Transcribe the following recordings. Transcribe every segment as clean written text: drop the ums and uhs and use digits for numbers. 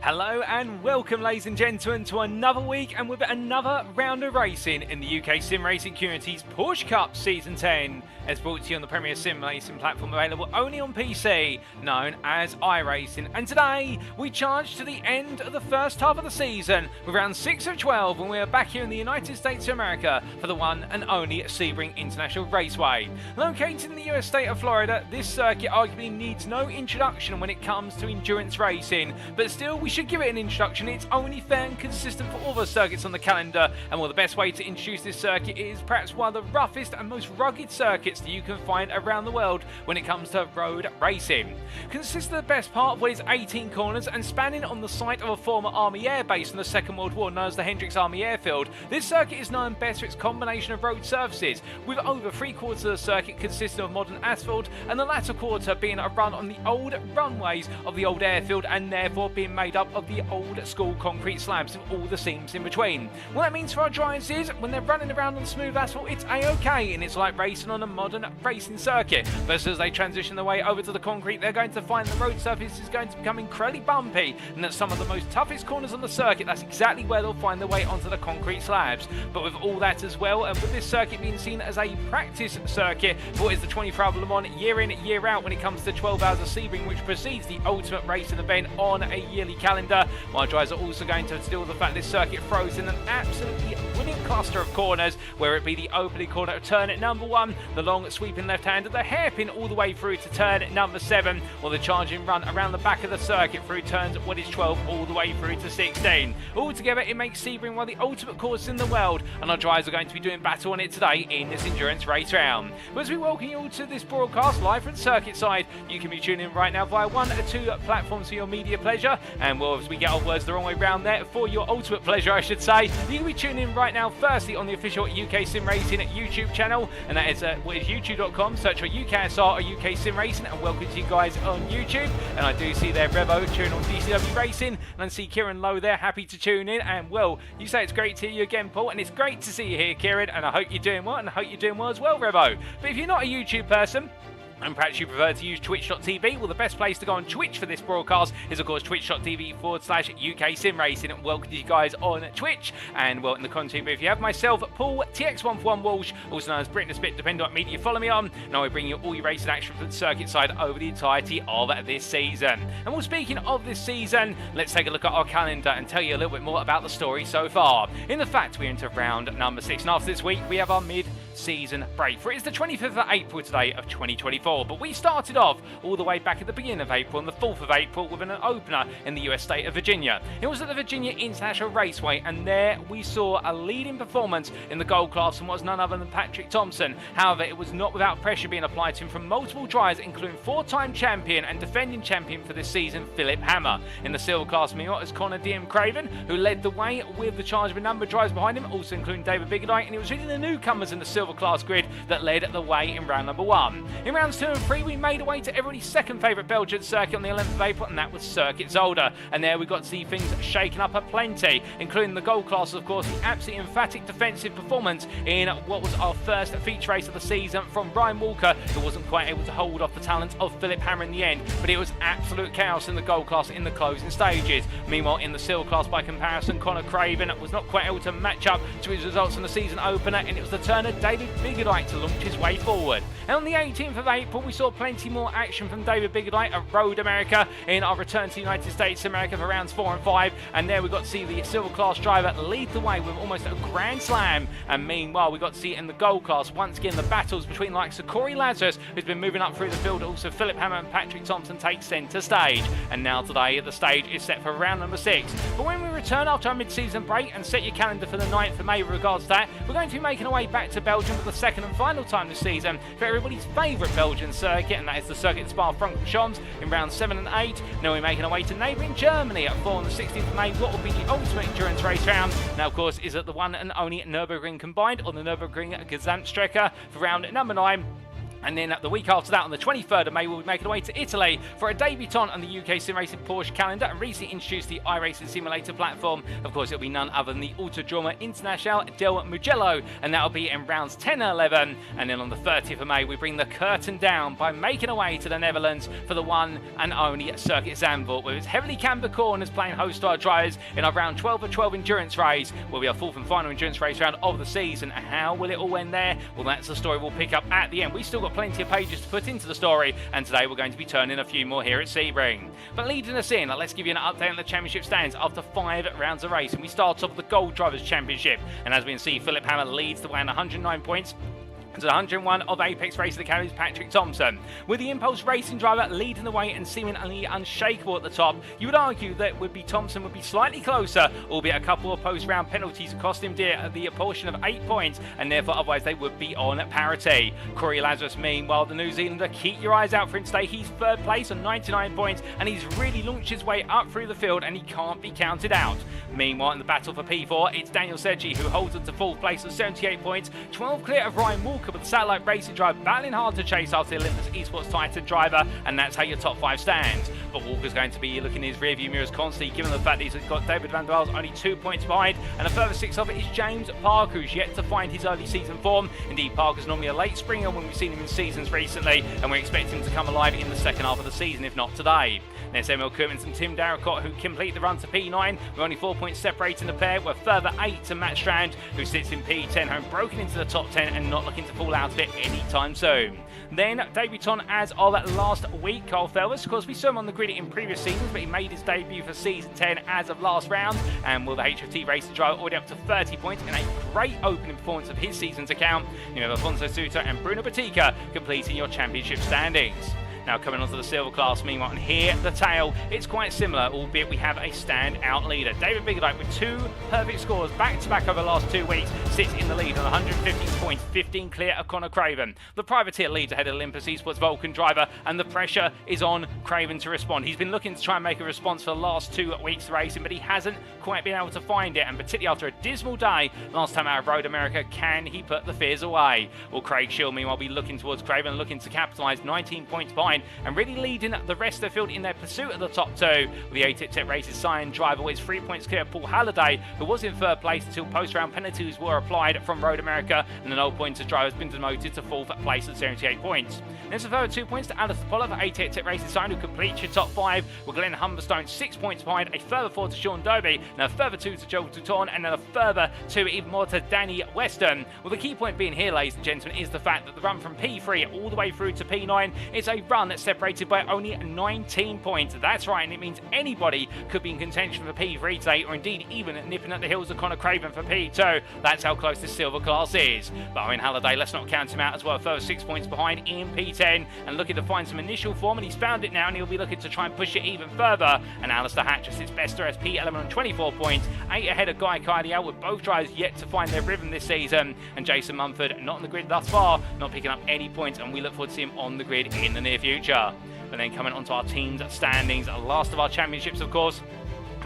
Hello and welcome, ladies and gentlemen, to another week and with another round of racing in the UKSimRacing community's Porsche Cup Season 10, as brought to you on the premier sim racing platform available only on PC, known as iRacing. And today, we charge to the end of the first half of the season with round 6 of 12, when we are back here in the United States of America for the one and only Sebring International Raceway. Located in the US state of Florida, this circuit arguably needs no introduction when it comes to endurance racing, but still we should give it an introduction. It's only fair and consistent for all the circuits on the calendar, and well, the best way to introduce this circuit is perhaps one of the roughest and most rugged circuits that you can find around the world when it comes to road racing. Consists of the best part of what is 18 corners, and spanning on the site of a former Army air base in the Second World War known as the Hendricks Army Airfield. This circuit is known best for its combination of road surfaces, with over 3/4 of the circuit consisting of modern asphalt, and the latter quarter being a run on the old runways of the old airfield, and therefore being made up of the old school concrete slabs with all the seams in between. What that means for our drivers is, when they're running around on smooth asphalt, it's a-okay, and it's like racing on a modern racing circuit. But as they transition their way over to the concrete, they're going to find the road surface is going to become incredibly bumpy, and at some of the most toughest corners on the circuit, that's exactly where they'll find their way onto the concrete slabs. But with all that as well, and with this circuit being seen as a practice circuit for what is the 24 Hour Le Mans year in, year out when it comes to 12 hours of Sebring, which precedes the ultimate racing event on a yearly calendar, my drivers are also going to deal with the fact this circuit throws in an absolutely winning cluster of corners, where it be the opening corner of turn at number 1, the long sweeping left-hander, the hairpin all the way through to turn at number 7, or the charging run around the back of the circuit through turns what is 12 all the way through to 16. Altogether, it makes Sebring one of the ultimate courses in the world, and our drivers are going to be doing battle on it today in this endurance race round. But as we welcome you all to this broadcast live from the circuit side, you can be tuning in right now via one or two platforms for your media pleasure, and well, as we get our words the wrong way round there, for your ultimate pleasure I should say, you can be tuning in right now firstly on the official UKSimRacing YouTube channel, and that is youtube.com, search for UKSR or UKSimRacing, and welcome to you guys on YouTube. And I do see there Revo tuning on DCW Racing, and I see Kieran Lowe there, happy to tune in. And well, you say it's great to hear you again, Paul, and it's great to see you here, Kieran, and I hope you're doing well, and I hope you're doing well as well, Revo. But if you're not a YouTube person, and perhaps you prefer to use twitch.tv, well, the best place to go on Twitch for this broadcast is, of course, twitch.tv/UKSimRacing. And welcome to you guys on Twitch. And, well, in the content, if you have myself, Paul, TX141 Walsh, also known as Britain a Spit, depending on what media you follow me on. Now I bring you all your racing action from the circuit side over the entirety of this season. And well, speaking of this season, let's take a look at our calendar and tell you a little bit more about the story so far. In the fact, we're into round number 6. And after this week, we have our mid-season break. For it's the 25th of April today of 2024. But we started off all the way back at the beginning of April, on the 4th of April, with an opener in the US state of Virginia. It was at the Virginia International Raceway, and there we saw a leading performance in the gold class from what was none other than Patrik Thomsen. However, it was not without pressure being applied to him from multiple drivers, including 4-time champion and defending champion for this season, Philipp Hammer. In the silver class, meanwhile, is Connor DM Craven, who led the way with the charge of a number of drivers behind him, also including David Biggerdite, and it was really the newcomers in the silver class grid that led the way in round number 1. In rounds 2 and 3, we made our way to everybody's second favourite Belgian circuit on the 11th of April, and that was Circuit Zolder. And there we got to see things shaken up aplenty, including the gold class, of course, the absolutely emphatic defensive performance in what was our first feature race of the season from Ryan Walker, who wasn't quite able to hold off the talent of Philipp Hammer in the end, but it was absolute chaos in the gold class in the closing stages. Meanwhile, in the silver class, by comparison, Connor Craven was not quite able to match up to his results in the season opener, and it was the turn of David Biggerdite to launch his way forward. And on the 18th of April, we saw plenty more action from David Biggerdite at Road America in our return to the United States of America for rounds 4 and 5, and there we got to see the silver class driver lead the way with almost a grand slam. And meanwhile, we got to see in the gold class once again the battles between the likes of Kory Lazarus, who's been moving up through the field, also Philipp Hammer and Patrik Thomsen take centre stage. And now today the stage is set for round number 6. But when we return after our mid-season break, and set your calendar for the 9th of May with regards to that, we're going to be making our way back to Belgium for the second and final time this season for everybody's favourite Belgian circuit, and that is the circuit Spa-Francorchamps in rounds 7 and 8. Now we're making our way to neighbouring Germany at 4 on the 16th of May. What will be the ultimate endurance race round? Now, of course, is it the one and only Nürburgring combined, or the Nürburgring Gesamtstrecke for round number 9? And then the week after that, on the 23rd of May, we'll be making our way to Italy for a debutant on the UKSimRacing Porsche calendar and recently introduced the iRacing simulator platform. Of course, it'll be none other than the Autodromo Internazionale del Mugello, and that'll be in rounds 10 and 11. And then on the 30th of May, we bring the curtain down by making our way to the Netherlands for the one and only Circuit Zandvoort, with its heavily cambered corners playing host to our drivers in our round 12 of 12 endurance race, will be our fourth and final endurance race round of the season. How will it all end there? Well, that's the story we'll pick up at the end. We've still got plenty of pages to put into the story, and today we're going to be turning a few more here at Sebring. But leading us in, let's give you an update on the championship stands after 5 rounds of race, and we start off with the Gold Drivers' Championship, and as we can see, Philipp Hammer leads the way on 109 points. To the 101 of Apex Racing Academy's Patrik Thomsen. With the Impulse Racing driver leading the way and seemingly unshakable at the top, you would argue that Thomsen would be slightly closer, albeit a couple of post-round penalties cost him dear at the portion of 8 points, and therefore otherwise they would be on parity. Kory Lazarus, meanwhile, the New Zealander, keep your eyes out for him today. He's third place on 99 points, and he's really launched his way up through the field, and he can't be counted out. Meanwhile, in the battle for P4, it's Daniel Sergi who holds on to fourth place on 78 points, 12 clear of Ryan Walker, with the satellite racing driver battling hard to chase after the Olympus Esports Titan driver, and that's how your top 5 stands. But Walker's going to be looking in his rearview mirrors constantly, given the fact that he's got David van der Waals only 2 points behind, and a further 6 of it is James Parker, who's yet to find his early season form. Indeed, Parker's normally a late springer when we've seen him in seasons recently, and we expect him to come alive in the second half of the season, if not today. There's Emil Koopmans and Tim Darracott, who complete the run to P9 with only 4 points separating the pair, with further 8 to Matt Strand, who sits in P10, home broken into the top 10 and not looking to fall out of it anytime soon. Then, debutant as of last week, Kyle Felvers. Of course, we saw him on the grid in previous seasons, but he made his debut for season 10 as of last round, and will the HFT Racing driver already up to 30 points in a great opening performance of his season's account. You have Afonso Souto and Bruno Batica completing your championship standings. Now coming onto the silver class, meanwhile, and here the tail, it's quite similar, albeit we have a standout leader. David Biggerdike, with 2 perfect scores back-to-back over the last 2 weeks, sits in the lead on 115 points, 15 clear of Connor Craven. The privateer leads ahead of Olympus Esports Vulcan driver, and the pressure is on Craven to respond. He's been looking to try and make a response for the last 2 weeks racing, but he hasn't quite been able to find it, and particularly after a dismal day last time out of Road America, can he put the fears away? Will Craig Shield, meanwhile, be looking towards Craven, looking to capitalise, 19 points behind, and really leading the rest of the field in their pursuit of the top 2. With the ATIP Races Cyan driver is 3 points clear of Paul Halliday, who was in third place until post-round penalties were applied from Road America, and the 0 points driver has been demoted to 4th place at 78 points. There's a further 2 points to Alistair Pollard for ATIP Races Cyan, who completes your top 5, with Glenn Humberstone 6 points behind, a further 4 to Sean Dobie, and a further 2 to Joel Touton, and then a further 2 even more to Danny Weston. Well, the key point being here, ladies and gentlemen, is the fact that the run from P3 all the way through to P9 is a run that's separated by only 19 points. That's right, and it means anybody could be in contention for P3 today, or indeed even nipping at the heels of Connor Craven for P2. That's how close this silver class is. But Owen Halliday, let's not count him out as well, further 6 points behind in P10, and looking to find some initial form, and he's found it now, and he'll be looking to try and push it even further. And Alistair Hatcher sits best as P11 on 24 points, 8 ahead of Guy Cardiel, with both drivers yet to find their rhythm this season. And Jason Mumford not on the grid thus far, not picking up any points, and we look forward to see him on the grid in the near future. But then coming onto our team's standings, last of our championships, of course,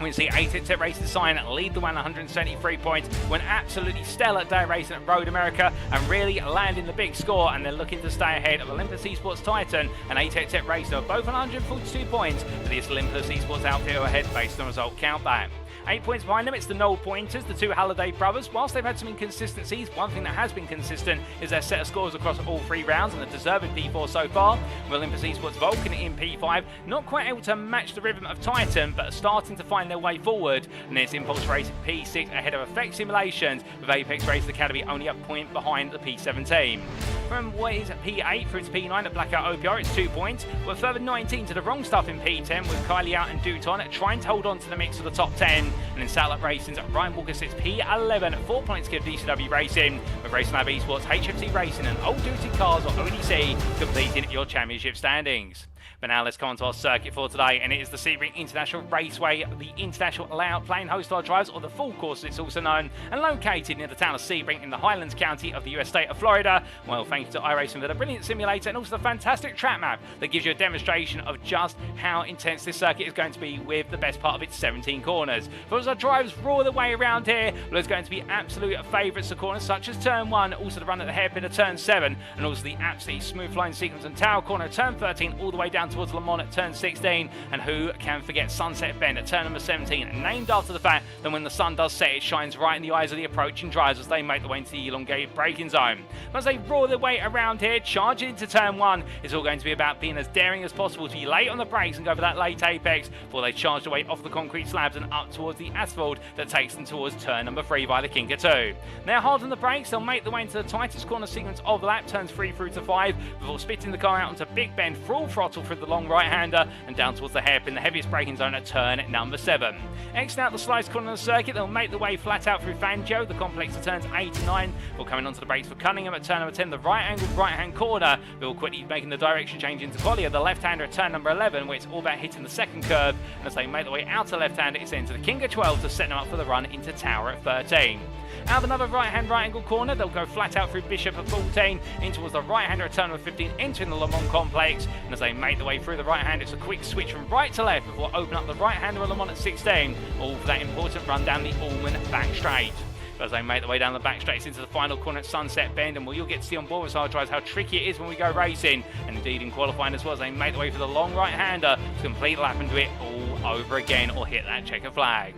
we see ATIP Races Cyan lead the way 173 points, with an absolutely stellar day racing at Road America, and really landing the big score, and they're looking to stay ahead of Olympus Esports Titan and ATIP Racing, both on 142 points, but this Olympus Esports outfit are ahead based on result countback. 8 points behind them, it's the Noel Pointers, the 2 Halliday brothers. Whilst they've had some inconsistencies, one thing that has been consistent is their set of scores across all 3 rounds, and the deserving P4 so far. With Olympus Esports Vulcan in P5, not quite able to match the rhythm of Titan, but starting to find their way forward. And it's Impulse Racing P6 ahead of Effect Simulations, with Apex Racing Academy only a point behind the P17. From what is P8 through to P9 at Blackout OPR, it's 2 points, with a further 19 to the wrong stuff in P10, with Kylie Out and Douton trying to hold on to the mix of the top 10. And in Satellite Racing's Ryan Walker sits P11, 4 points give DCW Racing, with Racing Lab Esports, HFT Racing and Old Duty Cars or ODC completing your championship standings. But now let's come on to our circuit for today, and it is the Sebring International Raceway, the international layout playing host to our drives, or the full course as it's also known, and located near the town of Sebring in the Highlands County of the US state of Florida. Well, thank you to iRacing for the brilliant simulator and also the fantastic track map that gives you a demonstration of just how intense this circuit is going to be with the best part of its 17 corners. For as our drivers roar their way around here, well, there's going to be absolute favourites of corners such as turn 1, also the run at the hairpin of turn 7, and also the absolutely smooth flying sequence and tower corner at turn 13 all the way down towards Le Mans at turn 16, and who can forget Sunset Bend at turn number 17, named after the fact that when the sun does set, it shines right in the eyes of the approaching drivers as they make their way into the elongated braking zone. But as they roar their way around here, charging into turn 1, it's all going to be about being as daring as possible to be late on the brakes and go for that late apex before they charge their way off the concrete slabs and up towards the asphalt that takes them towards turn number 3 via the Kinker 2. Now hard on the brakes, they'll make their way into the tightest corner sequence of the lap, turns 3 through to 5, before spitting the car out onto Big Bend, full throttle through the long right-hander and down towards the hairpin, the heaviest braking zone at turn number 7. Exiting out the slice corner of the circuit, they'll make their way flat out through Fangio, the complex of turns 8 and 9, before coming onto the brakes for Cunningham at turn number 10, the right-angled right-hand corner, before quickly making the direction change into Collier, the left-hander at turn number 11, where it's all about hitting the second curve, and as they make their way out to left-hander, it's into the Kinker 12 to set them up for the run into Tower at 13. Out of another right-hand right-angle corner, they'll go flat out through Bishop at 14, in towards the right-hander at turn number 15, entering the Le Mans complex, and as they make their way through the right-hand, it's a quick switch from right to left before opening up the right-hander at Le Mans at 16, all for that important run down the Allman back straight. But as they make their way down the back straights into the final corner at Sunset Bend, and you'll get to see on board with our drives how tricky it is when we go racing, and indeed in qualifying as well, as they make their way for the long right-hander to complete the lap and do it all over again or hit that checker flag.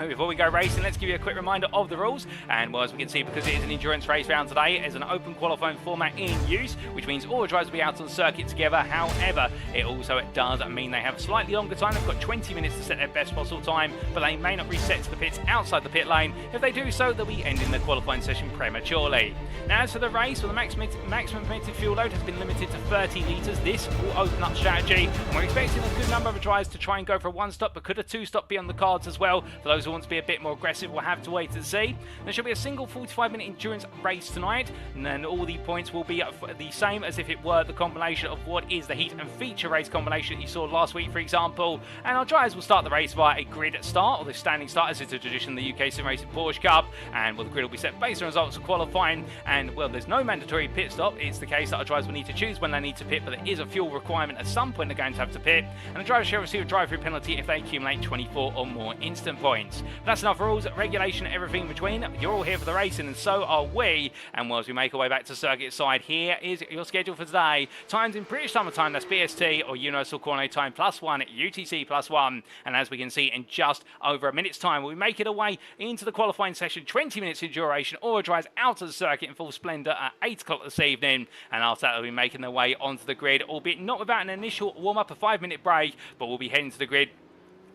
Before we go racing, let's give you a quick reminder of the rules. And well, as we can see, because it is an endurance race round today, it is an open qualifying format in use, which means all the drivers will be out on the circuit together. However, it also does mean they have slightly longer time. They've got 20 minutes to set their best possible time, but they may not reset to the pits outside the pit lane. If they do so, they'll be ending the qualifying session prematurely. Now, as for the race, well, the maximum permitted fuel load has been limited to 30 litres. This will open up strategy, and we're expecting a good number of drivers to try and go for a one-stop, but could a two-stop be on the cards as well? For those who want to be a bit more aggressive, we'll have to wait and see. There should be a single 45-minute endurance race tonight, and then all the points will be the same as if it were the combination of what is the heat and feature race combination that you saw last week, for example. And our drivers will start the race via a grid start, or the standing start, as is a tradition in the UKSimRacing Porsche Cup, and well, the grid will be set based on results of qualifying, and well, there's no mandatory pit stop. It's the case that our drivers will need to choose when they need to pit, but there is a fuel requirement at some point they're going to have to pit, and the drivers shall receive a drive-through penalty if they accumulate 24 or more instant points. But that's enough rules, regulation, everything in between. You're all here for the racing, and so are we. And well, as we make our way back to circuit side, here is your schedule for today. Times in British Summer Time, that's BST, or Universal Coordinate Time +1 at UTC +1. And as we can see, in just over a minute's time, we'll be making our way into the qualifying session, 20 minutes in duration. All drives out of the circuit in full splendour at 8 o'clock this evening. And after that, they'll be making their way onto the grid, albeit not without an initial warm-up, a 5-minute break, but we'll be heading to the grid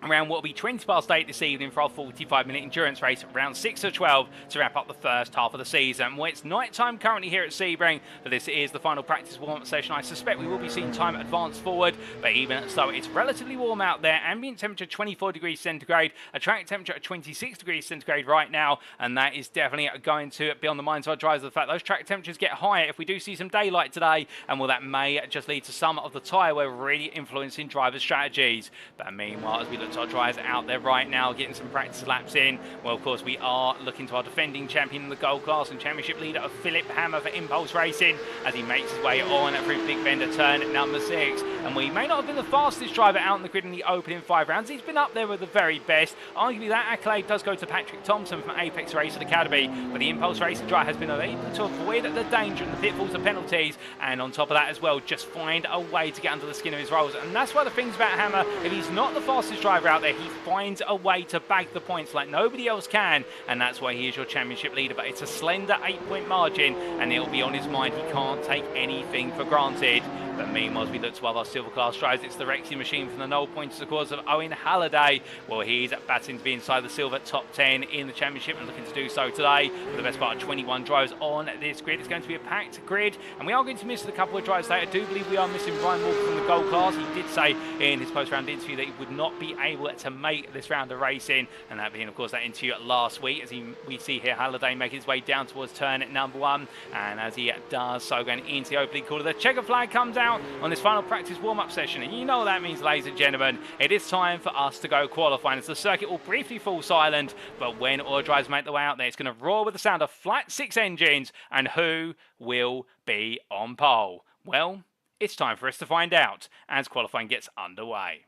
around what will be 20 past 8 this evening for our 45-minute endurance race, round 6 of 12, to wrap up the first half of the season. Well, it's night time currently here at Sebring, but this is the final practice warm-up session. I suspect we will be seeing time advance forward, but even so, it's relatively warm out there. Ambient temperature 24 degrees centigrade, a track temperature at 26 degrees centigrade right now, and that is definitely going to be on the minds of our drivers, the fact those track temperatures get higher if we do see some daylight today, and well, that may just lead to some of the tyre wear really influencing drivers' strategies. But meanwhile, as we look to our drivers out there right now getting some practice laps in, well, of course, we are looking to our defending champion in the gold class and championship leader of Philipp Hammer for Impulse Racing as he makes his way on through Big Bend turn number 6. And we may not have been the fastest driver out in the grid in the opening 5 rounds. He's been up there with the very best. Arguably, that accolade does go to Patrik Thomsen from Apex Racing Academy, but the Impulse Racing driver has been able to avoid the danger and the pitfalls and penalties, and on top of that as well, just find a way to get under the skin of his rolls. And that's why the things about Hammer, if he's not the fastest driver out there, he finds a way to bag the points like nobody else can, and that's why he is your championship leader. But it's a slender 8-point margin, and it'll be on his mind. He can't take anything for granted. But meanwhile, as we look to other silver class drives, it's the Rexy machine from the Knoll pointers, of course, of Owen Halliday. Well, he's batting to be inside the silver top 10 in the championship and looking to do so today. For the best part of 21 drives on this grid, it's going to be a packed grid, and we are going to miss a couple of drives today. I do believe we are missing Ryan Walker from the gold class. He did say in his post-round interview that he would not be able to make this round of racing, and that being, of course, that interview last week. As we see here, Halliday making his way down towards turn number 1, and as he does so, going into the opening corner, the checker flag comes out. out on this final practice warm-up session. And you know what that means, ladies and gentlemen. It is time for us to go qualifying as the circuit will briefly fall silent. But when all drivers make their way out there, it's going to roar with the sound of flat 6 engines. And who will be on pole? Well, it's time for us to find out as qualifying gets underway.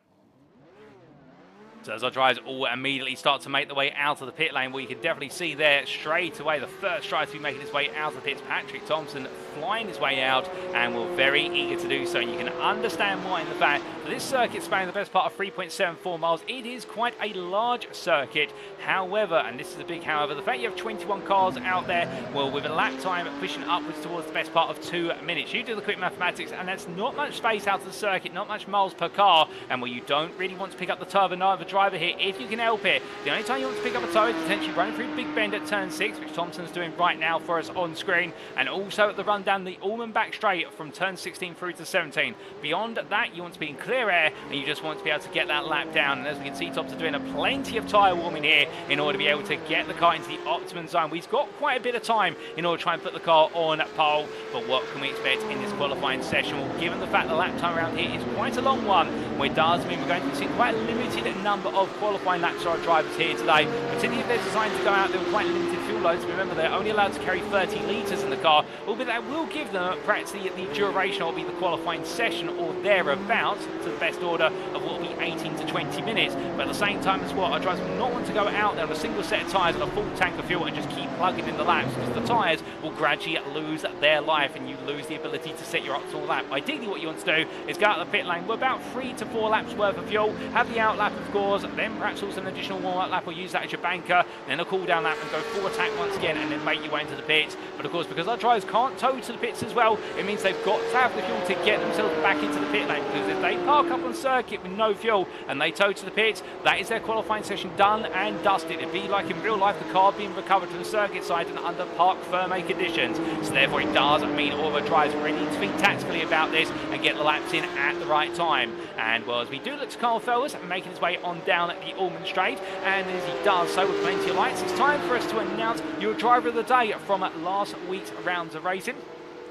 So as our drivers all immediately start to make their way out of the pit lane, well, you can definitely see there straight away the first driver to be making his way out of the pits, Patrik Thomsen, flying his way out, and we're very eager to do so. And you can understand why in the fact that this circuit spanning the best part of 3.74 miles. It is quite a large circuit. However, and this is a big however, the fact you have 21 cars out there, well, with a lap time pushing upwards towards the best part of 2 minutes. You do the quick mathematics, and that's not much space out of the circuit, not much miles per car, and well, you don't really want to pick up the turbine driver here if you can help it. The only time you want to pick up a toe is potentially running through Big Bend at turn 6, which Thompson's doing right now for us on screen, and also at the run down the Allman back straight from turn 16 through to 17. Beyond that, you want to be in clear air, and you just want to be able to get that lap down. And as we can see, Thompson doing plenty of tyre warming here in order to be able to get the car into the optimum zone. We've got quite a bit of time in order to try and put the car on pole, but what can we expect in this qualifying session? Well, given the fact the lap time around here is quite a long one, it does mean we're going to see quite a limited number of qualifying laps for our drivers here today, particularly if they're designed to go out there with quite limited fuel loads. Remember, they're only allowed to carry 30 litres in the car, albeit that will give them practically the duration will be the qualifying session or thereabouts, to the best order of what will be 18 to 20 minutes. But at the same time as well, our drivers will not want to go out there on a single set of tyres and a full tank of fuel and just keep plugging in the laps, because the tyres will gradually lose their life and you lose the ability to set your optimal lap. Ideally, what you want to do is go out of the pit lane with about 3 to 4 laps worth of fuel, have the out lap of course, then perhaps also an additional warm-up lap or use that as your banker, then a cool-down lap and go full attack once again and then make your way into the pits. But of course, because our drivers can't tow to the pits as well, it means they've got to have the fuel to get themselves back into the pit lane, because if they park up on circuit with no fuel and they tow to the pits, that is their qualifying session done and dusted. It'd be like in real life the car being recovered from the circuit side and under park firme conditions. So therefore it does mean all of our drivers really need to think tactically about this and get the laps in at the right time. And well, as we do look to Carl Fellows making his way on down the Allman Straight, and as he does so with plenty of lights, it's time for us to announce your driver of the day from last week's rounds of racing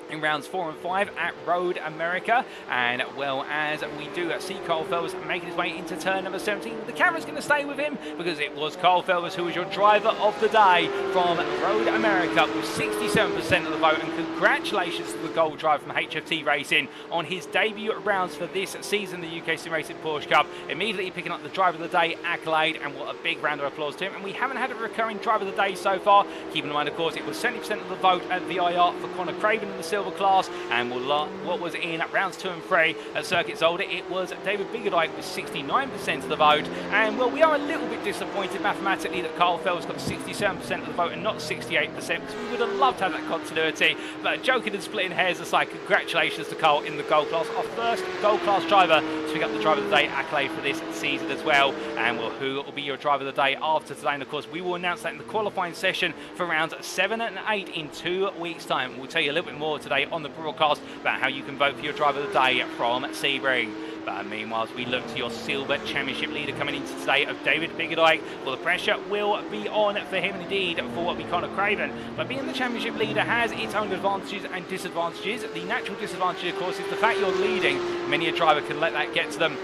in rounds 4 and 5 at Road America. And well, as we do see Carl Fellows making his way into turn number 17, the camera's going to stay with him because it was Carl Fellows who was your driver of the day from Road America with 67% of the vote. And congratulations to the gold driver from HFT Racing on his debut rounds for this season, the UKSimRacing Porsche Cup, immediately picking up the driver of the day accolade, and what a big round of applause to him. And we haven't had a recurring driver of the day so far. Keeping in mind, of course, it was 70% of the vote at VIR for Connor Craven in the silver class, and what was in rounds 2 and 3 at Circuit Zolder, it was David Biggerdike with 69% of the vote. And well, we are a little bit disappointed mathematically that Carl Fellows got 67% of the vote and not 68%, because we would have loved to have that continuity. But joking and splitting hairs aside, congratulations to Carl in the gold class, our first gold class driver to pick up the driver of the day accolade for this season as well. And well, who will be your driver of the day after today? And of course, we will announce that in the qualifying session for rounds 7 and 8 in 2 weeks time. We'll tell you a little bit more today on the broadcast about how you can vote for your driver of the day from Sebring. But meanwhile, as we look to your silver championship leader coming into today of David Biggerdike, well, the pressure will be on for him indeed for what we Connor Craven. But being the championship leader has its own advantages and disadvantages. The natural disadvantage, of course, is the fact you're leading. Many a driver can let that get to them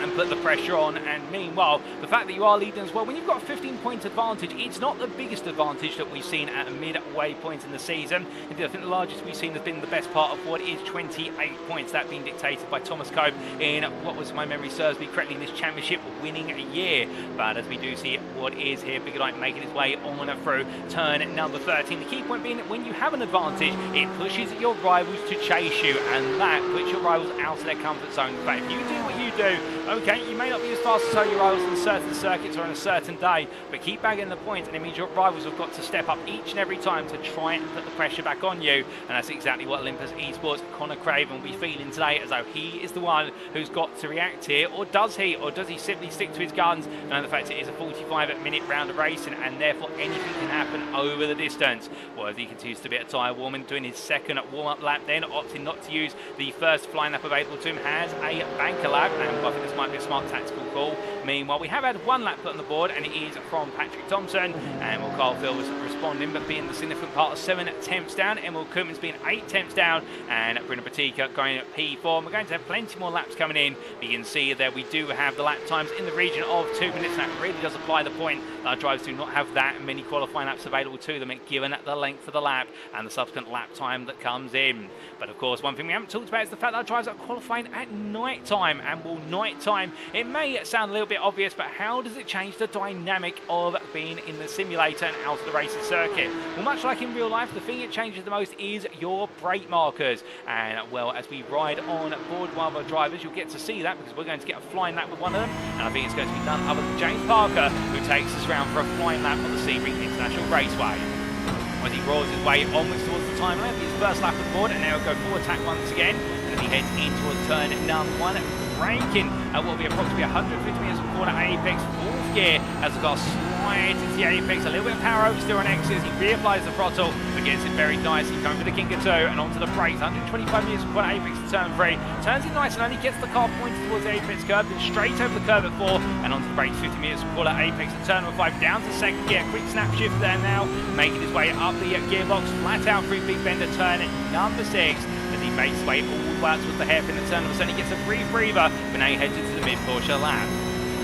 and put the pressure on. And meanwhile, the fact that you are leading as well, when you've got a 15-point advantage, it's not the biggest advantage that we've seen at a midway point in the season. Indeed, I think the largest we've seen has been the best part of what is 28 points, that being dictated by Thomas Cope in what was, my memory serves me correctly, in this championship winning year. But as we do see what is here, Biggerdike making his way on through turn number 13. The key point being that when you have an advantage, it pushes your rivals to chase you, and that puts your rivals out of their comfort zone. In fact, if you do what you do, okay, you may not be as fast as your rivals on certain circuits or on a certain day, but keep bagging the points, and it means your rivals have got to step up each and every time to try and put the pressure back on you. And that's exactly what Olympus Esports Connor Craven will be feeling today, as though he is the one who's got to react here. Or does he simply stick to his guns? And the fact it is a 45-minute round of racing, and therefore anything can happen over the distance. Well, as he continues to be at tyre warming, doing his second warm-up lap, then opting not to use the first flying lap available to him, has a banker lap, and I think this might be a smart tactical call. Meanwhile, we have had one lap put on the board, and it is from Patrik Thomsen, and Will Carlfield was responding, but being the significant part of 7 temps down, Emil Koopmans being 8 temps down, and Bruno Batica going at P4. We're going to have plenty more laps coming in. You can see there we do have the lap times in the region of 2 minutes. That really does apply the point that our drivers do not have that many qualifying laps available to them, given the length of the lap and the subsequent lap time that comes in. But of course, one thing we haven't talked about is the fact that our drivers are qualifying at night time. And well, night time, it may sound a little bit obvious, but how does it change the dynamic of being in the simulator and out of the racing circuit? Well, much like in real life, the thing it changes the most is your brake markers. And well, as we ride on board one of our drivers, you'll get to see that because we're going to get a flying lap with one of them. And I think it's going to be none other than James Parker, who takes us round for a flying lap on the Sebring International Raceway. As he rolls his way onwards towards the time limit, his first lap on board, and now he'll go full attack once again. And as he heads in towards turn number 1, braking at what will be approximately 150 metres from corner apex, 4th gear, as the car slides into the apex, a little bit of power oversteer on exit as he reapplies the throttle, but gets it very nicely, going for the King of 2 and onto the brakes, 125 metres from corner apex to turn 3, turns in nice and only gets the car pointed towards the apex curve, then straight over the curve at 4, and onto the brakes, 50 metres from corner apex to turn 5, down to 2nd gear, quick snap shift there now, making his way up the gearbox, flat out through big bender turn number 6, as he makes his way all the way towards the hairpin at turn number 7, he gets a brief breather, but now he heads into the mid-Porsche lap.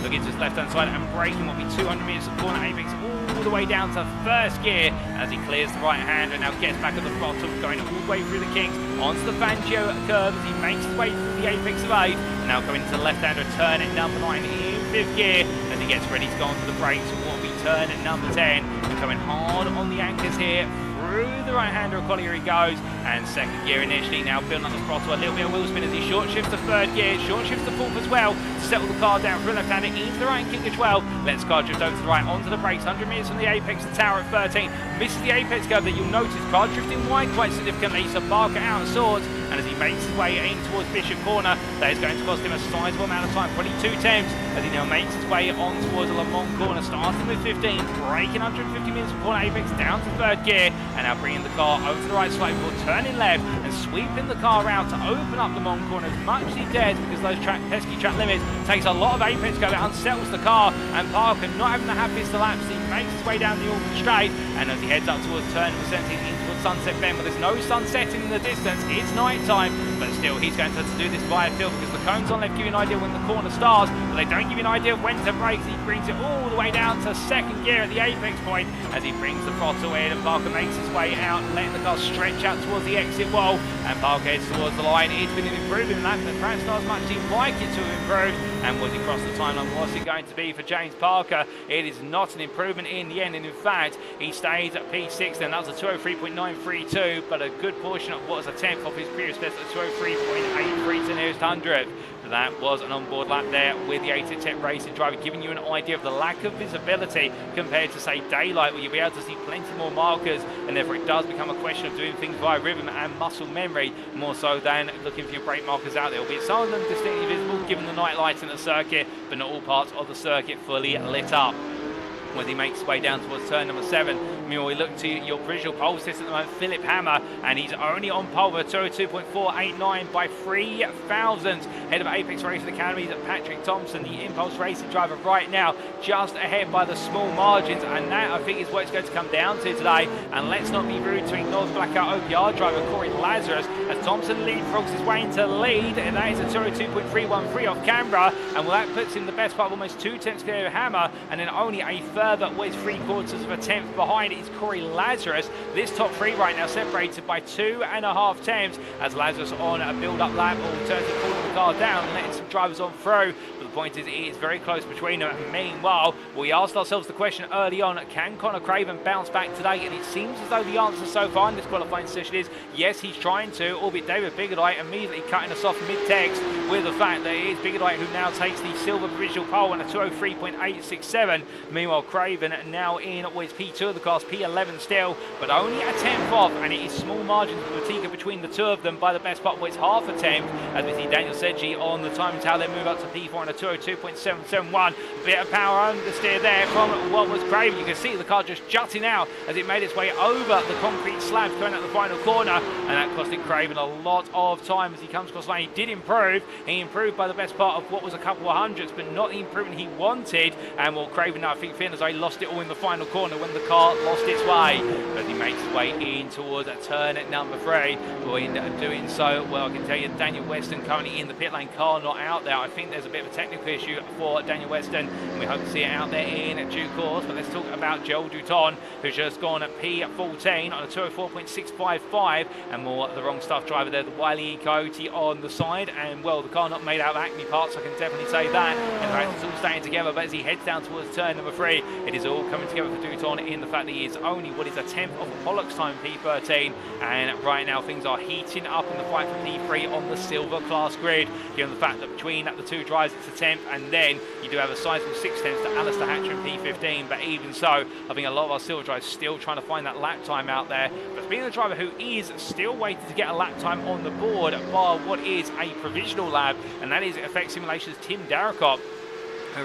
Looking to his left-hand side and braking what will be 200 metres of corner apex all the way down to 1st gear as he clears the right-hand and now gets back at the throttle, going all the way through the kinks onto the Fangio curve as he makes his way through the apex of 8, and now coming into the left-hander turn at number 9 in 5th gear as he gets ready to go onto the brakes for what will be turn at number 10, and coming hard on the anchors here. Through the right-hander of Collier he goes, and 2nd gear initially, now building up the throttle, a little bit of wheel spin as he short shifts to 3rd gear, short shifts to 4th as well, to settle the car down through left-hander into the right and kick as well, lets the car drift over to the right, onto the brakes, 100 metres from the apex, the tower at 13, misses the apex curve that you'll notice, car drifting wide quite significantly, so Parker out of sorts, and as he makes his way in towards Bishop Corner, that is going to cost him a sizable amount of time, 22 temps, as he now makes his way on towards the Le Mans corner, starting with 15, braking 150 metres from corner apex down to 3rd gear, and now bringing the car over to the right slightly before turning left and sweeping the car out to open up the Mont corner as much as he dares, because those pesky track limits takes a lot of apex go, it unsettles the car, and Parker not having the happiest of laps, he makes his way down the Auckland Straight, and as he heads up towards turn number 17 in towards Sunset Bend, but there's no sunset in the distance, it's night time, but still he's going to have to do this via field because the cones on left give you an idea when the corner starts, but they don't give you an idea of when to brake. He brings it all the way down to 2nd gear at the apex point as he brings the throttle in, and Parker makes his way out, letting the car stretch out towards the exit wall, and Parker heads towards the line. It's been an improving lap, but perhaps not as much as he'd like it to have improved. And was he crossed the timeline? What's it going to be for James Parker? It is not an improvement in the end, and in fact he stays at P6, and that was a 203.932, but a good portion of what was a 10th off his previous best at 203.83 to nearest 100th. That was an onboard lap there with the 8-tech racing driver, giving you an idea of the lack of visibility compared to, say, daylight, where you'll be able to see plenty more markers, and therefore it does become a question of doing things via rhythm and muscle memory, more so than looking for your brake markers out there. Albeit some of them distinctly visible given the night lights in the circuit, but not all parts of the circuit fully lit up. When he makes his way down towards turn number 7. Meanwhile, we look to your provisional pole system at the moment, Philipp Hammer, and he's only on pole with 202.489 by 3 thousandths. Head of Apex Racing Academy's Patrik Thomsen, the Impulse Racing driver right now, just ahead by the small margins, and that I think is what it's going to come down to today. And let's not be rude to ignore the blackout OPR driver Kory Lazarus as Thomsen leapfrogs his way into lead, and that is a 202.313 off Canberra, and well, that puts him the best part of almost 2 tenths clear of Hammer, and then only a further, well, it's 3/4 of a tenth behind is Kory Lazarus. This top 3 right now separated by 2.5 tenths as Lazarus on a build-up lap, alternatively pulling the car down, letting some drivers on through. But the point is, it is very close between them. Meanwhile, we asked ourselves the question early on, can Conor Craven bounce back today? And it seems as though the answer so far in this qualifying session is yes, he's trying to, albeit David Biggerdite immediately cutting us off mid-text with the fact that it is Biggerdite who now takes the silver provisional pole on a 203.867. Meanwhile, Craven now in what is P2 of the class, P11 still, but only a tenth off, and it is small margins of Batika between the two of them by the best part, well, it's half a tenth, as we see Daniel Sedgy on the time tower. They move up to P4 on a 202.771. A bit of power understeer there from what was Craven. You can see the car just jutting out as it made its way over the concrete slabs going at the final corner, and that costing Craven a lot of time as he comes across the line. He did improve. He improved by the best part of what was a couple of hundreds, but not the improvement he wanted. And well, Craven now, I think, feeling as though he lost it all in the final corner when the car lost its way. But he makes his way in towards a turn at number 3. Well, in doing so, well, I can tell you Daniel Weston currently in the pit lane, car not out there. I think there's a bit of a technical issue for Daniel Weston, and we hope to see it out there in due course. But let's talk about Joel Duton, who's just gone at P14 on a 204.655, and more the wrong stuff driver there, the Wiley Coyote on the side. And well, the car not made out of Acme parts, I can definitely say that. And the rest is all staying together, but as he heads down towards turn number 3, it is all coming together for Duton in the fact that he is only what is a 10th of a Pollock's time, P13. And right now things are heating up in the fight for P3 on the silver class grid, given the fact that between the two drivers it's a 10th, and then you do have a sizable 6 tenths to Alistair Hatcher in P15. But even so, I think a lot of our silver drivers still trying to find that lap time out there. But being the driver who is still waiting to get a lap time on the board bar what is a provisional lap, and that is Effect Simulations' Tim Darracott,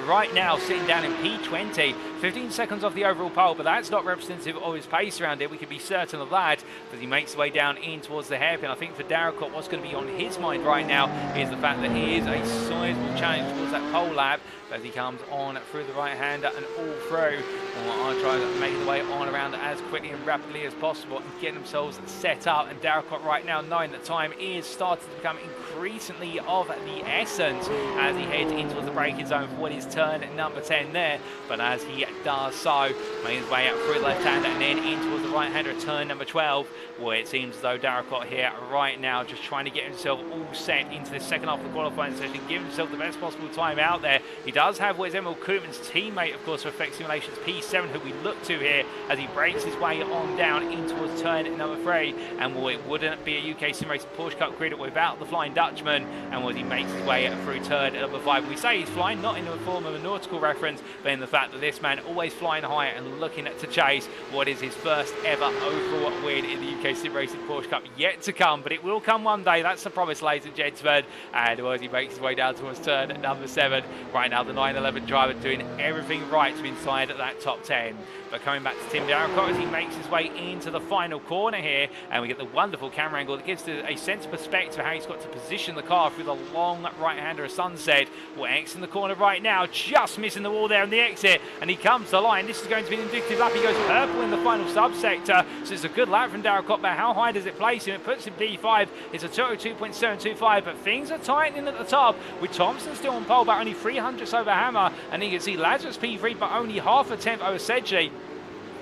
right now sitting down in P20, 15 seconds off the overall pole, but that's not representative of his pace around it. We can be certain of that as he makes his way down in towards the hairpin. I think for Darracott, what's going to be on his mind right now is the fact that he is a sizable challenge towards that pole lap as he comes on through the right-hander and all through. Our drivers making the way on around as quickly and rapidly as possible and getting themselves set up. And Darracott right now, knowing that time is starting to become increasingly of the essence as he heads into the braking zone for what is turn number 10 there. But as he does so, making his way out through the left-hander and then in towards the right-hander at turn number 12, where it seems as though Darracott here right now just trying to get himself all set into the second half of the qualifying session, give himself the best possible time out there. He does have what is Emil Koopman's teammate, of course, for Effect Simulations, P7, who we look to here as he breaks his way on down in towards turn number 3. And well, it wouldn't be a UKSimRacing Porsche Cup grid without the Flying Dutchman. And as he makes his way through turn number 5, we say he's flying not in the form of a nautical reference, but in the fact that this man always flying higher and looking to chase what is his first ever overall win in the UKSimRacing Porsche Cup, yet to come. But it will come one day, that's the promise, ladies and gentlemen. And as he makes his way down towards turn number 7, right now the 911 driver doing everything right to inside that top 10. But coming back to Tim Darracott as he makes his way into the final corner here, and we get the wonderful camera angle that gives a sense of perspective of how he's got to position the car through the long right-hander of Sunset. Well, X in the corner right now, just missing the wall there on the exit, and he comes to the line. This is going to be an indicative lap. He goes purple in the final subsector, so it's a good lap from Darracott, but how high does it place him? It puts him P5. It's a 202.725, but things are tightening at the top, with Thomsen still on pole, but only 300ths over Hammer, and you can see Lazarus P3, but only half a tenth over Sedgley.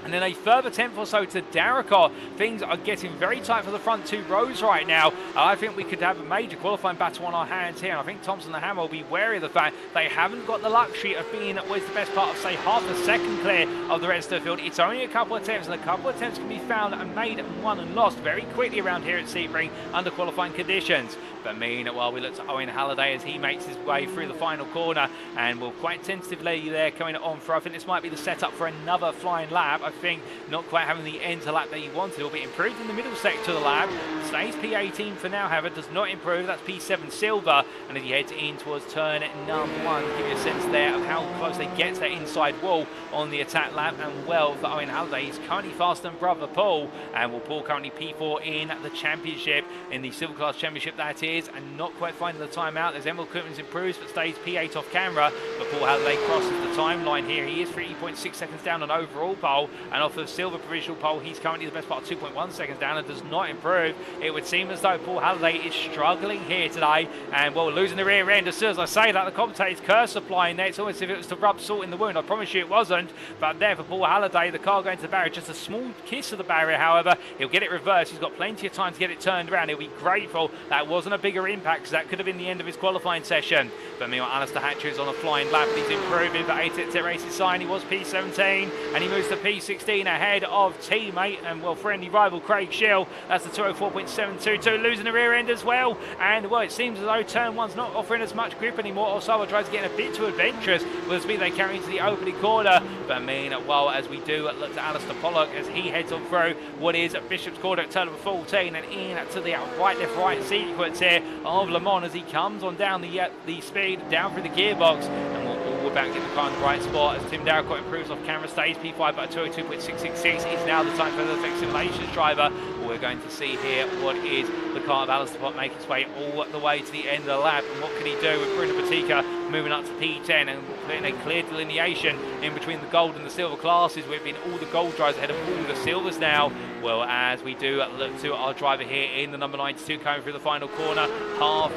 And then a further 10th or so to Darracott. Things are getting very tight for the front two rows right now. I think we could have a major qualifying battle on our hands here. And I think Thomsen and Hammer will be wary of the fact they haven't got the luxury of being what is the best part of, say, half a second clear of the rest of the field. It's only a couple of attempts, and a couple of attempts can be found and made and won and lost very quickly around here at Sebring under qualifying conditions. But meanwhile, we look to Owen Halliday as he makes his way through the final corner, and will quite tentatively there coming on for, I think this might be the setup for another flying lap. I think not quite having the end to lap that he wanted. Will be improved in the middle sector of the lap. Stays P18 for now, however, does not improve. That's P7 silver. And as he heads in towards turn number 1, to give you a sense there of how close they get to that inside wall on the attack lap. And well, for Owen Halliday, he's currently faster than brother Paul. And will Paul currently P4 in the championship, in the Silver Class Championship that is, and not quite finding the time out. As Emil Koopmans improves, but stays P8 off camera. But Paul Halliday crosses the timeline here. He is 3.6 seconds down on overall pole, and off of silver provisional pole, he's currently the best part of 2.1 seconds down and does not improve. It would seem as though Paul Halliday is struggling here today, and well, losing the rear end. As soon as I say that, the commentator's curse applying there. It's almost as if it was to rub salt in the wound. I promise you it wasn't. But there for Paul Halliday, the car going to the barrier, just a small kiss of the barrier. However, he'll get it reversed. He's got plenty of time to get it turned around. He'll be grateful that wasn't a bigger impact, because that could have been the end of his qualifying session. But meanwhile, Alistair Hatcher is on a flying lap. He's improving for iRacing sign. He was P17 and he moves to P16 ahead of teammate and well, friendly rival Craig Schill. That's the 204.722, losing the rear end as well. And well, it seems as though turn 1's not offering as much grip anymore. Also, tries to get a bit too adventurous with the speed they carry into the opening corner. But meanwhile, as we do look to Alistair Pollock as he heads on through what is Bishop's Corner at turn number 14 and in to the right left sequence here. here of Le Mans as he comes on down the speed, down through the gearbox, and we're back in the car in the right spot as Tim Darracott improves off camera, stays P5 by 202.666. Is now the time for the Effect Simulations driver. We're going to see here what is the car of Alistair Pott make its way all the way to the end of the lap, and what can he do with Bruno Batica moving up to P10 and putting a clear delineation in between the gold and the silver classes. We've been all the gold drivers ahead of all the silvers now. Well, as we do look to our driver here in the number 92 coming through the final corner, half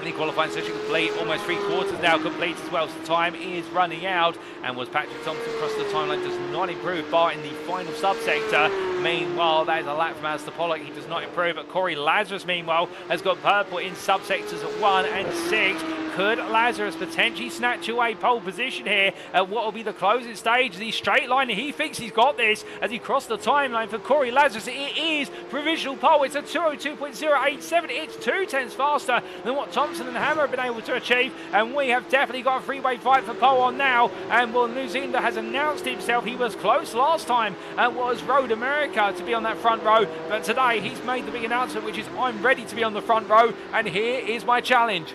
the qualifying session complete, almost 3/4 now complete as well, so time is running out, and was Patrik Thomsen across the timeline does not improve, bar in the final subsector. Meanwhile, that is a lap from Alistair Pollock, he does not improve, but Kory Lazarus meanwhile has got purple in subsectors at 1 and 6. Could Lazarus potentially snatch away pole position here at what will be the closing stage? The straight line, he thinks he's got this as he crossed the timeline for Kory Lazarus. It is provisional pole, it's a 202.087, it's 2/10 faster than what Thomsen and Hammer have been able to achieve, and we have definitely got a three-way fight for pole on now. And well, New Zealander has announced himself, he was close last time and was Road America to be on that front row, but today he's made the big announcement, which is I'm ready to be on the front row, and here is my challenge.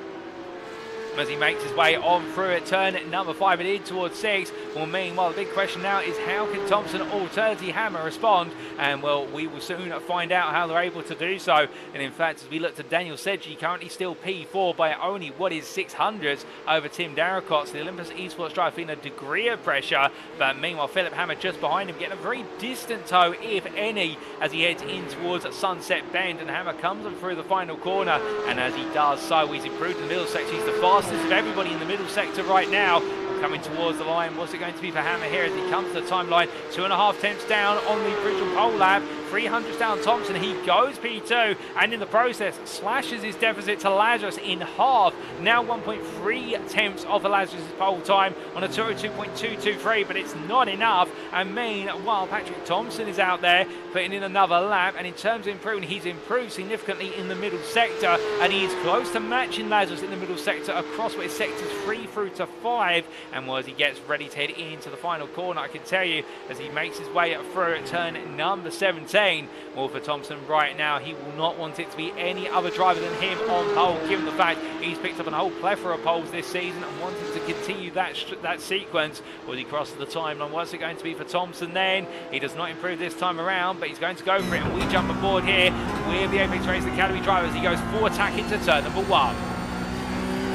As he makes his way on through at turn number 5 and in towards 6. Well, meanwhile, the big question now is how can Thomsen or Thursday Hammer respond? And well, we will soon find out how they're able to do so. And in fact, as we look to Daniel Sedgey, currently still P4 by only what is 600s over Tim Darracott. So the Olympus Esports driver feeling a degree of pressure. But meanwhile, Philipp Hammer just behind him, getting a very distant tow, if any, as he heads in towards Sunset Bend. And Hammer comes on through the final corner. And as he does so, he's improved in the middle section. He's the fastest of everybody in the middle sector right now. Coming towards the line, what's it going to be for Hammer here as he comes to the timeline? 2.5 tenths down on the provisional pole lap, 300s down Thomsen. He goes P2 and in the process slashes his deficit to Lazarus in half. Now 1.3 tenths of Lazarus' pole time on a 202.223, but it's not enough. And meanwhile, Patrik Thomsen is out there putting in another lap, and in terms of improving, he's improved significantly in the middle sector, and he is close to matching Lazarus in the middle sector across what is sectors 3 through to 5. And as he gets ready to head into the final corner, I can tell you, as he makes his way through at turn number 17, well, for Thomsen right now, he will not want it to be any other driver than him on pole, given the fact he's picked up a whole plethora of poles this season and wanting to continue that sequence. As he crosses the timeline, what's it going to be for Thomsen then? He does not improve this time around, but he's going to go for it, and we jump aboard here with the Apex Racing Academy driver as he goes full attack into turn number 1.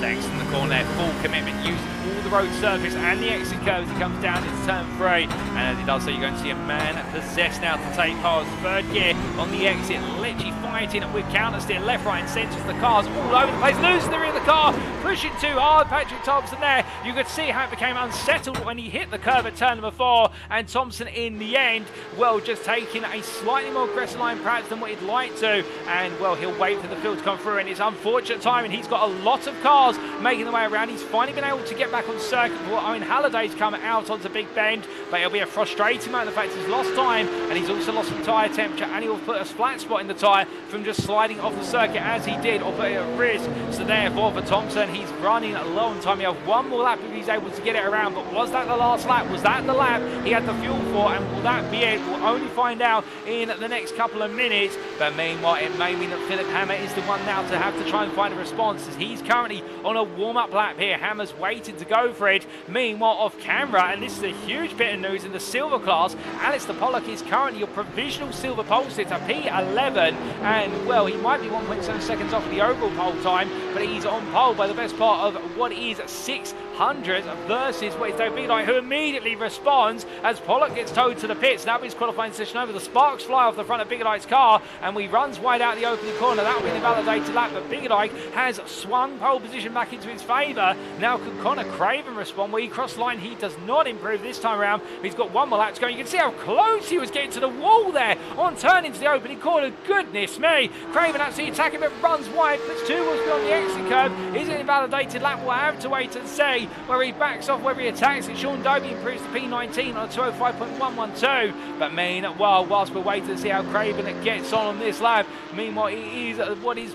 Next in the corner there, full commitment, using all the road surface and the exit curve as he comes down into turn 3. And as he does so, you're going to see a man possessed now to take past third gear on the exit, literally fighting with counter steer, left, right and centre. The car's all over the place, losing the rear of the car, pushing too hard. Patrik Thomsen there, you could see how it became unsettled when he hit the curve at turn number 4, and Thomsen in the end, well, just taking a slightly more aggressive line perhaps than what he'd like to, and well, he'll wait for the field to come through, and it's unfortunate timing. He's got a lot of cars making the way around. He's finally been able to get back on circuit before Owen Halliday's come out onto Big Bend, but it'll be a frustrating amount of the fact he's lost time, and he's also lost some tyre temperature, and he'll put a flat spot in the tyre from just sliding off the circuit as he did, or put it at risk. So therefore for Thomsen, he's running low on time. He has one more lap if he's able to get it around, but was that the last lap? Was that the lap he had the fuel for, and will that be it? We'll only find out in the next couple of minutes. But meanwhile, it may mean that Philipp Hammer is the one now to have to try and find a response, as he's currently on a warm-up lap here. Hammer's waiting to go for it. Meanwhile, off camera, and this is a huge bit of news in the silver class, Alistair Pollock is currently your provisional silver pole sitter, P11, and well, he might be 1.7 seconds off the overall pole time, but he's on pole by the best part of what is 600 versus what is Big Light, who immediately responds as Pollock gets towed to the pits. Now his qualifying session over, the sparks fly off the front of Big Light's car, and we runs wide out the opening corner. That will be an invalidated lap, but Big Light has swung pole position back into his favour. Now can Connor Craven respond? Well, he crossed the line, he does not improve this time around. He's got one more lap to go. You can see how close he was getting to the wall there on turn into the opening corner. Goodness me, Craven actually attacking, but runs wide, puts two wheels beyond the exit curve. Is it invalidated lap? We'll have to wait and see where he backs off, whether he attacks it. Sean Dobie improves to P19 on a 205.112. But meanwhile, whilst we're waiting to see how Craven gets on this lap, meanwhile it is what is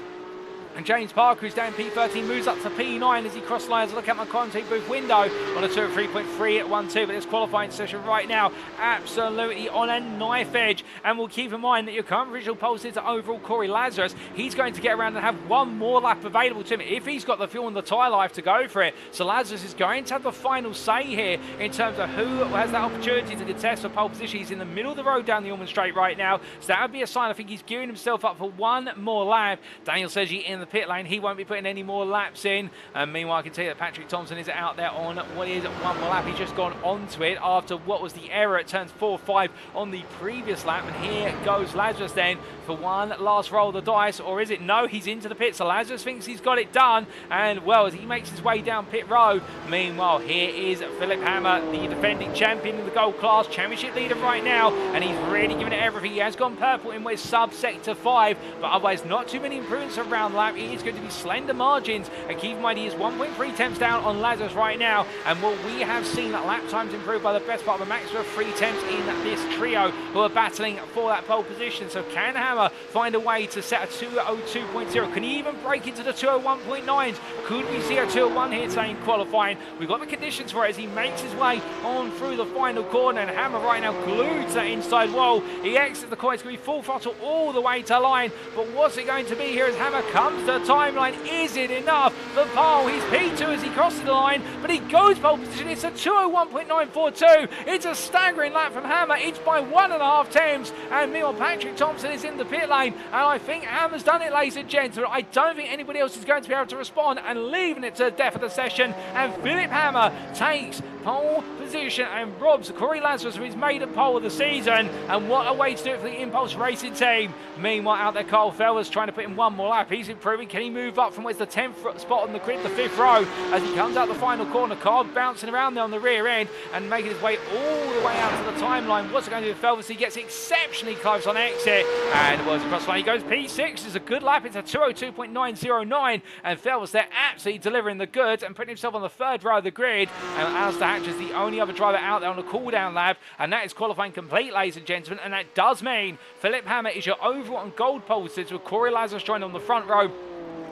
And James Parker, who's down P13, moves up to P9 as he cross lines. Look at my commentating booth window on a 2 at 3.3 at 1-2. But this qualifying session right now, absolutely on a knife edge. And we'll keep in mind that your current visual pulse is overall Kory Lazarus. He's going to get around and have one more lap available to him if he's got the fuel and the tyre life to go for it. So Lazarus is going to have the final say here in terms of who has that opportunity to contest for pole position. He's in the middle of the road down the Ormond Straight right now. So that would be a sign. I think he's gearing himself up for one more lap. Daniel Sedgley in the pit lane. He won't be putting any more laps in. Meanwhile, I can tell you that Patrik Thomsen is out there on what is one more lap. He's just gone onto it after what was the error at turns 4-5 on the previous lap. And here goes Lazarus then for one last roll of the dice. Or is it? No, he's into the pit. So Lazarus thinks he's got it done. And well, as he makes his way down pit road. Meanwhile, here is Philipp Hammer, the defending champion in the gold class, championship leader right now. And he's really giving it everything. He has gone purple in with sub-sector 5. But otherwise, not too many improvements around the lap. It is going to be slender margins. And keep in mind, he is 1.3 tenths down on Lazarus right now. And what we have seen that lap times improved by the best part of a maximum of 3 tenths in this trio who are battling for that pole position. So can Hammer find a way to set a 202.0? Can he even break into the 201.9s? Could we see a 201 here today in qualifying? We've got the conditions for it as he makes his way on through the final corner. And Hammer right now glued to that inside wall. He exits the corner. It's going to be full throttle all the way to line. But what's it going to be here as Hammer comes to the timeline? Is it enough for pole? He's P2 as he crosses the line, but he goes pole position. It's a 201.942. It's a staggering lap from Hammer. It's by 1.5 tenths. And meanwhile, Patrik Thomsen is in the pit lane. And I think Hammer's done it, ladies and gentlemen. I don't think anybody else is going to be able to respond, and leaving it to the death of the session. And Philipp Hammer takes pole position and robs Kory Lazarus of his maiden pole of the season. And what a way to do it for the Impulse Racing team. Meanwhile, out there, Carl Feller's trying to put in one more lap. He's improving. Can he move up from where's the 10th spot on the grid, the 5th row, as he comes out the final corner? Carl bouncing around there on the rear end and making his way all the way out to the timeline. What's it going to do with Felvers? He gets exceptionally close on exit, and was across the line. He goes P6. It's a good lap. It's a 202.909, and Felvers there absolutely delivering the goods and putting himself on the 3rd row of the grid. And Alistair Hatch is the only other driver out there on a cool-down lap, and that is qualifying complete, ladies and gentlemen. And that does mean Philipp Hammer is your overall on gold pole position, with Kory Lazarus joining on the front row,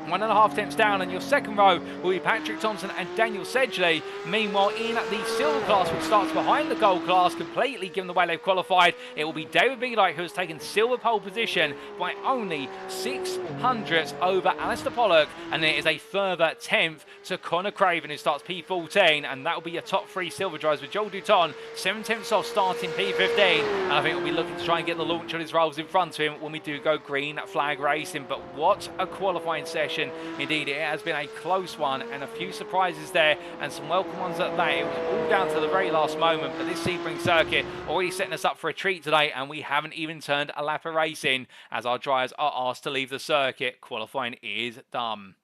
1.5 tenths down, and your second row will be Patrik Thomsen and Daniel Sedgley. Meanwhile, in the silver class, which starts behind the gold class, completely given the way they've qualified, it will be David Bigelite who has taken silver pole position by only 600ths over Alistair Pollock, and there is a further 10th to Connor Craven, who starts P14, and that will be your top 3 silver drivers, with Joel Dutton 7 tenths off starting P15, and I think we'll be looking to try and get the launch on his rolls in front of him when we do go green flag racing. But what a qualifying session. Indeed, it has been a close one, and a few surprises there, and some welcome ones at that. It was all down to the very last moment, but this Sebring circuit already setting us up for a treat today, and we haven't even turned a lap of racing as our drivers are asked to leave the circuit. Qualifying is done.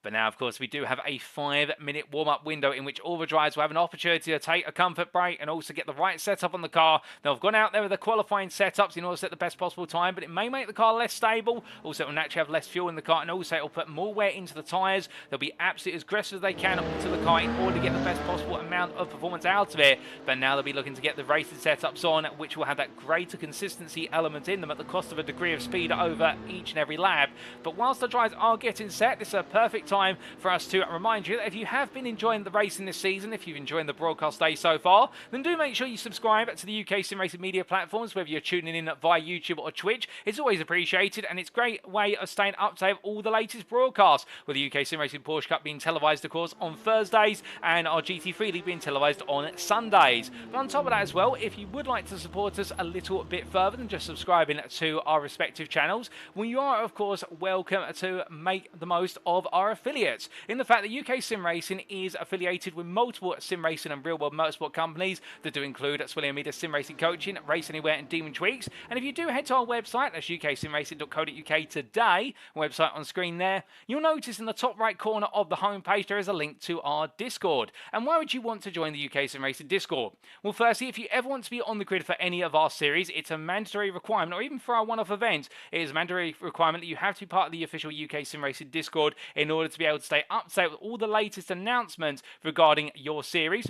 But now, of course, we do have a 5-minute warm-up window in which all the drivers will have an opportunity to take a comfort break and also get the right setup on the car. They've gone out there with the qualifying setups in order to set the best possible time, but it may make the car less stable. Also, it will naturally have less fuel in the car, and also it will put more wear into the tyres. They'll be absolutely as aggressive as they can onto the car in order to get the best possible amount of performance out of it. But now they'll be looking to get the racing setups on, which will have that greater consistency element in them at the cost of a degree of speed over each and every lap. But whilst the drivers are getting set, this is a perfect time for us to remind you that if you have been enjoying the racing this season, if you've enjoyed the broadcast day so far, then do make sure you subscribe to the UKSimRacing media platforms, whether you're tuning in via YouTube or Twitch. It's always appreciated, and it's a great way of staying up to date with all the latest broadcasts, with the UKSimRacing Porsche Cup being televised, of course, on Thursdays, and our GT3 League being televised on Sundays. But on top of that as well, if you would like to support us a little bit further than just subscribing to our respective channels, well, you are, of course, welcome to make the most of our affiliates, in the fact that UKSimRacing is affiliated with multiple sim racing and real world motorsport companies that do include Swilliam Media Sim Racing Coaching, Race Anywhere and Demon Tweaks. And if you do head to our website, that's uksimracing.co.uk today, website on screen there, you'll notice in the top right corner of the homepage there is a link to our Discord. And why would you want to join the UKSimRacing Discord? Well, firstly, if you ever want to be on the grid for any of our series, it's a mandatory requirement, or even for our one-off events, it is a mandatory requirement that you have to be part of the official UKSimRacing Discord in order to be able to stay up to date with all the latest announcements regarding your series.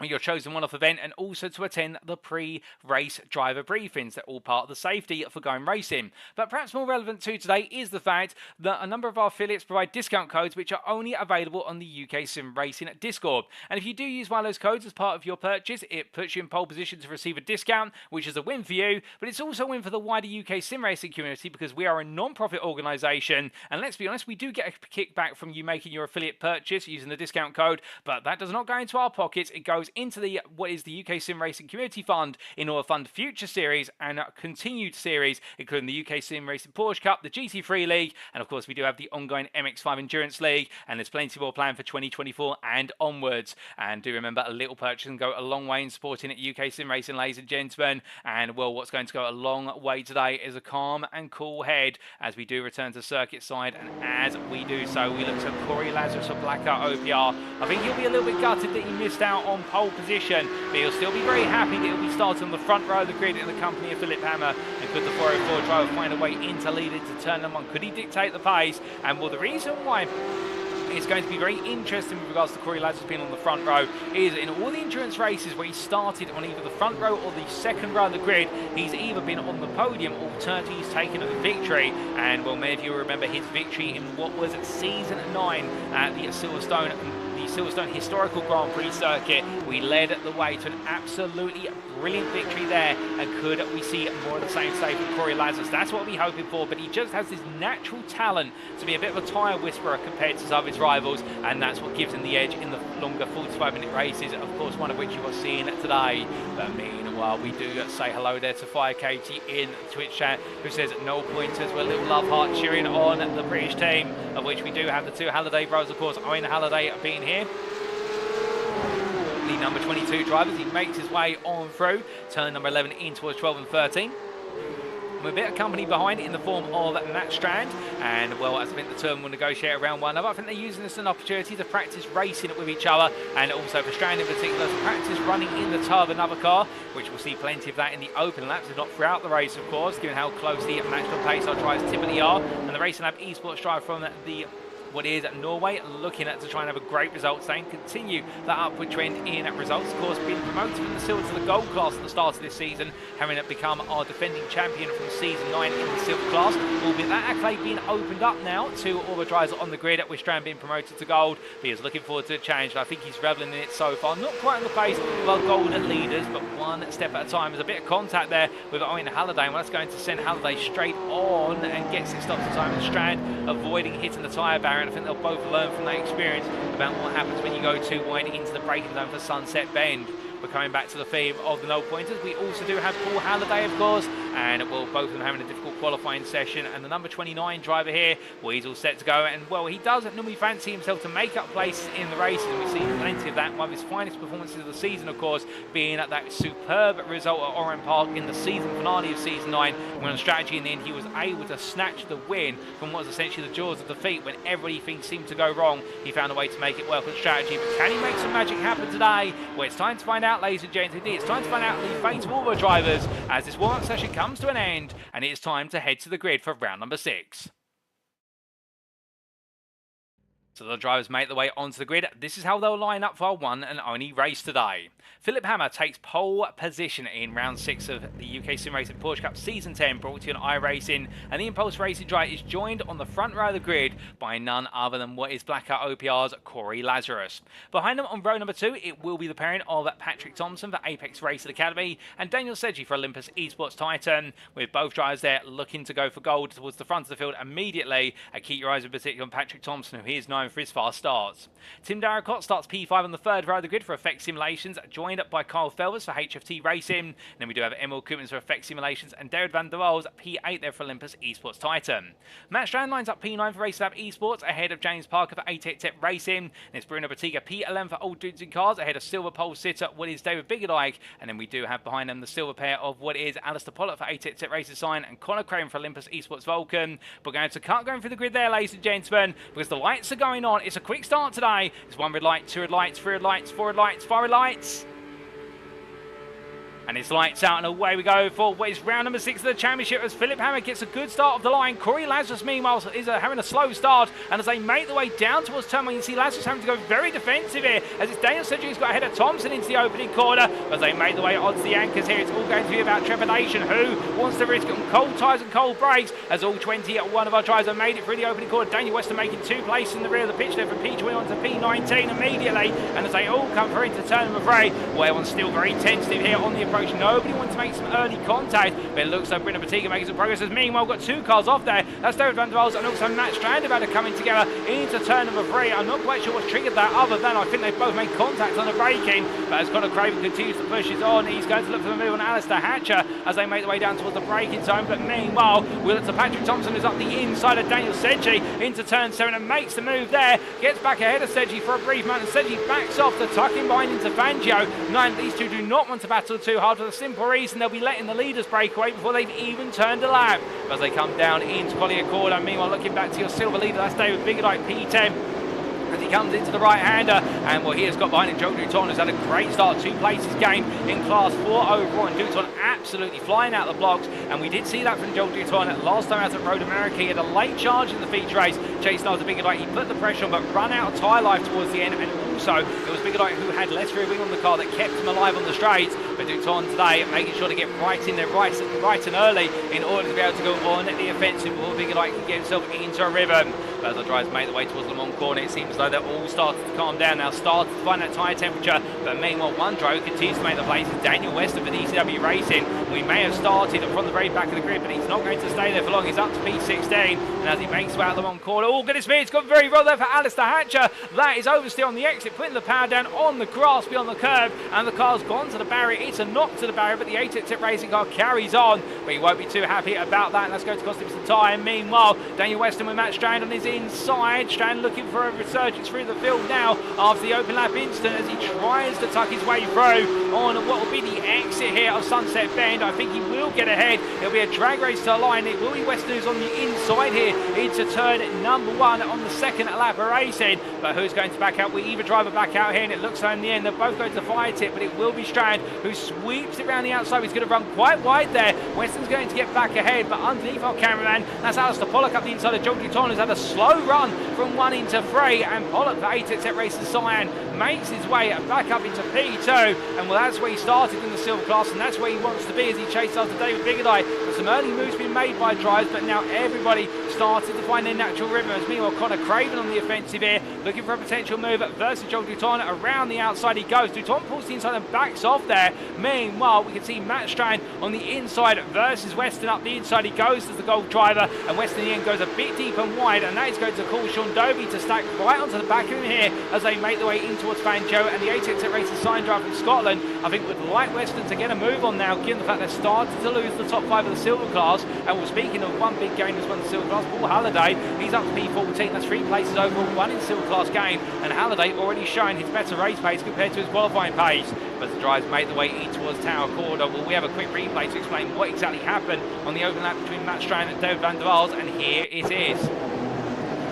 your chosen one-off event, and also to attend the pre-race driver briefings. They're all part of the safety for going racing. But perhaps more relevant to today is the fact that a number of our affiliates provide discount codes which are only available on the UKSimRacing Discord. And if you do use one of those codes as part of your purchase, it puts you in pole position to receive a discount, which is a win for you, but it's also a win for the wider UKSimRacing community because we are a non-profit organisation, and let's be honest, we do get a kickback from you making your affiliate purchase using the discount code, but that does not go into our pockets. It goes into the what is the UKSimRacing Community Fund in order to fund future series and continued series, including the UKSimRacing Porsche Cup, the GT3 League, and of course we do have the ongoing MX5 Endurance League, and there's plenty more planned for 2024 and onwards. And do remember, a little purchase can go a long way in supporting at UKSimRacing, ladies and gentlemen. And well, what's going to go a long way today is a calm and cool head as we do return to circuit side, and as we do so, we look to Kory Lazarus of Blackout OPR. I think he'll be a little bit gutted that he missed out on pole position, but he'll still be very happy that he'll be starting on the front row of the grid in the company of Philipp Hammer. And could the 404 driver find a way into lead into turn number 1? Could he dictate the pace? And well, the reason why it's going to be very interesting with regards to Kory Lazarus being on the front row is in all the endurance races where he started on either the front row or the second row of the grid, he's either been on the podium or alternatively he's taken a victory. And well, many of you remember his victory in what was season 9 at the Silverstone Historical Grand Prix circuit. We led the way to an absolutely brilliant victory there, and could we see more of the same state from Kory Lazarus? That's what we're hoping for, but he just has this natural talent to be a bit of a tyre whisperer compared to some of his rivals, and that's what gives him the edge in the longer 45-minute races, of course one of which you are seeing today. But meanwhile, we do say hello there to FireKT in the Twitch chat, who says no pointers with a little love heart cheering on the British team, of which we do have the two Halliday brothers, of course, Owen Halliday being here. The number 22 drivers, he makes his way on through turn number 11 in towards 12 and 13. With a bit of company behind it in the form of Matt Strand, and well, as I think the term will negotiate around one another, I think they're using this as an opportunity to practice racing with each other, and also for Strand in particular to practice running in the toe of another car, which we'll see plenty of that in the open laps, if not throughout the race, of course, given how close the maximum pace our drivers typically are. And the Racing Lab esports driver from the what is Norway, looking at to try and have a great result today and continue that upward trend in results. Of course, being promoted from the silver to the gold class at the start of this season, having it become our defending champion from season 9 in the silver class. Albeit that accolade being opened up now to all the drivers on the grid, with Strand being promoted to gold. But he is looking forward to the challenge, and I think he's reveling in it so far. Not quite on the pace of our golden leaders, but one step at a time. There's a bit of contact there with Owen Halliday, and that's going to send Halliday straight on and gets it stopped in time. And Strand avoiding hitting the tyre barrier. I think they'll both learn from that experience about what happens when you go too wide into the braking zone for Sunset Bend. We're coming back to the theme of the no pointers. We also do have Paul Halliday, of course, and well, both of them having a difficult qualifying session. And the number 29 driver here, well, he's all set to go. And well, he does normally fancy himself to make up places in the races, and we've seen plenty of that. One of his finest performances of the season, of course, being at that superb result at Oran Park in the season finale of season 9. When on strategy in the end, he was able to snatch the win from what was essentially the jaws of defeat. When everything seemed to go wrong, he found a way to make it work on strategy. But can he make some magic happen today? Well, it's time to find out, ladies and gents. Indeed, it's time to find out the fate of all the drivers as this warm-up session comes to an end, and it's time to head to the grid for round number 6. So the drivers make their way onto the grid. This is how they'll line up for our one and only race today. Philipp Hammer takes pole position in round 6 of the UKSimRacing Porsche Cup Season 10, brought to you on iRacing, and the Impulse Racing drive is joined on the front row of the grid by none other than what is Blackout OPR's Kory Lazarus. Behind them on row number 2, it will be the pairing of Patrik Thomsen for Apex Racing Academy and Daniel Sedgey for Olympus Esports Titan, with both drivers there looking to go for gold towards the front of the field immediately. Keep your eyes in particular on Patrik Thomsen, who is known for his fast starts. Tim Darracott starts P5 on the third row of the grid for Effect Simulations, joined up by Kyle Felvers for HFT Racing. And then we do have Emil Koopmans for Effect Simulations and David van der Waals P8 there for Olympus Esports Titan. Matt Strand lines up P9 for Racing Lab Esports ahead of James Parker for 88 Tech Racing. And it's Bruno Battiga P11 for Old Dudes in Cars ahead of Silver Pole sitter what is David Biggerdike. And then we do have behind them the silver pair of what is Alistair Pollard for 88 Tech Racing Sign and Connor Crane for Olympus Esports Vulcan. We're going to cut going through the grid there, ladies and gentlemen, because the lights are going on. It's a quick start today. It's 1 red light, 2 red lights, 3 red lights, 4 red lights, 5 red lights. and it's lights out and away we go for what is round number 6 of the championship as Philipp Hammer gets a good start of the line. Kory Lazarus meanwhile is having a slow start, and as they make the way down towards turn 1, you see Lazarus having to go very defensive here as it's Daniel Sedgwick's got ahead of Thomsen into the opening corner. As they make the way onto the anchors here, it's all going to be about trepidation. Who wants to risk it on cold tyres and cold brakes as all 21 of our drivers have made it through the opening corner. Daniel Weston making 2 places in the rear of the pitch there from P20 on to P19 immediately, and as they all come through into turn number 3, well, everyone's still very tentative here on the approach. Nobody wants to make some early contact, but it looks like Brendan Patrik making some progress as meanwhile we've got 2 cars off there. That's David van der Waals and also Matt Strand about to coming together into turn number 3. I'm not quite sure what's triggered that other than I think they've both made contact on the braking, but as Conor Craven continues to push his on, he's going to look for the move on Alistair Hatcher as they make the way down towards the braking zone. But meanwhile, we'll look to Patrik Thomsen, who's up the inside of Daniel Sedgwick into turn 7 and makes the move there, gets back ahead of Sedgwick for a brief moment, and Sedgwick backs off to tuck in behind into Fangio. Nine, these two do not want to battle too hard for the simple reason they'll be letting the leaders break away before they've even turned a lap. As they come down into Collier Corner, meanwhile looking back to your silver leader, that's David Biggerdike, P10. As he comes into the right-hander, and well, he has got behind him Joe Duton, who's had a great start, 2 places gained in Class 4 overall, and Duton absolutely flying out the blocks, and we did see that from Joe Duton last time out at Road America. He had a late charge in the feature race, chasing after Biggerdike. He put the pressure on, but run out of tyre life towards the end, and also it was Biggerdike who had less rear wing on the car that kept him alive on the straights, but Duton today making sure to get right in there right and early in order to be able to go on the offensive before Biggerdike can get himself into a rhythm. But as the drivers make the way towards Le Mans corner, it seems like they're all started to calm down now, started to find that tyre temperature, but meanwhile one driver continues to make the places. Daniel Weston for ECW Racing. We may have started from the very back of the grid, but he's not going to stay there for long. He's up to P16, and as he makes his way out the Le Mans corner, oh goodness me, it's gone very well there for Alistair Hatcher. That is oversteer on the exit, putting the power down on the grass beyond the curb, and the car's gone to the barrier. It's a knock to the barrier, but the 8-tip racing car carries on, but he won't be too happy about that, and that's going to cost him some time. Meanwhile, Daniel Weston with Matt Strand on his inside. Strand looking for a resurgence through the field now after the open lap incident as he tries to tuck his way through on what will be the exit here of Sunset Bend. I think he will get ahead. It'll be a drag race to the line. It will be Weston who's on the inside here into turn number 1 on the 2nd lap of racing, but who's going to back out? We either driver back out here, and it looks like in the end they're both going to fight it, but it will be Strand who sweeps it around the outside. He's going to run quite wide there. Weston's going to get back ahead, but underneath our cameraman, that's Alistair Pollock up the inside of John Duton, who's had a slow run from 1 into 3, and Pollock for 8-tip racing Cyan makes his way back up into P2, and well, that's where he started in the silver class, and that's where he wants to be as he chases after David Biggerdike. There's some early moves being made by drivers, but now everybody started to find their natural rhythm. As meanwhile, Conor Craven on the offensive here, looking for a potential move versus Joel Duton. Around the outside he goes. Duton pulls the inside and backs off there. Meanwhile, we can see Matt Strand on the inside versus Weston up the inside. He goes as the Gold driver, and Weston in the end goes a bit deep and wide, and that is going to cause Sean Dobie to stack right onto the back of him here as they make their way in towards Fangio, and the 8-tip racing sign driver from Scotland, I think, would like Weston to get a move on now, given the fact they've started to lose the top 5 of the silver class. And we're speaking of one big game that's won the silver class, Paul Halliday, he's up to P14, that's 3 places overall, 1 in silver class game, and Halliday already showing his better race pace compared to his qualifying pace. But the drivers make the way in towards Tower Corner. Well, we have a quick replay to explain what exactly happened on the open lap between Matt Strand and David van der Waals, and here it is.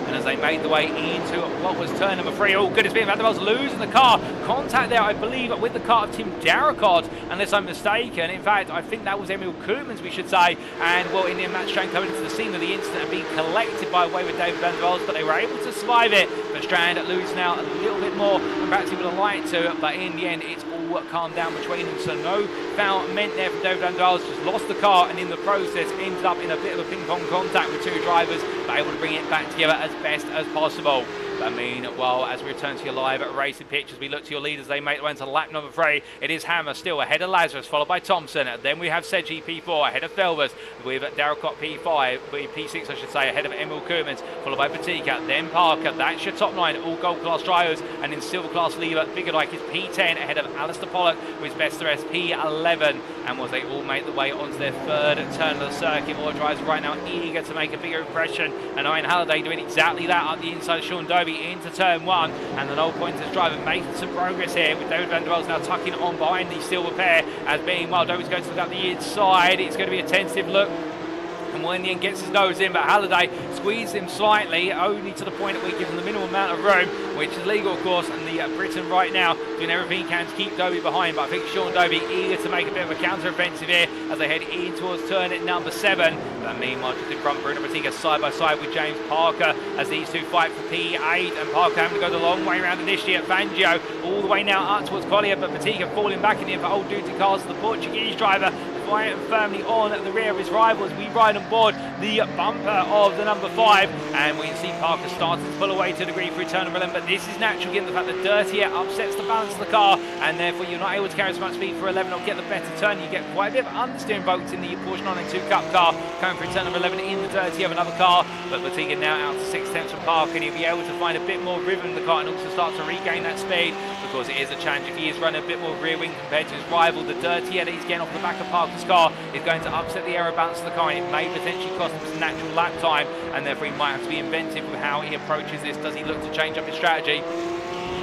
And as they made the way into what was turn number 3, oh goodness me, Van der Waals losing the car. Contact there, I believe, with the car of Tim Darracott, unless I'm mistaken. In fact, I think that was Emil Koopmans, we should say. And well, in the end, Matt Strand coming into the scene of the incident and being collected by way with David van der Waals, but they were able to survive it. But Strand loses now a little bit more than perhaps he would have liked to, but in the end, it's all calmed down between them, so no foul meant there from David van der Waals. Just lost the car, and in the process ended up in a bit of a ping-pong contact with 2 drivers, but able to bring it back together as best as possible. I mean, well, as we return to your live racing pitch, as we look to your leaders, they make the way into lap number 3. It is Hammer still ahead of Lazarus, followed by Thomsen. Then we have Sedgwick P4 ahead of Felvers, with Darracott P5, P6 I should say, ahead of Emil Koopmans, followed by Patika, then Parker. That's your top 9, all gold class drivers, and in silver class leader, Biggerdike is P10 ahead of Alistair Pollock, with best the rest P11. And was they all make the way onto their 3rd turn of the circuit. All drivers right now eager to make a bigger impression, and Ian Halliday doing exactly that up the inside of Sean Dobie into turn 1, and the Noel Pointers driver making some progress here with David van der Waals now tucking on behind the silver pair, as being while Dobie's going to look up the inside. It's going to be a tentative look And when he gets his nose in, but Halliday squeezes him slightly, only to the point that we give him the minimum amount of room, which is legal, of course, and the Briton right now doing everything he can to keep Dobie behind, but I think Sean Dobie eager to make a bit of a counter-offensive here as they head in towards turn at number 7. But meanwhile, just in front, Bruno Batiga side by side with James Parker as these two fight for P8, and Parker having to go the long way around initially at Fangio, all the way now up towards Collier, but Batiga falling back in the end for old duty cars, the Portuguese driver quiet and firmly on at the rear of his rivals. We ride on board the bumper of the number 5, and we can see Parker starting to pull away to a degree through turn number 11, but this is natural given the fact that Dirty upsets the balance of the car, and therefore you're not able to carry as much speed for 11 or get the better turn. You get quite a bit of understeer invoked in the Porsche 992 Cup car coming through turn number 11 in the Dirty of another car, but Batiga now out to 6 tenths from Parker, and he'll be able to find a bit more rhythm in the car and also start to regain that speed, because it is a challenge if he is running a bit more rear wing compared to his rival. The Dirty that he's getting off the back of Parker's car is going to upset the aero balance of the car, and it may potentially cost him some natural lap time, and therefore he might have to be inventive with how he approaches this. Does he look to change up his strategy?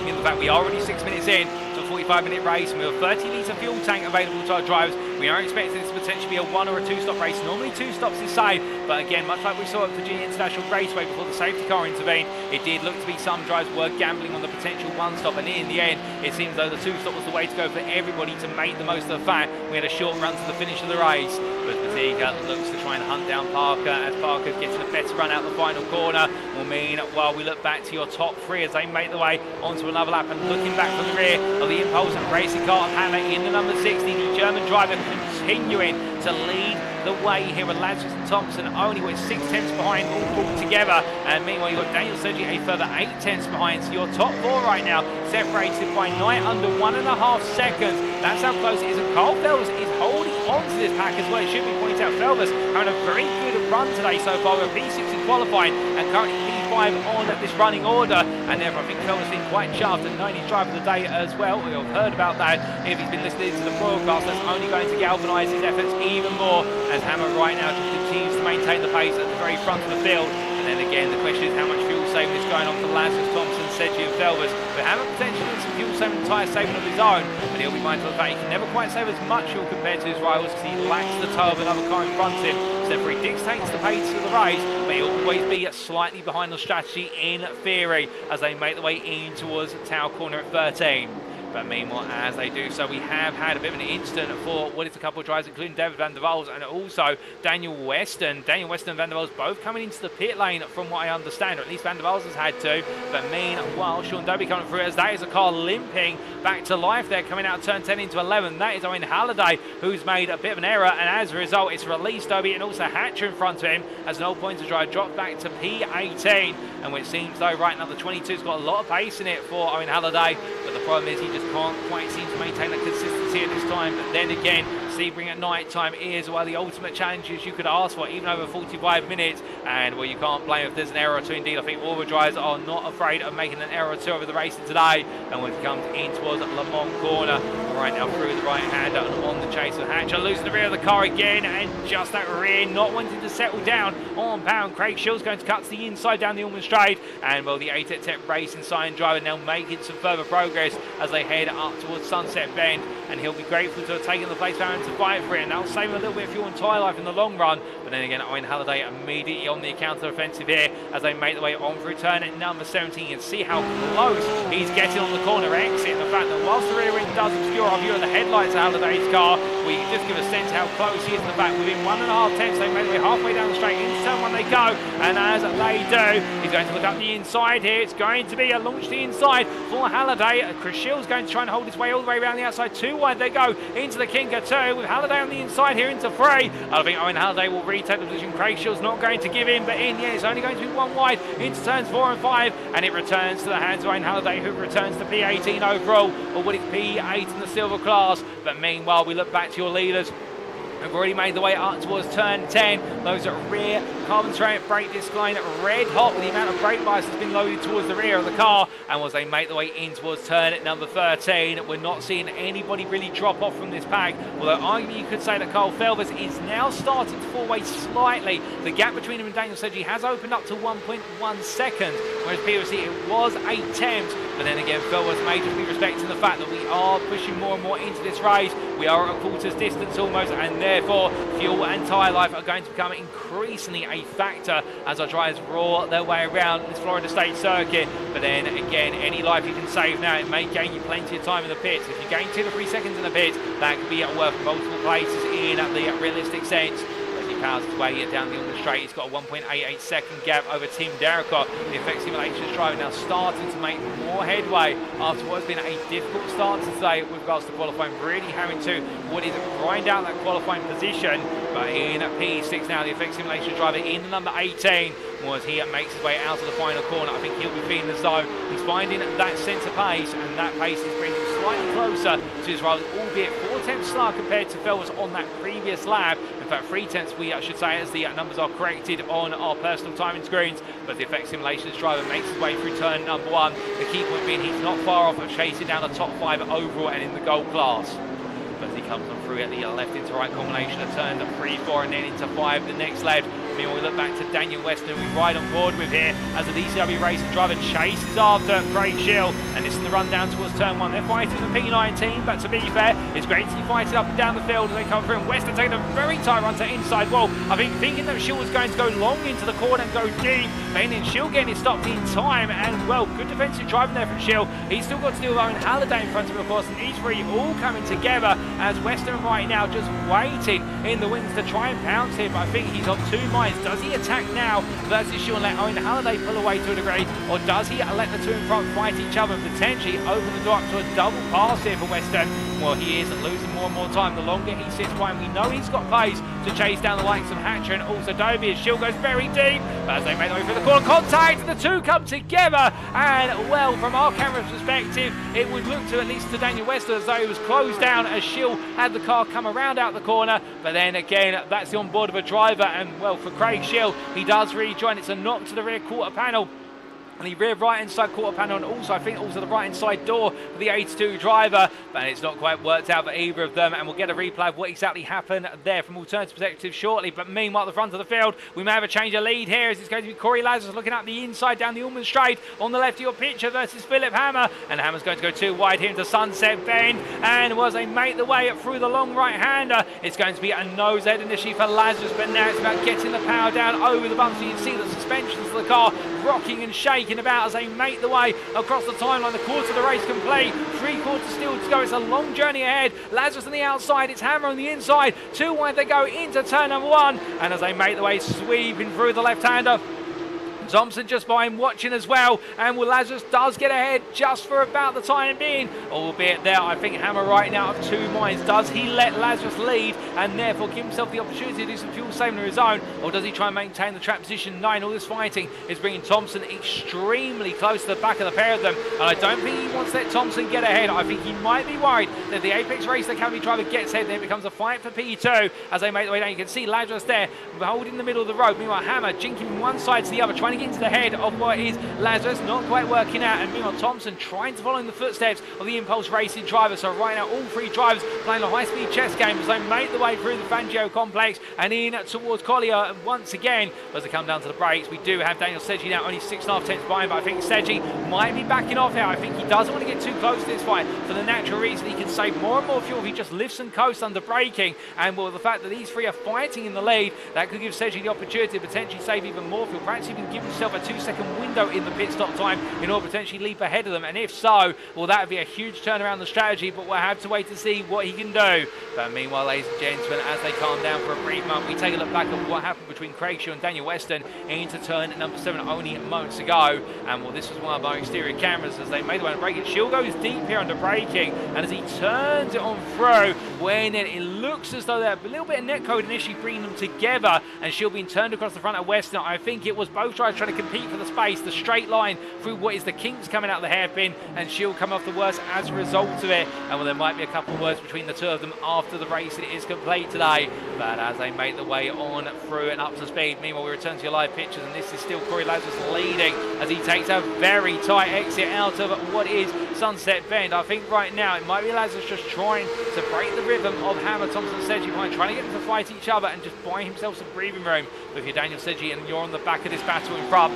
In fact, we are already 6 minutes in to a 45-minute race, and we have a 30-litre fuel tank available to our drivers. We are expecting this to potentially be a 1 or a 2-stop race. Normally 2 stops is safe, but again, much like we saw at Virginia International Raceway before the safety car intervened, it did look to be some drivers were gambling on the potential 1-stop, and in the end, it seems though the 2-stop was the way to go for everybody to make the most of the fact we had a short run to the finish of the race. But Batiga looks to try and hunt down Parker as Parker gets a better run out the final corner. Will mean while we look back to your top 3 as they make their way onto another lap, and looking back from the rear of the Impulse and racing car of Hammer in the number 60, the German driver continuing to lead the way here with Lazarus and Thomsen only with 6 tenths behind all pulled together, and meanwhile you've got Daniel Sergi a further 8 tenths behind, so your top 4 right now separated by 9 under 1.5 seconds. That's how close it is, and Carl Felvers is holding on to this pack as well. It should be pointed out Felvers having a very good run today so far with P6 in qualifying and currently P5 on this running order, and therefore I think Felvers been quite chuffed and known his driver of the day as well. We've heard about that. If he's been listening to the broadcast, that's only going to galvanise his efforts even more, as Hammer right now just continues to maintain the pace at the very front of the field. And then again, the question is how much fuel saving is going on for Lazarus, Thomsen, Sedgwick and Felvers. But Hammer potentially doing some fuel saving, tyre saving of his own, but he'll be mindful of the fact he can never quite save as much fuel compared to his rivals because he lacks the toe of another car in front of him. So therefore he dictates the pace of the race, but he'll always be slightly behind on strategy in theory as they make their way in towards Tower Corner at 13. But meanwhile, as they do so, we have had a bit of an incident for what is a couple of drivers, including David van der Waals and also Daniel Weston. Daniel Weston and van der Waals both coming into the pit lane from what I understand, or at least van der Waals has had to. But meanwhile, Sean Dobie coming through as that is a car limping back to life there, coming out of turn 10 into 11. That is Owen Halliday, who's made a bit of an error, and as a result, it's released Dobie and also Hatcher in front of him as an old pointer drive dropped back to P18. And it seems though right now the 22's got a lot of pace in it for Owen Halliday, but the problem is he just can't quite seem to maintain that consistency at this time. But then again, Sebring at night time is one of the ultimate challenges you could ask for, even over 45 minutes. And well, you can't blame if there's an error or two. Indeed, I think all the drivers are not afraid of making an error or two over the racing today. And when it comes in towards Le Mans corner, right now through the right-hander and on the chase of Hatcher, losing the rear of the car again, and just that rear not wanting to settle down on pound. Craig Shill's going to cut to the inside down the Ulman Straight, and well, the ATEC Racing sign driver now making some further progress as they head up towards Sunset Bend, and he'll be grateful to have taken the place down to fight for it, and that'll save him a little bit of fuel and tyre life in the long run. But then again, Owen Halliday immediately on the counter offensive here as they make their way on through turn at number 17, and see how close he's getting on the corner exit, and the fact that whilst the rear wing does obscure our view of the headlights of Halliday's car, we can just give a sense how close he is to the back. Within 1.5 tenths, they make their way halfway down the straight into turn 1 they go, and as they do, he's going to look up the inside here. It's going to be a launch to the inside for Halliday. Chris Shill's going to try and hold his way all the way around the outside. 2 wide they go into the Kinker 2 with Halliday on the inside here into 3. I think Owen Halliday will retake the position. Craig Shill's not going to give in, but in the end it's only going to be 1 wide into turns 4 and 5, and it returns to the hands of Owen Halliday, who returns to P18 overall, or what is P8 in the silver class. But meanwhile, we look back to your leaders. Have already made the way up towards turn 10. Those at rear carbon ceramic brake disc line red hot with the amount of brake bias that's been loaded towards the rear of the car. And as they make their way in towards turn at number 13, we're not seeing anybody really drop off from this pack. Although arguably you could say that Carl Felvers is now starting to fall away slightly. The gap between him and Daniel Sedgwick has opened up to 1.1 seconds, whereas previously it was 8 tenths. But then again, Felvers may just be respecting the fact that we are pushing more and more into this race. We are at a quarter's distance almost, and therefore fuel and tyre life are going to become increasingly a factor as our drivers roar their way around this Florida State circuit. But then again, any life you can save now, it may gain you plenty of time in the pits. If you gain 2 to 3 seconds in the pits, that could be worth multiple places in the realistic sense. He powers his way down the Ulmer straight. He's got a 1.88 second gap over Tim Darracott. The Effect Simulations driver now starting to make more headway after what has been a difficult start to today with regards to qualifying, really having to grind out that qualifying position. But in P6 now, the Effect Simulations driver in the number 18, as he makes his way out of the final corner. I think he'll be feeling as though he's finding that sense of pace, and that pace is bringing him slightly closer to his rival, albeit 4/10 slower compared to Fells on that previous lap. In fact, 3/10 we should say, as the numbers are corrected on our personal timing screens. But the Effect Simulations driver makes his way through turn number 1. The key point being he's not far off of chasing down the top 5 overall and in the gold class. As he comes on through at the left into right combination of turns 3, 4 and then into 5 the next left. Meanwhile, we look back to Daniel Weston, we ride on board with here as the DCW Racing driver chases after Craig Schill, and this is the run down towards turn 1. They're fighting the P19, but to be fair, it's great to see fighting up and down the field as they come through, and Weston taking a very tight run to inside wall. I think thinking that Schill was going to go long into the corner and go deep, but then Schill getting it stopped in time, and well, good defensive driving there from Schill. He's still got to deal with Owen Halliday in front of him, of course, and these three all coming together as Weston right now just waiting in the wings to try and pounce here, but I think he's on 2 minds. Does he attack now versus Schill and let Owen Halliday pull away to a degree, or does he let the two in front fight each other and potentially open the door up to a double pass here for Weston? Well, he is losing more and more time the longer he sits by, and we know he's got pace to chase down the likes of Hatcher and also Dobie as Schill goes very deep. But as they make their way through the corner, contact, the two come together, and well, from our camera's perspective, it would look to at least to Daniel Weston as though he was closed down as Schill had the car come around out the corner. But then again, that's the onboard of a driver, and well, for Craig Schill, he does rejoin. It's a knock to the rear quarter panel and the rear right hand side quarter panel, and also I think also the right hand side door for the 82 driver, but it's not quite worked out for either of them, and we'll get a replay of what exactly happened there from alternative perspective shortly. But meanwhile, at the front of the field, we may have a change of lead here as it's going to be Kory Lazarus looking up the inside down the Ulman straight on the left of your picture versus Philipp Hammer, and Hammer's going to go too wide here into Sunset Bend, and as they make the way through the long right hander, it's going to be a nose head initially for Lazarus, but now it's about getting the power down over the bumps. So you can see the suspensions of the car rocking and shaking about as they make the way across the timeline. The quarter of the race complete, 3 quarters still to go. It's a long journey ahead. Lazarus on the outside, it's Hammer on the inside. 2 wide they go into turn number 1, and as they make the way sweeping through the left-hander, Thomsen just by him watching as well, and Lazarus does get ahead just for about the time being, albeit there I think Hammer right now of 2 minds. Does he let Lazarus lead and therefore give himself the opportunity to do some fuel saving of his own, or does he try and maintain the track position 9? All this fighting is bringing Thomsen extremely close to the back of the pair of them, and I don't think he wants to let Thomsen get ahead. I think he might be worried that the Apex Race Academy driver gets ahead, then it becomes a fight for P2 as they make the way down. You can see Lazarus there holding the middle of the road, meanwhile Hammer jinking from one side to the other, trying to get into the head of what is Lazarus, not quite working out, and meanwhile Thomsen trying to follow in the footsteps of the Impulse Racing driver. So right now all 3 drivers playing a high-speed chess game as they make the way through the Fangio complex and in towards Collier once again. As they come down to the brakes, we do have Daniel Sedgey now only 6.5 tenths behind, but I think Sedgey might be backing off here. I think he doesn't want to get too close to this fight for the natural reason he can save more and more fuel if he just lifts and coasts under braking, and well, the fact that these 3 are fighting in the lead, that could give Sedgey the opportunity to potentially save even more fuel, perhaps even give himself a 2-second window in the pit stop time in order to potentially leap ahead of them, and if so, well, that would be a huge turnaround the strategy, but we'll have to wait to see what he can do. But meanwhile, ladies and gentlemen, as they calm down for a brief moment, we take a look back at what happened between Craig Schill and Daniel Weston into turn number 7 only moments ago, and well, this was one of our exterior cameras as they made the way on braking. Schill goes deep here under braking, and as he turns it on through, when it looks as though they're a little bit of netcode initially bringing them together, and Schill being turned across the front of Weston. I think it was both drivers trying to compete for the space, the straight line through what is the kinks coming out of the hairpin, and Schill come off the worst as a result of it. And well, there might be a couple of words between the two of them after the race it is complete today, but as they make the way on through and up to speed. Meanwhile, we return to your live pictures, and this is still Kory Lazarus leading as he takes a very tight exit out of what is Sunset Bend. I think right now it might be Lazarus just trying to break the rhythm of Hammer, Thomsen, Sedgey behind, trying to get them to fight each other and just buy himself some breathing room. With your Daniel Sedgey and you're on the back of this battle in front,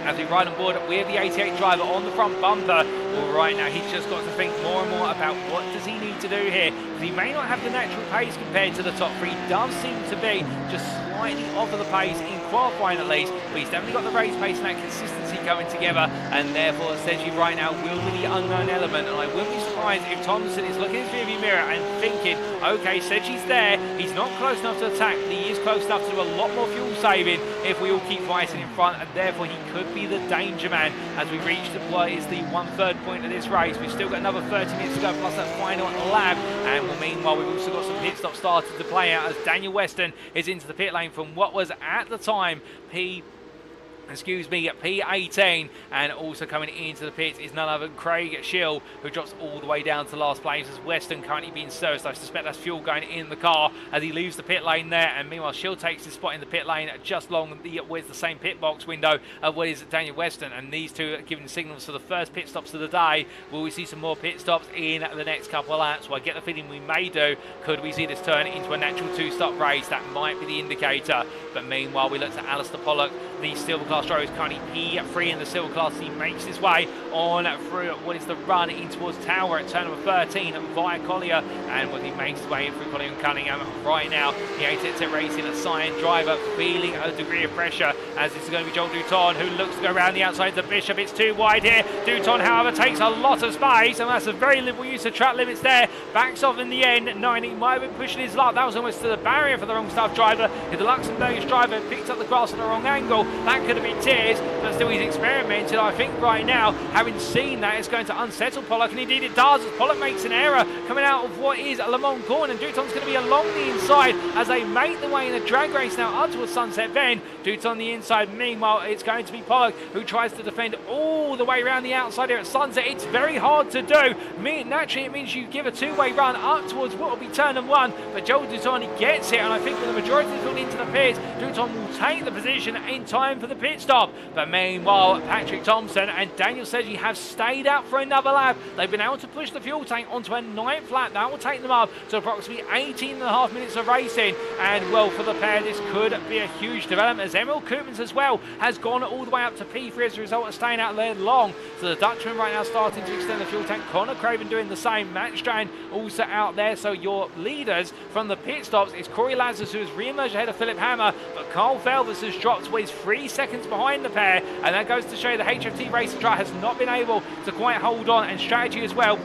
as we ride on board with the 88 driver on the front bumper. well, right now he's just got to think more and more about what does he need to do here, because he may not have the natural pace compared to the top three. He does seem to be just slightly off of the pace in qualifying at least, but he's definitely got the race pace and that consistency going together, and therefore Sedgy right now will be the unknown element. And I wouldn't be surprised if Thomsen is looking in his rearview mirror and thinking, okay, Sedgy's there, he's not close enough to attack, but he is close enough to do a lot more fuel saving if we all keep fighting in front, and therefore he could be the danger man as we reach what is the 1/3 point of this race. We've still got another 30 minutes to go plus that final lap, and meanwhile we've also got some pit stops started to play out as Daniel Weston is into the pit lane from what was at the time P18, and also coming into the pits is none other than Craig Schill, who drops all the way down to last place as Weston currently being serviced. I suspect that's fuel going in the car as he leaves the pit lane there, and meanwhile Schill takes his spot in the pit lane just along with the same pit box window of what is Daniel Weston, and these two are giving signals for the first pit stops of the day. Will we see some more pit stops in the next couple of laps? Well, I get the feeling we may do. Could we see this turn into a natural two-stop race? That might be the indicator. But meanwhile we look to Alistair Pollock, the silver class driver, is currently P3 in the silver class. He makes his way on through what is the run in towards Tower at turn number 13 via Collier, and when he makes his way in through Collier and Cunningham right now, the ATT Racing assigned driver feeling a degree of pressure as this is going to be Joel Dutton, who looks to go around the outside of Bishop. It's too wide here. Dutton, however, takes a lot of space, and that's a very liberal use of track limits there. Backs off in the end, knowing he might have been pushing his luck. That was almost to the barrier for the wrong staff driver. If the Luxembourgish driver picked up the grass at the wrong angle, that could have been tears, but still he's experimented. I think right now, having seen that, it's going to unsettle Pollock, and indeed it does, as Pollock makes an error coming out of what is Le Mans corner, and Dutton's going to be along the inside as they make the way in a drag race now up towards Sunset Bend. Dutton on the inside. Meanwhile, it's going to be Pollock who tries to defend all the way around the outside here at Sunset. It's very hard to do. Naturally, it means you give a two-way run up towards what will be turn number 1, but Joel Dutton, he gets it, and I think with the majority of them into the pits, Dutton will take the position in time for the pit stop. But meanwhile, Patrik Thomsen and Daniel Sedgy have stayed out for another lap. They've been able to push the fuel tank onto a 9th lap. That will take them up to approximately 18.5 minutes of racing. And well, for the pair, this could be a huge development, as Emil Koopmans as well has gone all the way up to P3 as a result of staying out there long. So the Dutchman right now starting to extend the fuel tank. Connor Craven doing the same. Matt Strand also out there. So your leaders from the pit stops is Kory Lazarus, who has re-emerged ahead of Philipp Hammer, but Carl Felvers has dropped to 3 seconds behind the pair, and that goes to show you the HFT Racing Drive has not been able to quite hold on, and strategy as well.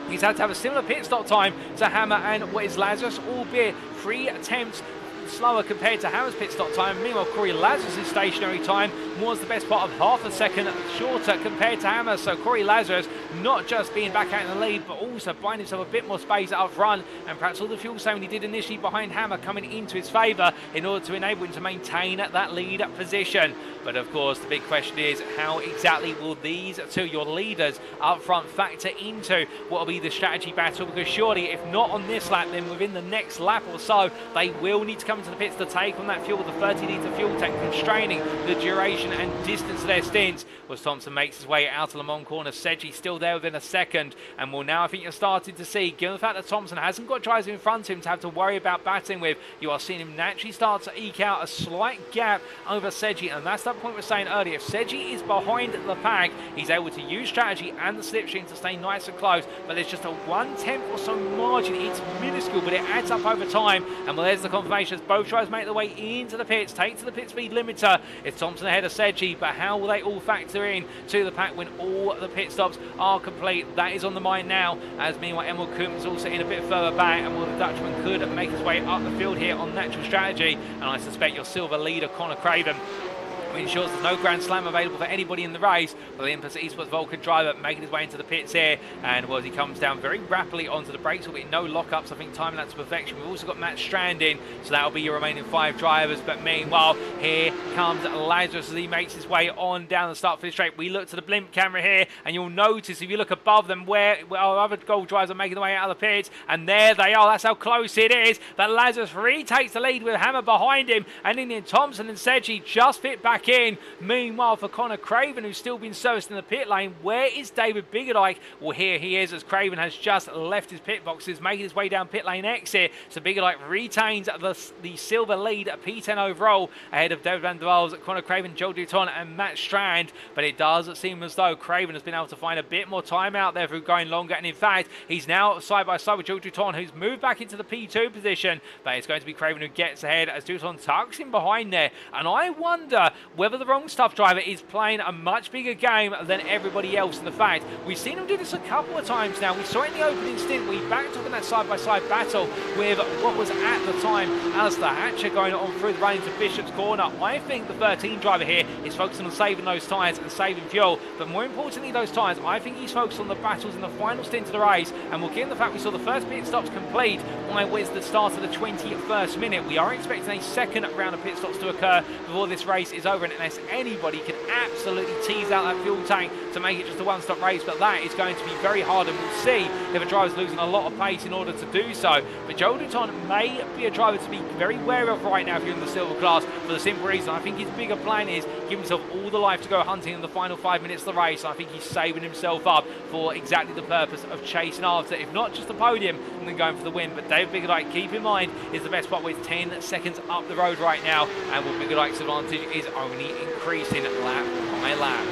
He's had to have a similar pit stop time to Hammer and what is Lazarus, albeit 3 attempts slower compared to Hammer's pit stop time. Meanwhile, Kory Lazarus' stationary time was the best part of half a second shorter compared to Hammer. So Kory Lazarus not just being back out in the lead, but also buying himself a bit more space up front, and perhaps all the fuel saving he did initially behind Hammer coming into his favour in order to enable him to maintain that lead position. But of course, the big question is, how exactly will these two, your leaders up front, factor into what will be the strategy battle? Because surely, if not on this lap, then within the next lap or so, they will need to come into the pits to take on that fuel, the 30-litre fuel tank, constraining the duration and distance of their stints. As Thomsen makes his way out of Le Mans corner, Sedgy still there within a second, and well, now I think you're starting to see, given the fact that Thomsen hasn't got drivers in front of him to have to worry about battling with, you are seeing him naturally start to eke out a slight gap over Sedgy, and that's that point we were saying earlier. If Sedgy is behind the pack, he's able to use strategy and the slipstream to stay nice and close, but there's just a 1/10 or so margin. It's minuscule, but it adds up over time, and well, there's the confirmation as both drivers make their way into the pits, take to the pit speed limiter. It's Thomsen ahead of Sedgy, but how will they all factor in to the pack when all the pit stops are complete? That is on the mind now, as meanwhile Emil Koopmans is also in a bit further back, and well, the Dutchman could make his way up the field here on natural strategy, and I suspect your silver leader Connor Craven ensures there's no Grand Slam available for anybody in the race. But the Olympus Esports Vulcan driver making his way into the pits here, and well, he comes down very rapidly onto the brakes, will be no lockups. I think timing that to perfection. We've also got Matt Strand in, so that'll be your remaining 5 drivers. But meanwhile, here comes Lazarus as he makes his way on down the start for the straight. We look to the blimp camera here, and you'll notice if you look above them where our other gold drivers are making their way out of the pits, and there they are. That's how close it is. But Lazarus retakes the lead with Hammer behind him, and in the end, Thomsen and Sedgy just fit back back in. Meanwhile, for Connor Craven, who's still been serviced in the pit lane, where is David Biggerdike? Well, here he is, as Craven has just left his pit boxes, making his way down pit lane exit. So Biggerdike retains the silver lead at P10 overall, ahead of David van der Waals, Connor Craven, Joe Duton and Matt Strand. But it does seem as though Craven has been able to find a bit more time out there through going longer, and in fact, he's now side by side with Joe Duton, who's moved back into the P2 position. But it's going to be Craven who gets ahead as Duton tucks him behind there. And I wonder whether the Wrong Stuff driver is playing a much bigger game than everybody else. In the fact, we've seen him do this a couple of times now. We saw it in the opening stint where he backed up in that side-by-side battle with what was at the time Alistair Hatcher going on through the run into Bishop's Corner. I think the 13 driver here is focusing on saving those tyres and saving fuel, but more importantly those tyres, I think he's focused on the battles in the final stint of the race. And we'll given the fact we saw the first pit stops complete by the start of the 21st minute, we are expecting a second round of pit stops to occur before this race is over, and unless anybody can absolutely tease out that fuel tank to make it just a one-stop race, but that is going to be very hard, and we'll see if a driver's losing a lot of pace in order to do so. But Joe Duton may be a driver to be very wary of right now if you're in the silver class, for the simple reason I think his bigger plan is give himself all the life to go hunting in the final 5 minutes of the race. I think he's saving himself up for exactly the purpose of chasing after, if not just the podium, and then going for the win. But David Biggerdike, keep in mind, is the best spot with 10 seconds up the road right now, and Will Biggerdike's advantage is only increasing lap by lap.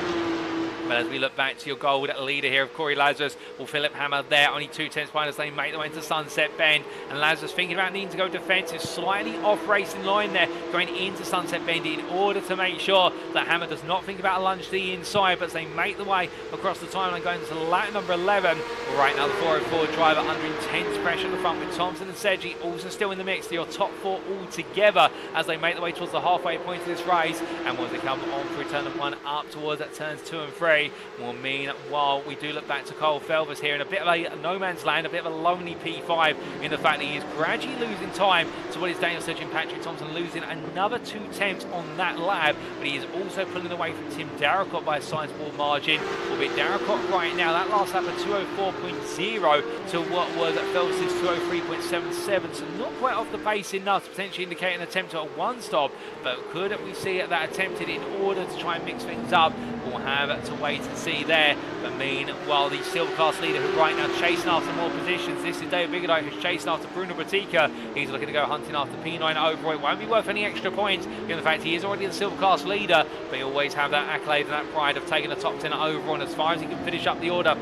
But as we look back to your gold leader here of Kory Lazarus, well, Philipp Hammer there, only 2/10 behind as they make their way into Sunset Bend. And Lazarus thinking about needing to go defensive, slightly off racing line there, going into Sunset Bend in order to make sure that Hammer does not think about a lunge to the inside, but as they make the way across the timeline going to lap number 11. Well, right now the 404 driver under intense pressure at the front, with Thomsen and Sedgy also still in the mix. They're your top four all together as they make their way towards the halfway point of this race. And once they come on through turn 1 up towards that turns 2 and 3, will mean while we do look back to Cole Felvers here in a bit of a no man's land, a bit of a lonely P5 in the fact that he is gradually losing time to what is Daniel Sedgwick and Patrik Thomsen, losing another 2 tenths on that lap, but he is also pulling away from Tim Darracott by a sizable margin. Albeit Darracott right now, that last lap of 204.0 to what was Felvers' 203.77, so not quite off the pace enough to potentially indicate an attempt at a one stop, but could we see that attempted in order to try and mix things up? We'll have to wait and see there. But meanwhile, the silver class leader who right now chasing after more positions, this is David Biggerdike who's chasing after Bruno Bratica. He's looking to go hunting after P9 overall. It won't be worth any extra points given the fact he is already the silver class leader, but he always have that accolade and that pride of taking the top 10 overall, and as far as he can finish up the order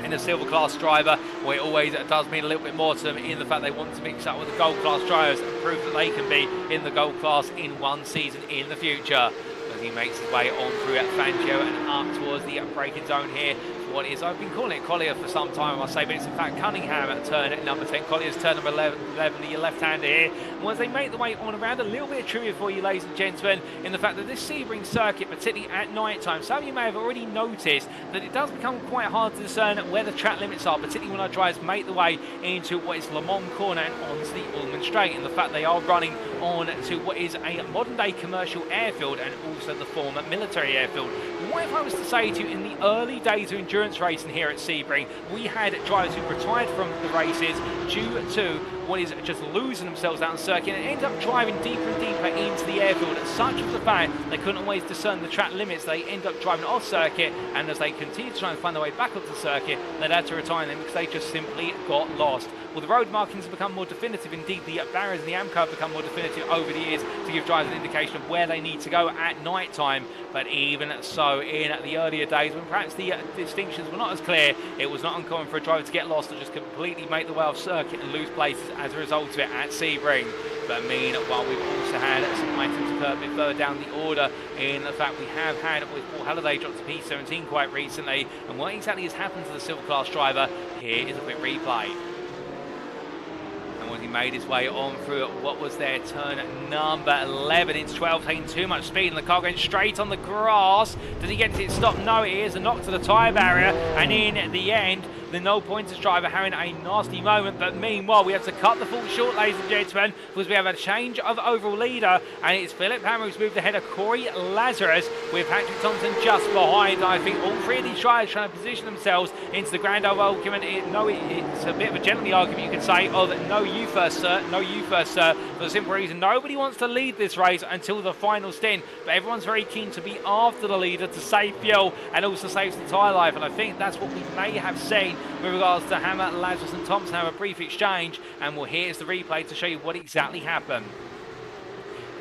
in a silver class driver, well, it always does mean a little bit more to them in the fact they want to mix up with the gold class drivers and prove that they can be in the gold class in one season in the future. As he makes his way on through at Fangio and up towards the braking zone here. What is, I've been calling it Collier for some time, I must say, but it's in fact Cunningham at turn at number 10. Collier's turn number 11 the left-hander here. And as they make the way on around, a little bit of trivia for you, ladies and gentlemen, in the fact that this Sebring circuit, particularly at night time, some of you may have already noticed that it does become quite hard to discern where the track limits are, particularly when our drivers make the way into what is Le Mans Corner and onto the Ulman Straight, in the fact they are running on to what is a modern-day commercial airfield and also the former military airfield. What if I was to say to you, in the early days of endurance racing here at Sebring, we had drivers who retired from the races due to what is just losing themselves out on circuit and end up driving deeper and deeper into the airfield, and such was the fact they couldn't always discern the track limits. They end up driving off circuit, and as they continue to try and find their way back onto the circuit, they'd had to retire them because they just simply got lost. Well, the road markings have become more definitive. Indeed, the barriers and the AMCO have become more definitive over the years to give drivers an indication of where they need to go at night time. But even so, in the earlier days, when perhaps the distinctions were not as clear, it was not uncommon for a driver to get lost or just completely make the way off circuit and lose places as a result of it at Sebring. But meanwhile, we've also had some items occur a bit further down the order, in the fact we have had with Paul Halliday dropped to P17 quite recently. And what exactly has happened to the silver class driver? Here is a quick replay. When he made his way on through what was their turn number 11 into 12, taking too much speed, and the car going straight on the grass. Does he get to it stop? No, it is a knock to the tyre barrier, and in the end, the no pointers driver having a nasty moment. But meanwhile, we have to cut the fault short, ladies and gentlemen, because we have a change of overall leader, and it's Philipp Hammer who's moved ahead of Kory Lazarus, with Patrik Thomsen just behind. I think all three of these drivers trying to position themselves into the grand old argument. It's a bit of a gentlemanly argument, you could say, of no you first, sir, no you first, sir, for the simple reason nobody wants to lead this race until the final stint, but everyone's very keen to be after the leader to save fuel and also save some tyre life, and I think that's what we may have seen with regards to Hammer, Lazarus and Thomsen have a brief exchange, and well, here's the replay to show you what exactly happened.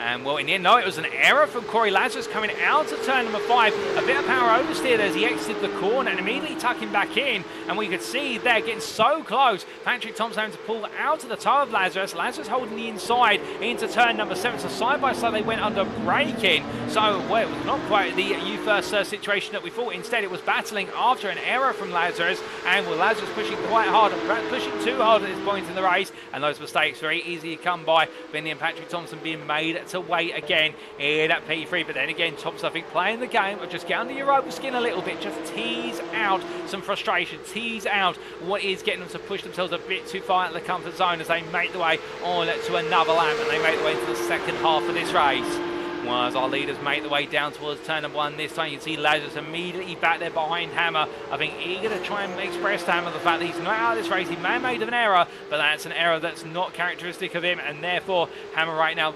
And well, in the end, no, it was an error from Kory Lazarus coming out of turn number 5. A bit of power oversteer as he exited the corner and immediately tucking back in. And we could see there getting so close. Patrik Thomsen having to pull out of the toe of Lazarus. Lazarus holding the inside into turn number 7. So side by side they went under braking. So well, it was not quite the you first situation that we thought. Instead, it was battling after an error from Lazarus. And well, Lazarus pushing quite hard, pushing too hard at this point in the race. And those mistakes very easy to come by. But in the end, Patrik Thomsen being made to wait again in at P3, but then again Thomsen, I think, playing the game of just get under your open skin a little bit, just tease out some frustration, tease out what is getting them to push themselves a bit too far out of the comfort zone as they make their way on to another lap, and they make their way to the second half of this race. Well, as our leaders make their way down towards turn number 1, this time you can see Lazarus immediately back there behind Hammer. I think eager to try and express to Hammer the fact that he's not out of this race. He may have made an error, but that's an error that's not characteristic of him, and therefore Hammer right now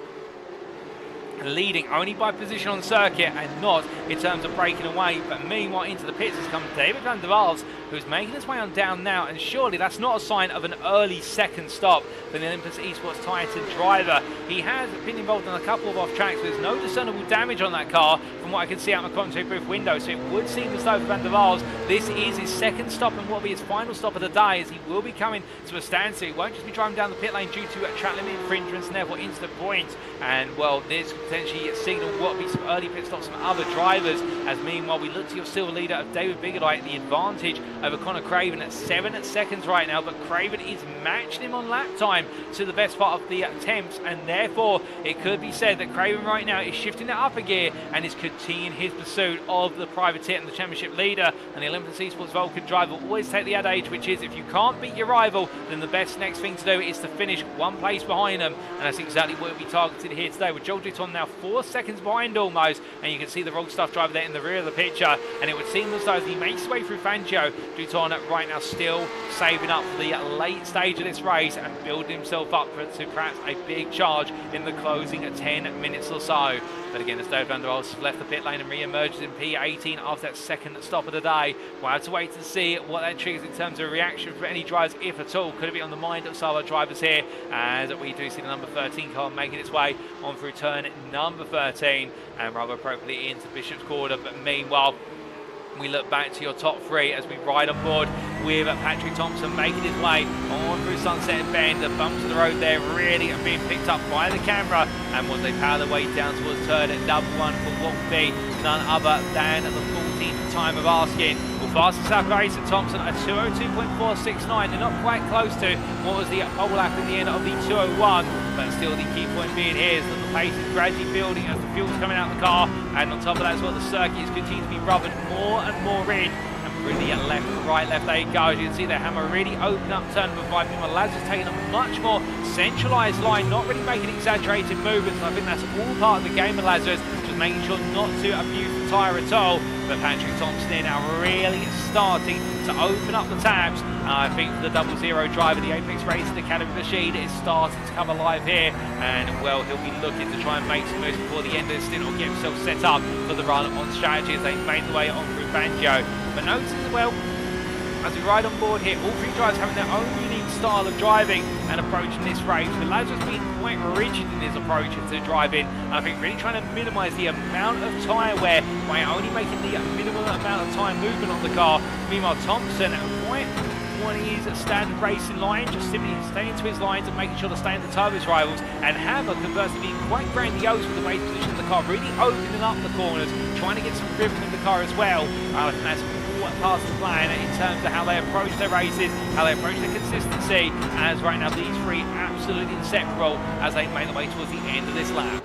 leading only by position on circuit and not in terms of breaking away. But meanwhile, into the pits has come David van der Waals, who's making his way on down now, and surely that's not a sign of an early second stop for the Olympus Esports Titan driver. He has been involved in a couple of off tracks, but there's no discernible damage on that car from what I can see out my commentary booth window, so it would seem as though for van der Waals this is his second stop and what will be his final stop of the day, as he will be coming to a standstill. He won't just be driving down the pit lane due to track limit infringements and therefore into the point, and well, this could potentially signal what will be some early pit stops from other drivers, as meanwhile we look to your silver leader of David Biggerdite, the advantage over Connor Craven at 7 seconds right now, but Craven is matching him on lap time to the best part of the attempts, and therefore it could be said that Craven right now is shifting it up a gear and is continuing his pursuit of the privateer and the championship leader. And the Olympus Esports Vulcan driver will always take the adage, which is if you can't beat your rival, then the best next thing to do is to finish one place behind them, and that's exactly what will be targeted here today, with Joel Dutton now 4 seconds behind almost, and you can see the Rogue Stuff driver there in the rear of the picture, and it would seem as though as he makes his way through Fangio, Dutton right now still saving up for the late stage of this race and building himself up to perhaps a big charge in the closing 10 minutes or so. But again, as David van der Waals left the pit lane and re-emerges in P18 after that second stop of the day, we'll have to wait to see what that triggers in terms of reaction for any drivers, if at all. Could it be on the mind of some of our drivers here, as we do see the number 13 car making its way on through turn number 13 and rather appropriately into Bishop's Quarter. But meanwhile, we look back to your top 3 as we ride on board with Patrik Thomsen making his way on through Sunset Bend. The bumps of the road there really are being picked up by the camera, and as they power their way down towards turn number 1 for what will be none other than the 14th time of asking. Well, fastest lap race at Thomsen at 202.469. They're not quite close to what was the pole lap in the end of the 201, but still the key point being here is that the pace is gradually building as the fuel's coming out of the car, and on top of that as well, the circuit is continuing to be rubbered more and more in. Really left, right, left, there you go. As you can see there, Hammer really open up turn number 5. Meanwhile, Lazarus taking a much more centralised line, not really making exaggerated movements. And I think that's all part of the game of Lazarus, just making sure not to abuse the tyre at all. But Patrik Thomsen here now really starting to open up the tabs. I think for the 00 driver, the Apex Racing Academy machine is starting to come alive here. And well, he'll be looking to try and make some moves before the end of the stint or get himself set up for the run on strategy as they make their way on through Banjo. But notice as well, as we ride on board here, all 3 drivers having their own unique style of driving and approaching this race, with Lazarus being quite rigid in his approach to driving. I think really trying to minimise the amount of tyre wear by only making the minimum amount of tyre movement on the car. Meanwhile, Thomsen quite wanting his standard racing line, just simply staying to his lines and making sure to stay in the toe of his rivals, and Hammer conversely being quite grandiose with the way he positions the car, really opening up the corners, trying to get some rhythm in the car as well. I think that's part of the plan in terms of how they approach their races, how they approach the consistency, as right now these 3 absolutely inseparable as they make their way towards the end of this lap.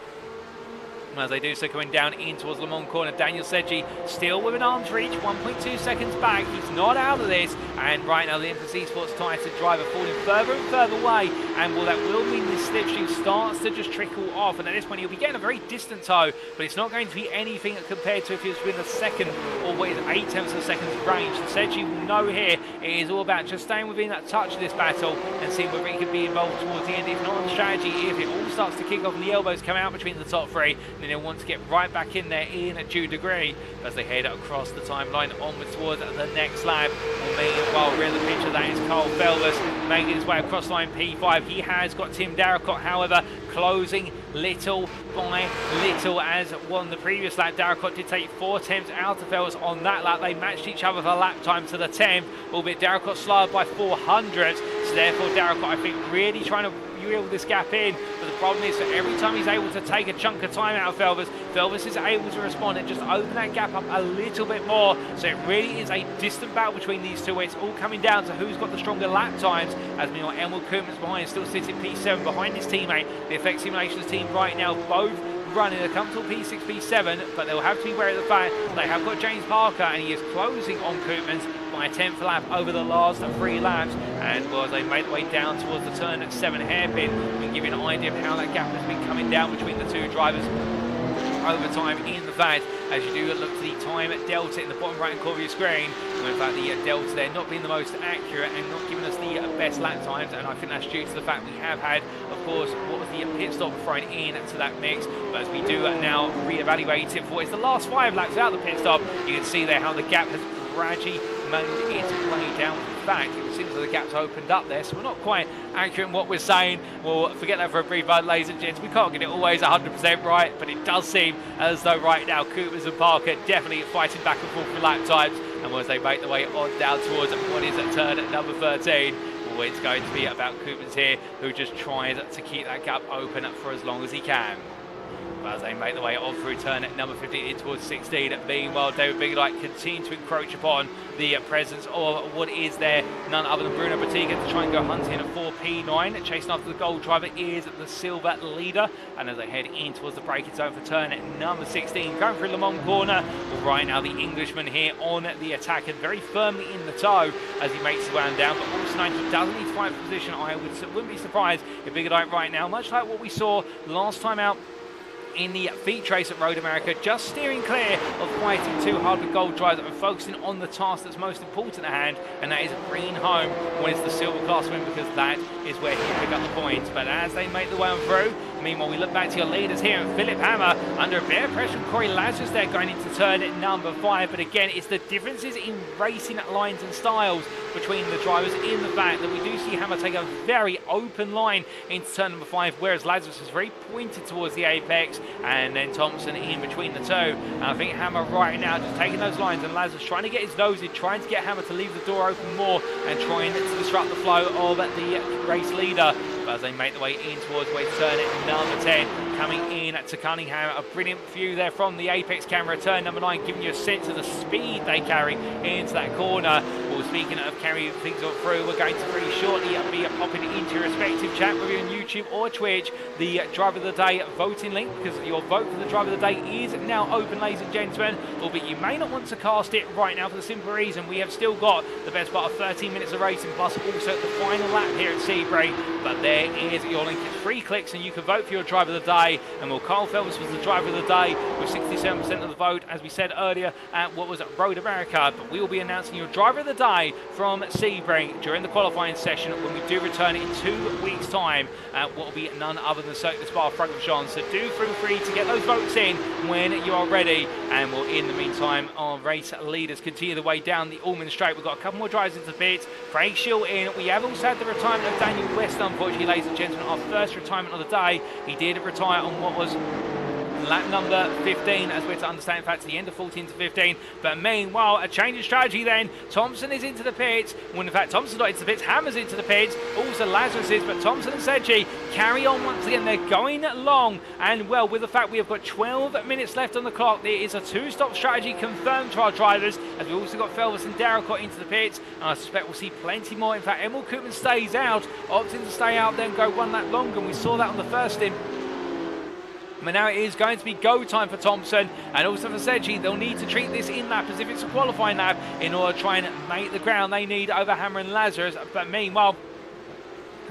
As they do so, coming down in towards Le Mans corner, Daniel Sedgey still with an arm's reach, 1.2 seconds back. He's not out of this, and right now the Olympus Esports Titan driver falling further and further away, and well, that will mean this slipstream starts to just trickle off, and at this point he'll be getting a very distant tow, but it's not going to be anything compared to if he was within a second or with 0.8 of a second's range. And Sedgey will know here it is all about just staying within that touch of this battle and seeing whether he can be involved towards the end. If not on strategy, if it all starts to kick off and the elbows come out between the top three, then he'll want to get right back in there in due degree as they head across the timeline onwards towards the next lap. Meanwhile, we're in the picture, that is Carl Felvers making his way across line P5. He has got Tim Darracott, however, closing little by little, as on the previous lap Darracott did take 4 attempts out of Felvers on that lap. They matched each other for lap time to the 10th, albeit Darracott slower by 400, so therefore Darracott, I think, really trying to reel this gap in, but the problem is that every time he's able to take a chunk of time out of Felvers, Felvers is able to respond and just open that gap up a little bit more. So it really is a distant battle between these two. It's all coming down to who's got the stronger lap times, as meanwhile Emil Koopmans behind, still sitting P7 behind his teammate. The Effect Simulations team right now both running a comfortable P6, P7, but they'll have to be wary of the fact they have got James Parker, and he is closing on Koopmans by a 10th lap over the last 3 laps. And well, as they make their way down towards the turn at 7 hairpin, we can give you an idea of how that gap has been coming down between the two drivers over time. In the fact, as you do look to the time delta in the bottom right hand corner of your screen, well, in fact the delta there not being the most accurate and not giving us the best lap times, and I think that's due to the fact we have had, of course, what was the pit stop thrown in to that mix. But as we do now re-evaluate it for what is the last 5 laps without the pit stop, you can see there how the gap has gradually made its way down. In fact, it seems like the gap's opened up there, so we're not quite accurate in what we're saying. We'll forget that for a brief moment, ladies and gents. We can't get it always 100% right, but it does seem as though right now Koopmans and Parker definitely fighting back and forth for lap times, and as they make their way on down towards what is at turn at number 13, well, it's going to be about Koopmans here, who just tries to keep that gap open for as long as he can. As they make their way on through turn at number 15 in towards 16. Meanwhile, David Bigelite continues to encroach upon the presence of what is there, none other than Bruno Bottega, to try and go hunting for P9. Chasing after the gold driver is the silver leader. And as they head in towards the braking zone for turn at number 16, going through Le Mans corner, well, right now the Englishman here on the attack and very firmly in the tow as he makes his way down. But also he doesn't need to fight for position. I wouldn't be surprised if Bigelite right now, much like what we saw last time out in the feature race at Road America, just steering clear of fighting too hard with gold drivers and focusing on the task that's most important at hand, and that is bringing home what is the silver class win, because that is where he pick up the points. But as they make the way on through, meanwhile we look back to your leaders here, and Philipp Hammer under a bit of pressure from Kory Lazarus there going into turn at number 5. But again, it's the differences in racing lines and styles between the drivers, in the fact that we do see Hammer take a very open line into turn number 5, whereas Lazarus is very pointed towards the apex, and then Thomsen in between the two. And I think Hammer right now just taking those lines, and Lazarus trying to get his nose in, trying to get Hammer to leave the door open more and trying to disrupt the flow of the race leader. But as they make their way in towards where turn at number 10, coming in to Cunningham, a brilliant view there from the apex camera, turn number 9, giving you a sense of the speed they carry into that corner. Well, speaking of carrying things on through, we're going to very shortly be popping into your respective chat, whether you're on YouTube or Twitch, the Driver of the Day voting link, because your vote for the Driver of the Day is now open, ladies and gentlemen, albeit you may not want to cast it right now for the simple reason we have still got the best part of 13 minutes of racing, plus also the final lap here at Sebring. But there is your link. It's 3 clicks and you can vote for your Driver of the Day. And well, Carl Felvers was the Driver of the Day with 67% of the vote, as we said earlier, at what was at Road America. But we will be announcing your Driver of the Day from Sebring during the qualifying session when we do return in 2 weeks' time at what will be none other than Circuit Spa-Francorchamps. So do feel free to get those votes in when you are ready. And we'll, in the meantime, our race leaders continue the way down the Allman Straight. We've got a couple more drivers into the pits. Craig Schill in. We have also had the retirement of Daniel West, unfortunately, ladies and gentlemen, our first retirement of the day. He did retire on what was lap number 15, as we're to understand, in fact, to the end of 14 to 15. But meanwhile, a change of strategy then. Thomsen is into the pits. When in fact, Thomsen's not into the pits, Hammer's into the pits. Also Lazarus is, but Thomsen and Sedgey carry on once again. They're going long. And well, with the fact we have got 12 minutes left on the clock, there is a 2-stop strategy confirmed to our drivers, as we've also got Felvers and Darracott into the pits. And I suspect we'll see plenty more. In fact, Emil Koopmans stays out, opting to stay out, then go 1 lap longer. And we saw that on the first stint. But now it is going to be go time for Thomsen and also for Sedgey. They'll need to treat this in-lap as if it's a qualifying lap in order to try and make the ground they need over Hammer and Lazarus. But meanwhile,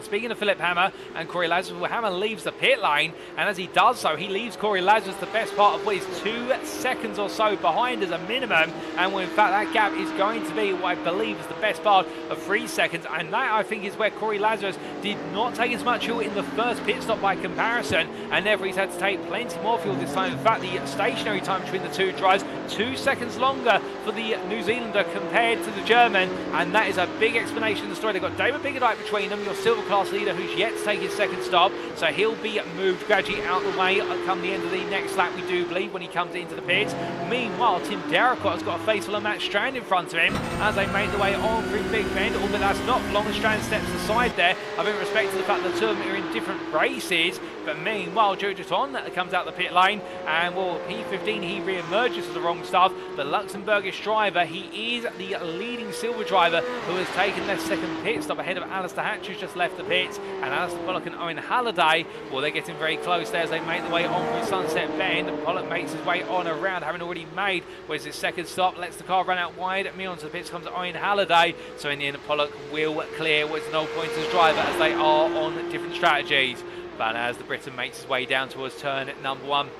speaking of Philipp Hammer and Kory Lazarus, well, Hammer leaves the pit lane, and as he does so, he leaves Kory Lazarus the best part of what is 2 seconds or so behind as a minimum, and well, in fact that gap is going to be what I believe is the best part of 3 seconds, and that I think is where Kory Lazarus did not take as much fuel in the first pit stop by comparison, and therefore he's had to take plenty more fuel this time. In fact, the stationary time between the two drives 2 seconds longer for the New Zealander compared to the German, and that is a big explanation of the story. They've got David Biggerdike between them, your silver class leader, who's yet to take his second stop, so he'll be moved gradually out the way come the end of the next lap, we do believe, when he comes into the pits. Meanwhile, Tim Darracott has got a face full of Matt Strand in front of him as they make their way on through Big Bend, albeit that's not for long as Strand steps aside there. I think respect to the fact that the two of them are in different races, but meanwhile Joe Duton comes out the pit lane, and well, P15 he re-emerges for the wrong stuff. The Luxembourgish driver, he is the leading silver driver who has taken their second pit stop ahead of Alistair Hatch, who's just left the pits, and Alistair Pollock and Owen Halliday, well, they're getting very close there as they make their way on through Sunset Bend. Pollock makes his way on around, having already made where's his second stop, lets the car run out wide. Me onto the pits comes Owen Halliday, so in the end Pollock will clear what's an old pointers driver as they are on different strategies. But as the Briton makes his way down towards turn number 1,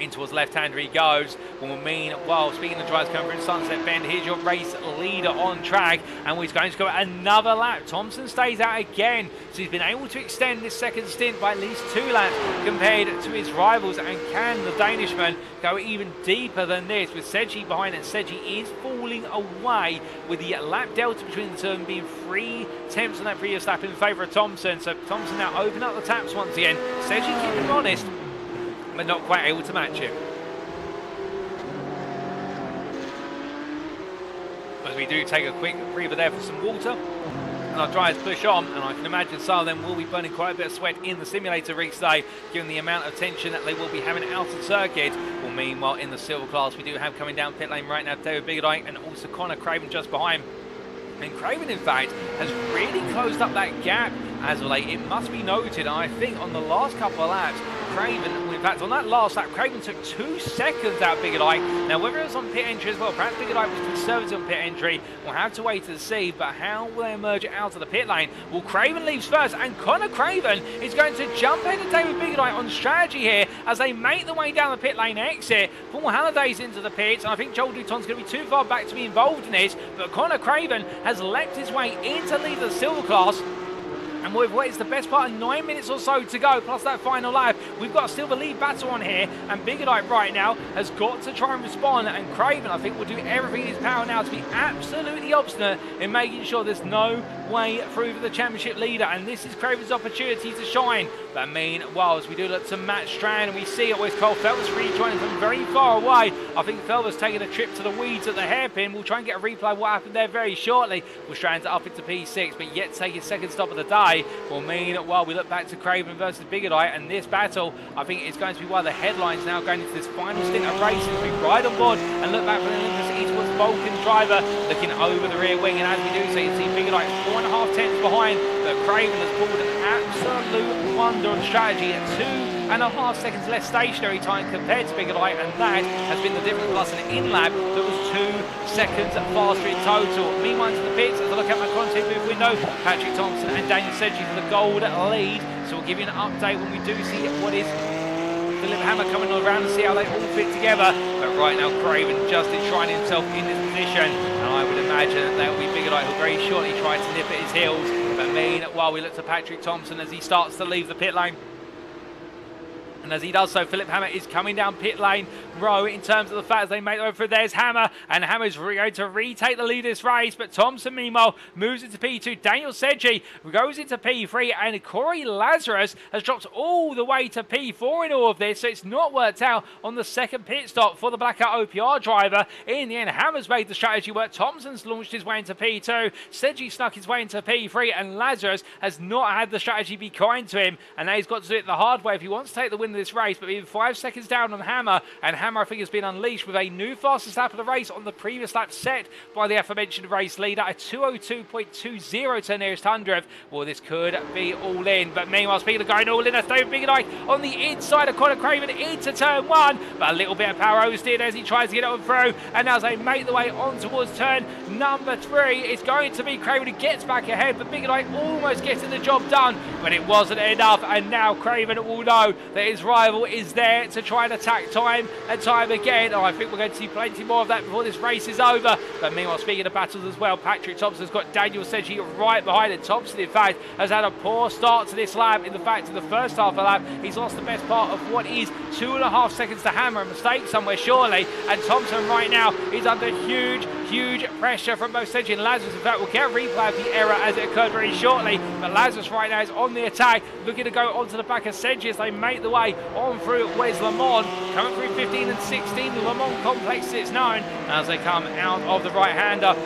in towards left-hander he goes. Will mean, well, speaking of drives coming from Sunset Bend, here's your race leader on track, and he's going to go another lap. Thomsen stays out again, so he's been able to extend this second stint by at least 2 laps compared to his rivals. And can the Danishman go even deeper than this with Sedgey behind, and Sedgey is falling away with the lap delta between the two of them being 3 tenths on that previous lap in favour of Thomsen. So Thomsen now open up the taps once again. Sedgey keeping him honest, but not quite able to match him. As we do take a quick breather there for some water, and our drivers push on, and I can imagine some of them will be burning quite a bit of sweat in the simulator rig today, given the amount of tension that they will be having out of circuit. Well, meanwhile, in the silver class, we do have coming down pit lane right now David Biggerdike and also Connor Craven just behind. And Craven, in fact, has really closed up that gap as of late. It must be noted, I think, on the last couple of laps, Craven, in fact, on that last lap, Craven took 2 seconds out of Biggerdike. Now, whether it was on pit entry as well, perhaps Biggerdike was conservative on pit entry, we'll have to wait to see, but how will they emerge out of the pit lane? Well, Craven leaves first, and Connor Craven is going to jump ahead of David Biggerdike on strategy here as they make their way down the pit lane exit. Paul Halliday's into the pits, and I think Joel Duton's going to be too far back to be involved in this, but Connor Craven has leapt his way into lead of the silver class. And with what is the best part of 9 minutes or so to go, plus that final lap, we've got a silver lead battle on here, and Biggerdike right now has got to try and respond, and Craven, I think, will do everything in his power now to be absolutely obstinate in making sure there's no way through for the championship leader, and this is Craven's opportunity to shine. But meanwhile, as we do look to Matt Strand, and we see it with Cole Felbers rejoining from very far away. I think Felbers taking a trip to the weeds at the hairpin. We'll try and get a replay of what happened there very shortly. We'll Strand up into P6, but yet to take his second stop of the day. Will mean, while we look back to Craven versus Biggerdike, and this battle, I think it's going to be one of the headlines now going into this final stint of racing. We ride on board and look back from the Olympus eastwards Vulcan driver looking over the rear wing, and as we do so, you see Biggerdike 4.5 tenths behind, but Craven has pulled an absolute wonder on strategy at 2.5 seconds less stationary time compared to Biggerdike, and that has been the difference, plus an in-lap that was 2 seconds faster in total. Meanwhile, to the pits, as I look at my content booth window, Patrik Thomsen and Daniel Sedgey for the gold lead, so we'll give you an update when we do see what is Philipp Hammer coming around and see how they all fit together. But right now, Craven just enshrining himself in this position, and I would imagine that will be Biggerdike who'll very shortly try to nip at his heels. But meanwhile, we look to Patrik Thomsen as he starts to leave the pit lane. And as he does so, Philipp Hammer is coming down pit lane row in terms of the fact they make their way through. There's Hammer, and Hammer's going to retake the lead of this race, but Thomsen meanwhile moves into P2. Daniel Sedgey goes into P3, and Kory Lazarus has dropped all the way to P4 in all of this, so it's not worked out on the second pit stop for the Blackout OPR driver. In the end, Hammer's made the strategy work. Thomsen's launched his way into P2, Sedgey snuck his way into P3, and Lazarus has not had the strategy be kind to him, and now he's got to do it the hard way if he wants to take the win winning this race, but even 5 seconds down on Hammer, and Hammer I think has been unleashed with a new fastest lap of the race on the previous lap set by the aforementioned race leader, a 2:02.20 to nearest 100th. Well, this could be all in, but meanwhile, speaking of going all in, that's David Big Ike on the inside of Conor Craven into turn 1, but a little bit of power oversteered as he tries to get it on through, and as they make the way on towards turn number 3, it's going to be Craven who gets back ahead, but Big Ike almost getting the job done, but it wasn't enough, and now Craven will know that his rival is there to try and attack time and time again. I think we're going to see plenty more of that before this race is over. But meanwhile, speaking of battles as well, Patrik Thomsen's got Daniel Sedgwick right behind him. Thomsen, in fact, has had a poor start to this lap. In fact, in the first half of the lap, he's lost the best part of what is 2.5 seconds to Hammer. A mistake somewhere, surely. And Thomsen right now is under huge pressure from both Sedgwick and Lazarus. In fact, we'll get a replay of the error as it occurred very shortly. But Lazarus right now is on the attack, looking to go onto the back of Sedgwick as they make the way on through Wes Le Mans, coming through 15 and 16, the Le Mans complex as it's known, as they come out of the right-hander.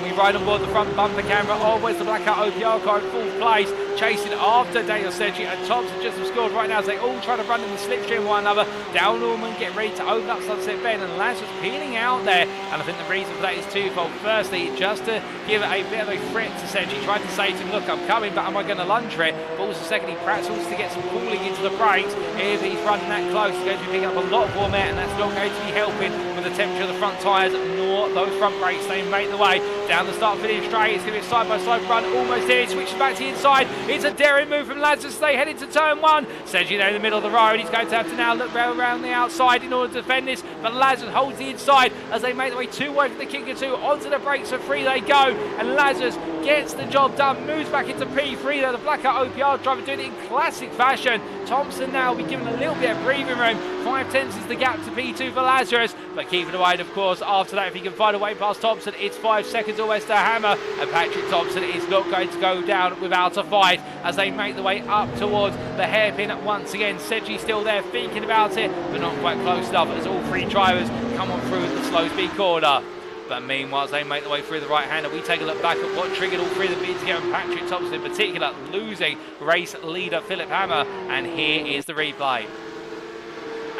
We ride on board the front bumper camera of Wes the Blackout OPR car in 4th place, chasing after Daniel Sedgwick, and Thomsen just scored right now as they all try to run in the slipstream one another. Down Norman get ready to open up Sunset Bend, and Lazarus peeling out there, and I think the reason for that is twofold. Firstly, just to give a bit of a threat to Sedgwick, tried to say to him, look, I'm coming, but am I going to lunge for it? But also secondly, perhaps also to get some cooling into the brakes. If he's running that close, he's going to be picking up a lot of warm air, and that's not going to be helping with the temperature of the front tyres, nor those front brakes. They make the way down the start finish straight. It's going to be a side-by-side run, almost there. He switches back to the inside. It's a daring move from Lazarus. They head into turn 1. Sedgwick there in the middle of the road. He's going to have to now look around the outside in order to defend this, but Lazarus holds the inside as they make their way 2 wide from the kicker 2 onto the brakes for 3 they go, and Lazarus gets the job done, moves back into P3 there. The Blackout OPR driver doing it in classic fashion. Thomsen now will be given a little bit of breathing room. 5/10 is the gap to P2 for Lazarus, but keeping away, of course, after that, if he can find a way past Thomsen, it's 5 seconds almost to Hammer, and Patrik Thomsen is not going to go down without a fight as they make the way up towards the hairpin once again. Sedgwick still there thinking about it, but not quite close enough as all 3 drivers come on through the slow speed corner. But meanwhile, as they make the way through the right-hander, we take a look back at what triggered all 3 of the beats together, and Patrik Thomsen in particular losing race leader Philipp Hammer, and here is the replay.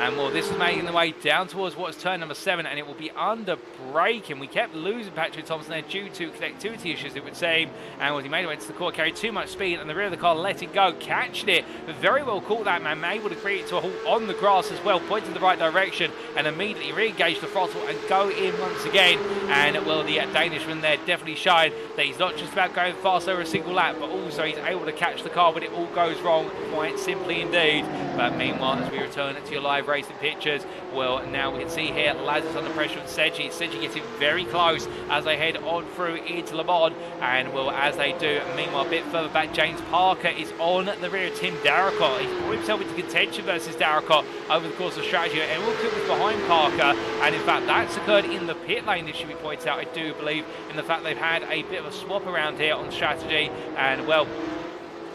And well, this is making the way down towards what's turn number 7, and it will be under braking. We kept losing Patrik Thomsen there due to connectivity issues, it would seem. And well, he made it into the corner, carried too much speed, and the rear of the car let it go, catching it. But very well caught that man, able to create it to a halt on the grass as well, pointed in the right direction, and immediately re-engage the throttle and go in once again. And well, the Danishman there definitely showed that he's not just about going fast over a single lap, but also he's able to catch the car when it all goes wrong, quite simply indeed. But meanwhile, as we return to your live racing pictures, well, now we can see here Lazarus under pressure with Sedgwick. Sedgwick getting very close as they head on through into Le Mans, and well, as they do, meanwhile, a bit further back, James Parker is on the rear of Tim Darracott. He's brought himself into contention versus Darracott over the course of strategy, and Will Cook was behind Parker, and in fact, that's occurred in the pit lane. This should be pointed out, I do believe, in the fact they've had a bit of a swap around here on strategy, and well,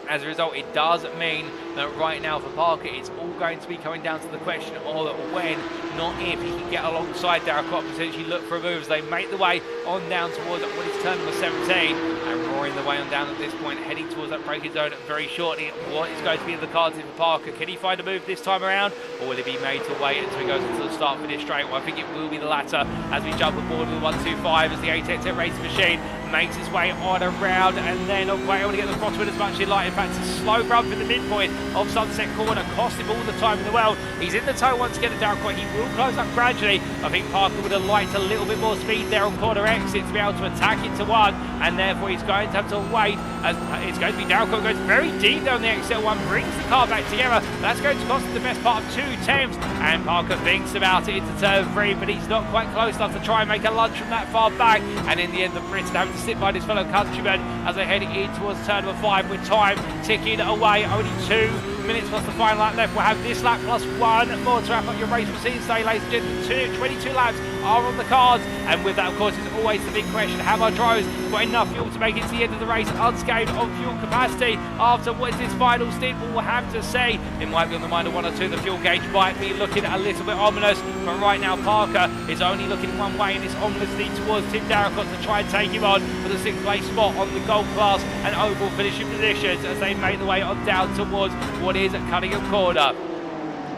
as a result, it does mean that right now for Parker, it's all going to be coming down to the question of when, not if, he can get alongside Darracott and potentially look for a move as they make the way on down towards what is turn number 17, and roaring the way on down at this point, heading towards that braking zone very shortly. What is going to be in the cards for Parker? Can he find a move this time around, or will it be made to wait until he goes into the start finish straight? Well, I think it will be the latter as we jump aboard with the 125 as the 810 racing machine makes its way on around, and then not quite able to get the crosswind as much as he like. In fact, it's a slow run from the midpoint of Sunset Corner, cost him all the time in the world. He's in the tow once again at Darracott. He will close up gradually. I think Parker would have liked a little bit more speed there on corner exit to be able to attack into one, and therefore he's going to have to wait as it's going to be Darracott goes very deep down the XL1, brings the car back together. That's going to cost him the best part of 2 attempts, and Parker thinks about it into turn 3, but he's not quite close enough to try and make a lunge from that far back, and in the end the Brits having to sit by his fellow countrymen as they head in towards turn number 5 with time ticking away. Only 2 minutes plus the final lap left. We'll have this lap plus 1 more to wrap up your race proceedings today, ladies and gentlemen. 22 laps are on the cards, and with that, of course, is always the big question: have our drivers got enough fuel to make it to the end of the race unscathed on fuel capacity after what is this final stint? We'll have to say. It might be on the mind of 1 or 2. The fuel gauge might be looking a little bit ominous, but right now Parker is only looking one way in this ominous lead towards Tim Darracott to try and take him on for the 6th place spot on the Gold Class and overall finishing positions as they make the way on down towards what is Cunningham Corner.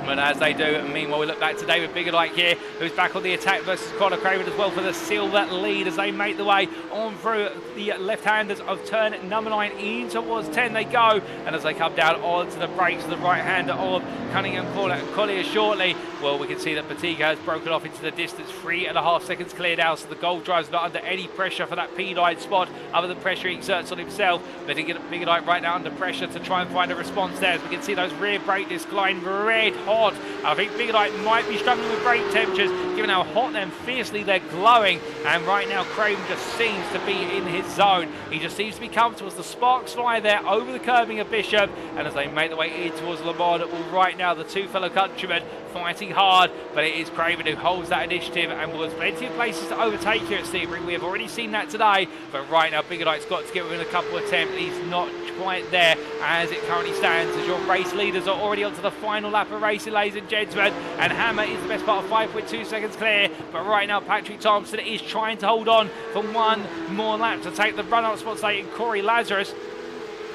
But as they do, meanwhile, we look back to David Biggerdike here, who's back on the attack versus Conor Craven as well for the silver lead as they make the way on through the left-handers of turn number 9 in towards 10 they go. And as they come down onto the brakes of the right-hander of Cunningham Collier shortly, well, we can see that Batika has broken off into the distance, 3.5 seconds cleared out, so the Gold Drive's not under any pressure for that P9 spot, other than pressure he exerts on himself. But he get Biggerdike right now under pressure to try and find a response there, as we can see those rear brake discs glowing red hot. I think Biggerdike might be struggling with brake temperatures, given how hot and fiercely they're glowing. And right now, Craven just seems to be in his zone. He just seems to be comfortable as the sparks fly there over the curbing of Bishop. And as they make their way in towards Le Mans, well, right now, the two fellow countrymen fighting hard, but it is Craven who holds that initiative, and there's plenty of places to overtake here at Sebring. We have already seen that today, but right now Biggerdike's got to get within a couple of attempts. He's not quite there as it currently stands, as your race leaders are already onto the final lap of racing, ladies and gentlemen, and Hammer is the best part of 5.2 seconds clear. But right now Patrik Thomsen is trying to hold on for one more lap to take the run-up spot, saying Kory Lazarus.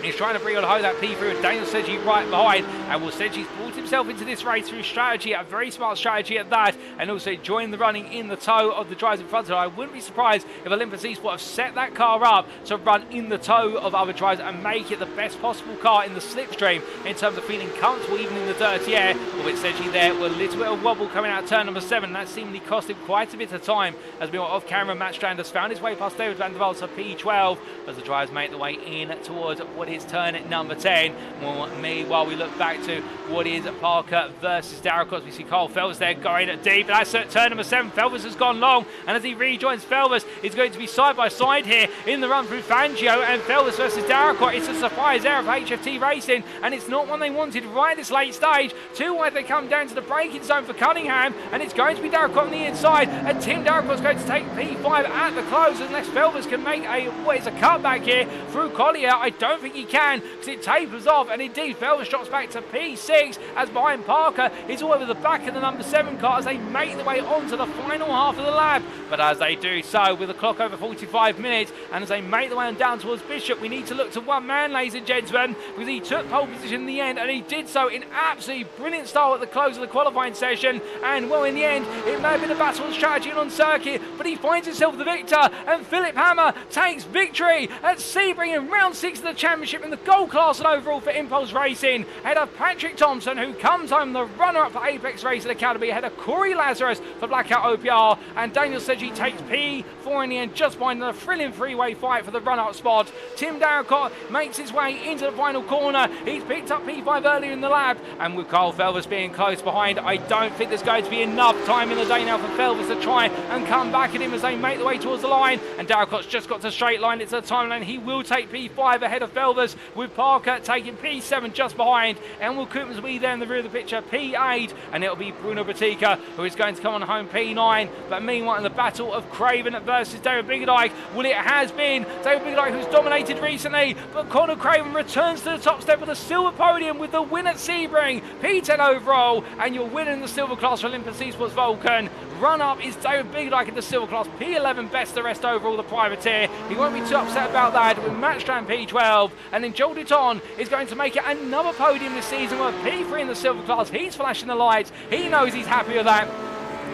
He's trying to bring on home that P3 with Daniel Sedgwick right behind, and will Sedgwick's brought himself into this race through strategy, a very smart strategy at that, and also joined the running in the tow of the drivers in front of him. I wouldn't be surprised if Olympus Esports have set that car up to run in the tow of other drivers and make it the best possible car in the slipstream in terms of feeling comfortable even in the dirty air. With Sedgwick there with a little bit of wobble coming out of turn number 7, and that seemingly cost him quite a bit of time, as we were off camera. Matt Strand has found his way past David van der Waals for P12 as the drivers make their way in towards what is turn number 10. Well, meanwhile, we look back to what is Parker versus Darragh. We see Carl Felvers there going deep. That's at turn number 7. Felvers has gone long, and as he rejoins Felvers, he's going to be side by side here in the run through Fangio, and Felvers versus Darragh. It's a surprise there of HFT Racing, and it's not one they wanted right this late stage. Too wide they come down to the braking zone for Cunningham, and it's going to be Darragh on the inside, and Tim Darragh is going to take P5 at the close unless Felvers can make a cutback here through Collier. I don't think he can, because it tapers off, and indeed Felvers drops back to P6 as behind Parker is all over the back of the number 7 car as they make their way onto the final half of the lap. But as they do so, with the clock over 45 minutes, and as they make their way on down towards Bishop, we need to look to one man, ladies and gentlemen, because he took pole position in the end, and he did so in absolutely brilliant style at the close of the qualifying session. And well, in the end, it may have been a battle of strategy and on circuit, but he finds himself the victor, and Philipp Hammer takes victory at Sebring in round 6 of the championship in the gold class and overall for Impulse Racing, ahead of Patrik Thomsen, who comes home the runner-up for Apex Racing Academy, ahead of Kory Lazarus for Blackout OPR, and Daniel Sedgwick takes P4 in the end, just behind a thrilling three-way fight for the run-up spot. Tim Darragh makes his way into the final corner. He's picked up P5 earlier in the lap, and with Carl Felvers being close behind, I don't think there's going to be enough time in the day now for Felvers to try and come back at him as they make their way towards the line, and Darragh's just got to straight line into the timeline. He will take P5 ahead of Felvers, with Parker taking P7 just behind, and Will Koopmans will be there in the rear of the picture, P8, and it'll be Bruno Batika who is going to come on home, P9. But meanwhile, in the battle of Craven versus David Biggerdike, well, it has been David Biggerdike who's dominated recently, but Conor Craven returns to the top step of the silver podium with the win at Sebring, P10 overall, and your winner in the silver class for Olympus Esports Vulcan. Run-up is David Biggerdike in the silver class, P11, best the rest overall, the privateer. He won't be too upset about that, with Matt Strand P12, and then Joel Dutton is going to make it another podium this season with P3 in the silver class. He's flashing the lights, he knows he's happy with that,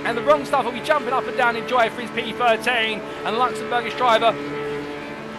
and the wrong stuff will be jumping up and down in joy for his P13, and Luxembourgish driver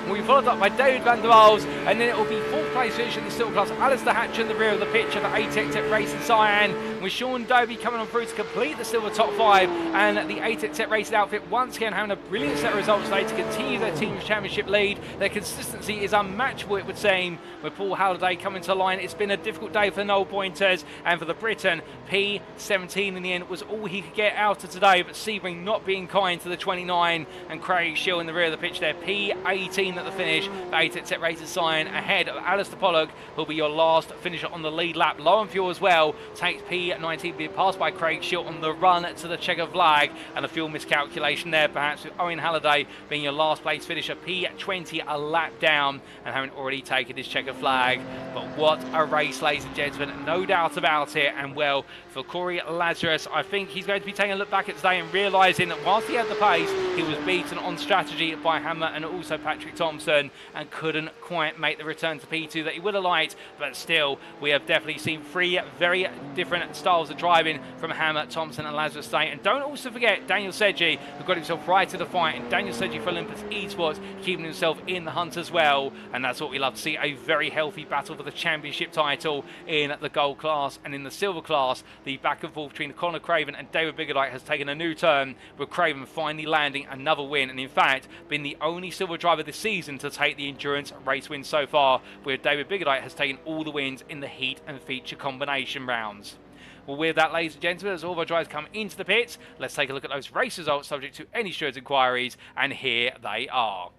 will be followed up by David van der Waals, and then it will be fourth place finish in the silver class, Alistair Hatcher in the rear of the picture for ATEC Racing Cyan, with Sean Dobie coming on through to complete the silver top 5, and the ATEC Racing outfit once again having a brilliant set of results today to continue their team's championship lead. Their consistency is unmatchable, it would seem, with Paul Halliday coming to the line. It's been a difficult day for the Null Pointers, and for the Briton, P17 in the end was all he could get out of today, but Sebring not being kind to the 29, and Craig Schill in the rear of the picture there, P18 at the finish for ATEC Racing Cyan, ahead of Alistair Pollock, who'll be your last finisher on the lead lap. Low on fuel as well, takes P19, being passed by Craig Schill on the run to the checker flag, and a fuel miscalculation there perhaps, with Owen Halliday being your last place finisher, P20 a lap down, and having already taken his checker flag. But what a race, ladies and gentlemen, no doubt about it. And well, for Kory Lazarus, I think he's going to be taking a look back at today and realising that whilst he had the pace, he was beaten on strategy by Hammer and also Patrik Thomsen, and couldn't quite make the return to P2 to that he will alight, but still, we have definitely seen three very different styles of driving from Hammer, Thomsen and Lazarus today. And don't also forget Daniel Sedgey, who got himself right to the fight, and Daniel Sedgey for Olympus Esports, keeping himself in the hunt as well. And that's what we love to see, a very healthy battle for the championship title in the gold class. And in the silver class, the back and forth between Conor Craven and David Biggerdike has taken a new turn, with Craven finally landing another win, and in fact, been the only silver driver this season to take the endurance race win so far, where David Biggerdike has taken all the wins in the heat and feature combination rounds. Well, with that, ladies and gentlemen, as all of our drivers come into the pits, let's take a look at those race results subject to any stewards' inquiries, and here they are.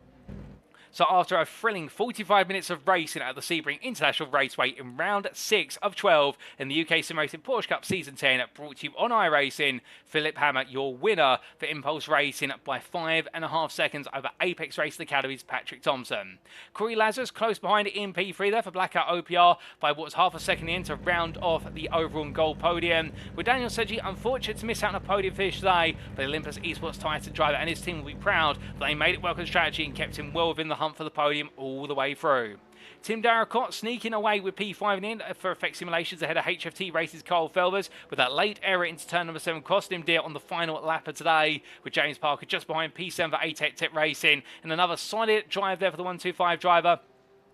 So after a thrilling 45 minutes of racing at the Sebring International Raceway in round 6 of 12 in the UKSimRacing Porsche Cup Season 10, brought to you on iRacing, Philipp Hammer, your winner for Impulse Racing by 5.5 seconds over Apex Racing Academy's Patrik Thomsen. Kory Lazarus close behind in P3 there for Blackout OPR by what was half a second in to round off the overall gold podium, with Daniel Sedgey unfortunate to miss out on a podium finish today, but the Olympus Esports Titan driver and his team will be proud that they made it work on strategy and kept him well within the hunt for the podium all the way through. Tim Darracott sneaking away with P5 in for Effect Simulations ahead of HFT Races Carl Felbers, with that late error into turn number 7 cost him dear on the final lap of today, with James Parker just behind P7 for ATEC Racing, and another solid drive there for the 125 driver.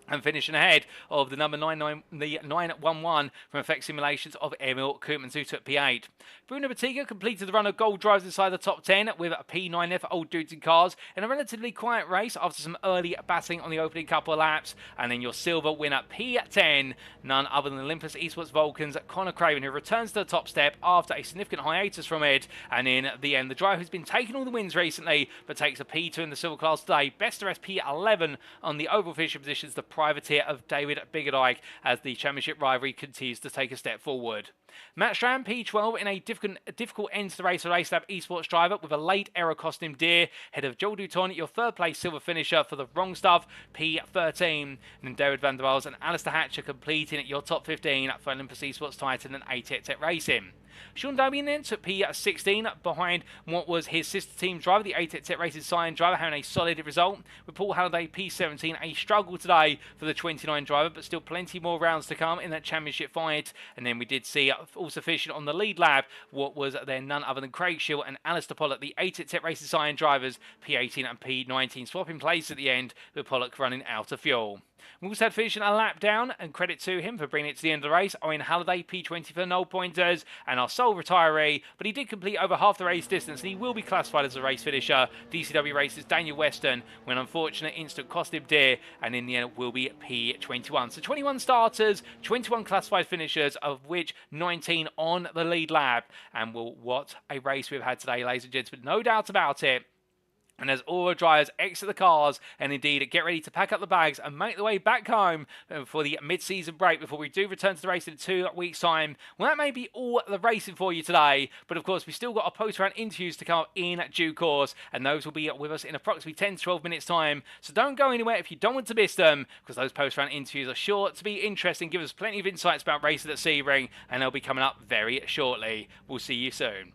And finishing ahead of the number 911 from Effect Simulations of Emil Koopmans, who took P8. Bruno Bottiga completed the run of gold drives inside the top 10 with a P9 there for Old Dudes in Cars in a relatively quiet race after some early battling on the opening couple of laps. And then your silver winner P10, none other than Olympus Esports Vulcans Conor Craven, who returns to the top step after a significant hiatus from it. And in the end, the driver who's been taking all the wins recently but takes a P2 in the silver class today. Best of rest P11 on the overall finishing positions, the privateer of David Biggerdike, as the championship rivalry continues to take a step forward. Matt Strand, P12 in a difficult end to the race for Racing Lab Esports driver, with a late error costing him dear, head of Joel Dutton, your third place silver finisher for the wrong stuff, P13. And then David van der Waals and Alistair Hatcher completing at your top 15 for Olympus Esports Titan and ATEC Racing. Sean Darby then took P16 behind what was his sister team driver, the ATEC Racing Cyan driver, having a solid result, with Paul Halliday P17, a struggle today for the 29 driver, but still plenty more rounds to come in that championship fight. And then we did see also finishing on the lead lap what was then none other than Craig Shield and Alistair Pollock, the ATEC Racing Cyan drivers, P18 and P19, swapping place at the end, with Pollock running out of fuel. We also had finishing a lap down, and credit to him for bringing it to the end of the race, Owen Halliday, P20 for no pointers, and our sole retiree, but he did complete over half the race distance, and he will be classified as a race finisher. DCW Races Daniel Weston, when unfortunate instant cost him dear, and in the end will be P21. So 21 starters, 21 classified finishers, of which 19 on the lead lap, and what a race we've had today, ladies and gentlemen, no doubt about it. And as all our drivers exit the cars and indeed get ready to pack up the bags and make their way back home for the mid-season break before we do return to the race in 2 weeks' time, well, that may be all the racing for you today. But of course, we've still got our post-round interviews to come up in due course, and those will be with us in approximately 10 to 12 minutes' time. So don't go anywhere if you don't want to miss them, because those post-round interviews are sure to be interesting, give us plenty of insights about racing at Sebring, and they'll be coming up very shortly. We'll see you soon.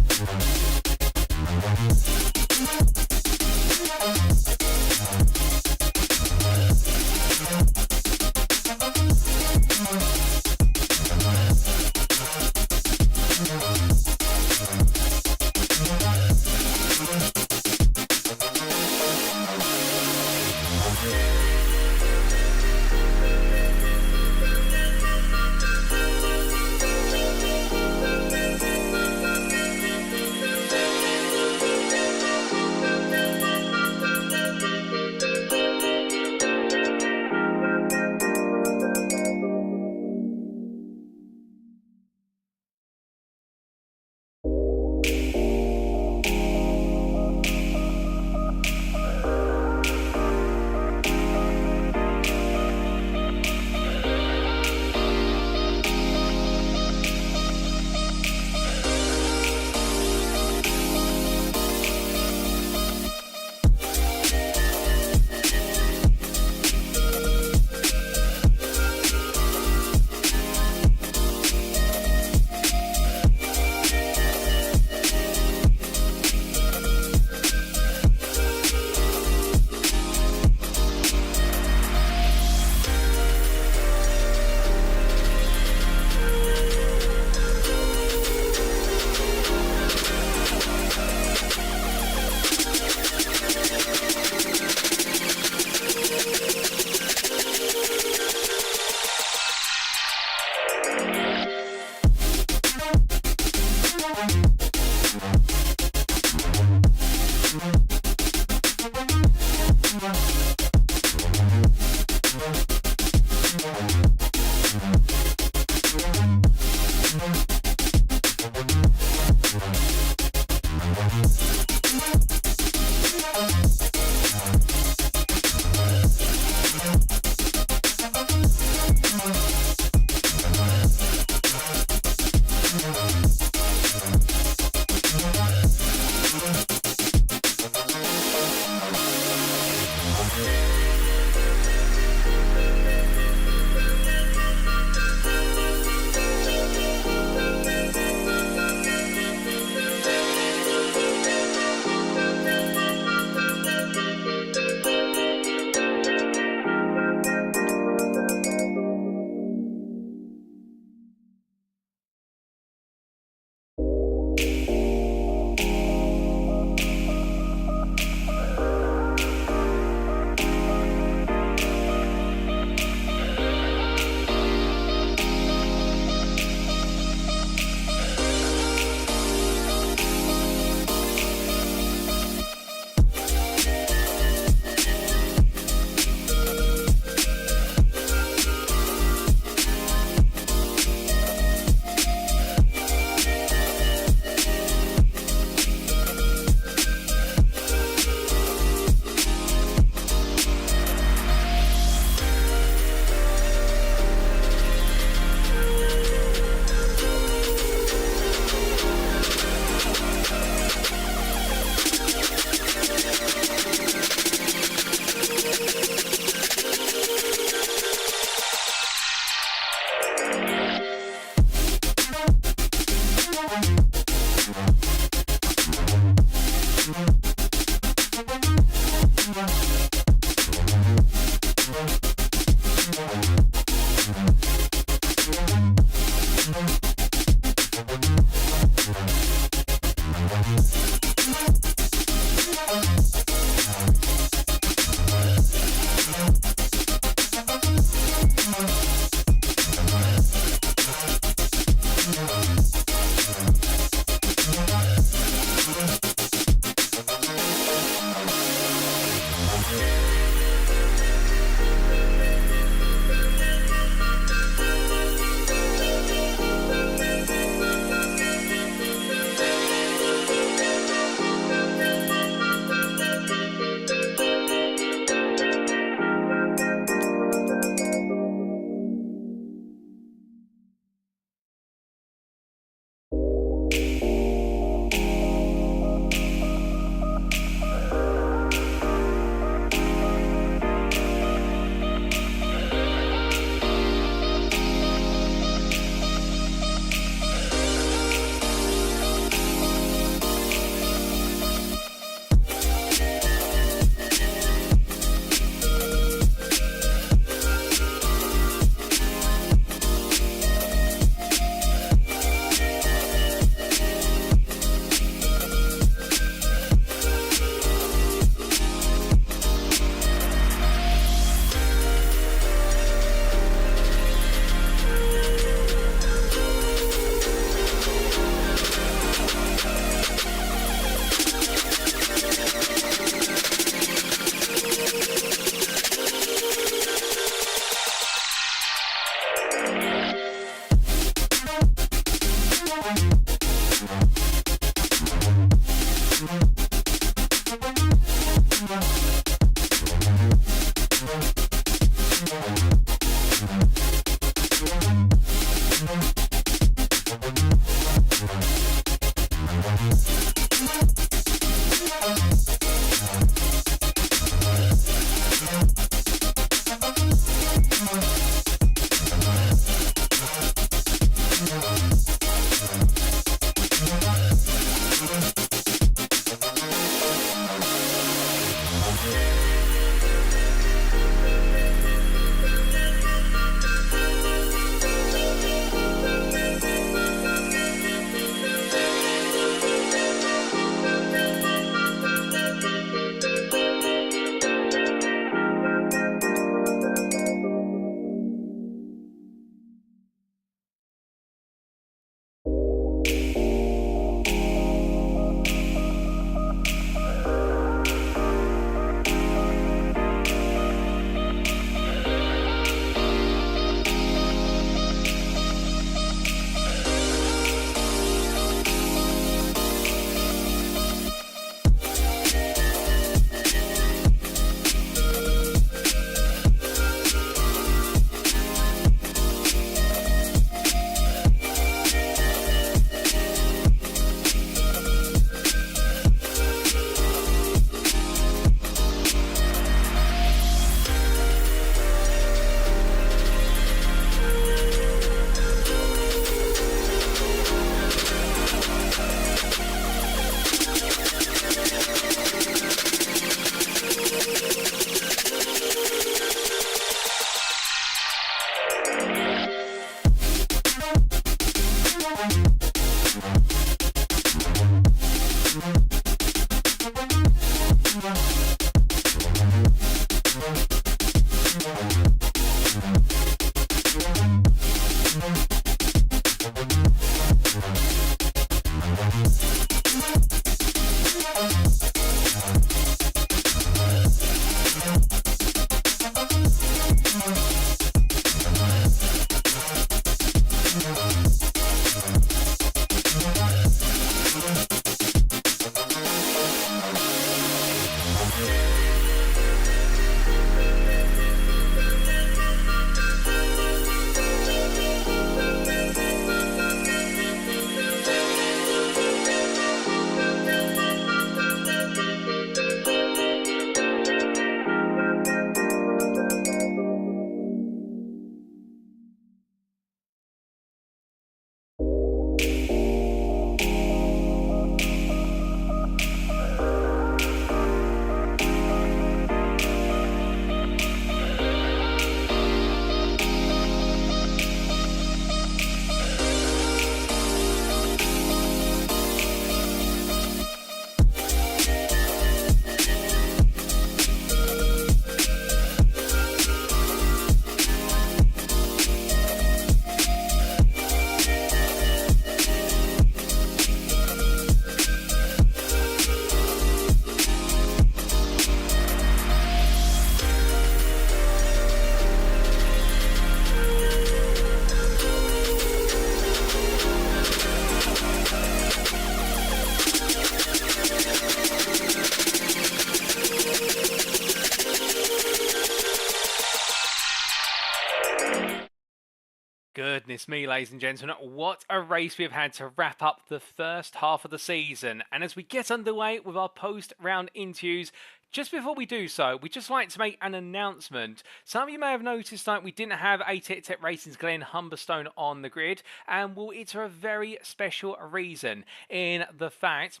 Goodness me, ladies and gentlemen, what a race we've had to wrap up the first half of the season. And as we get underway with our post-round interviews, just before we do so, we'd just like to make an announcement. Some of you may have noticed that we didn't have ATech Racing's Glenn Humberstone on the grid, and well, it's for a very special reason in the fact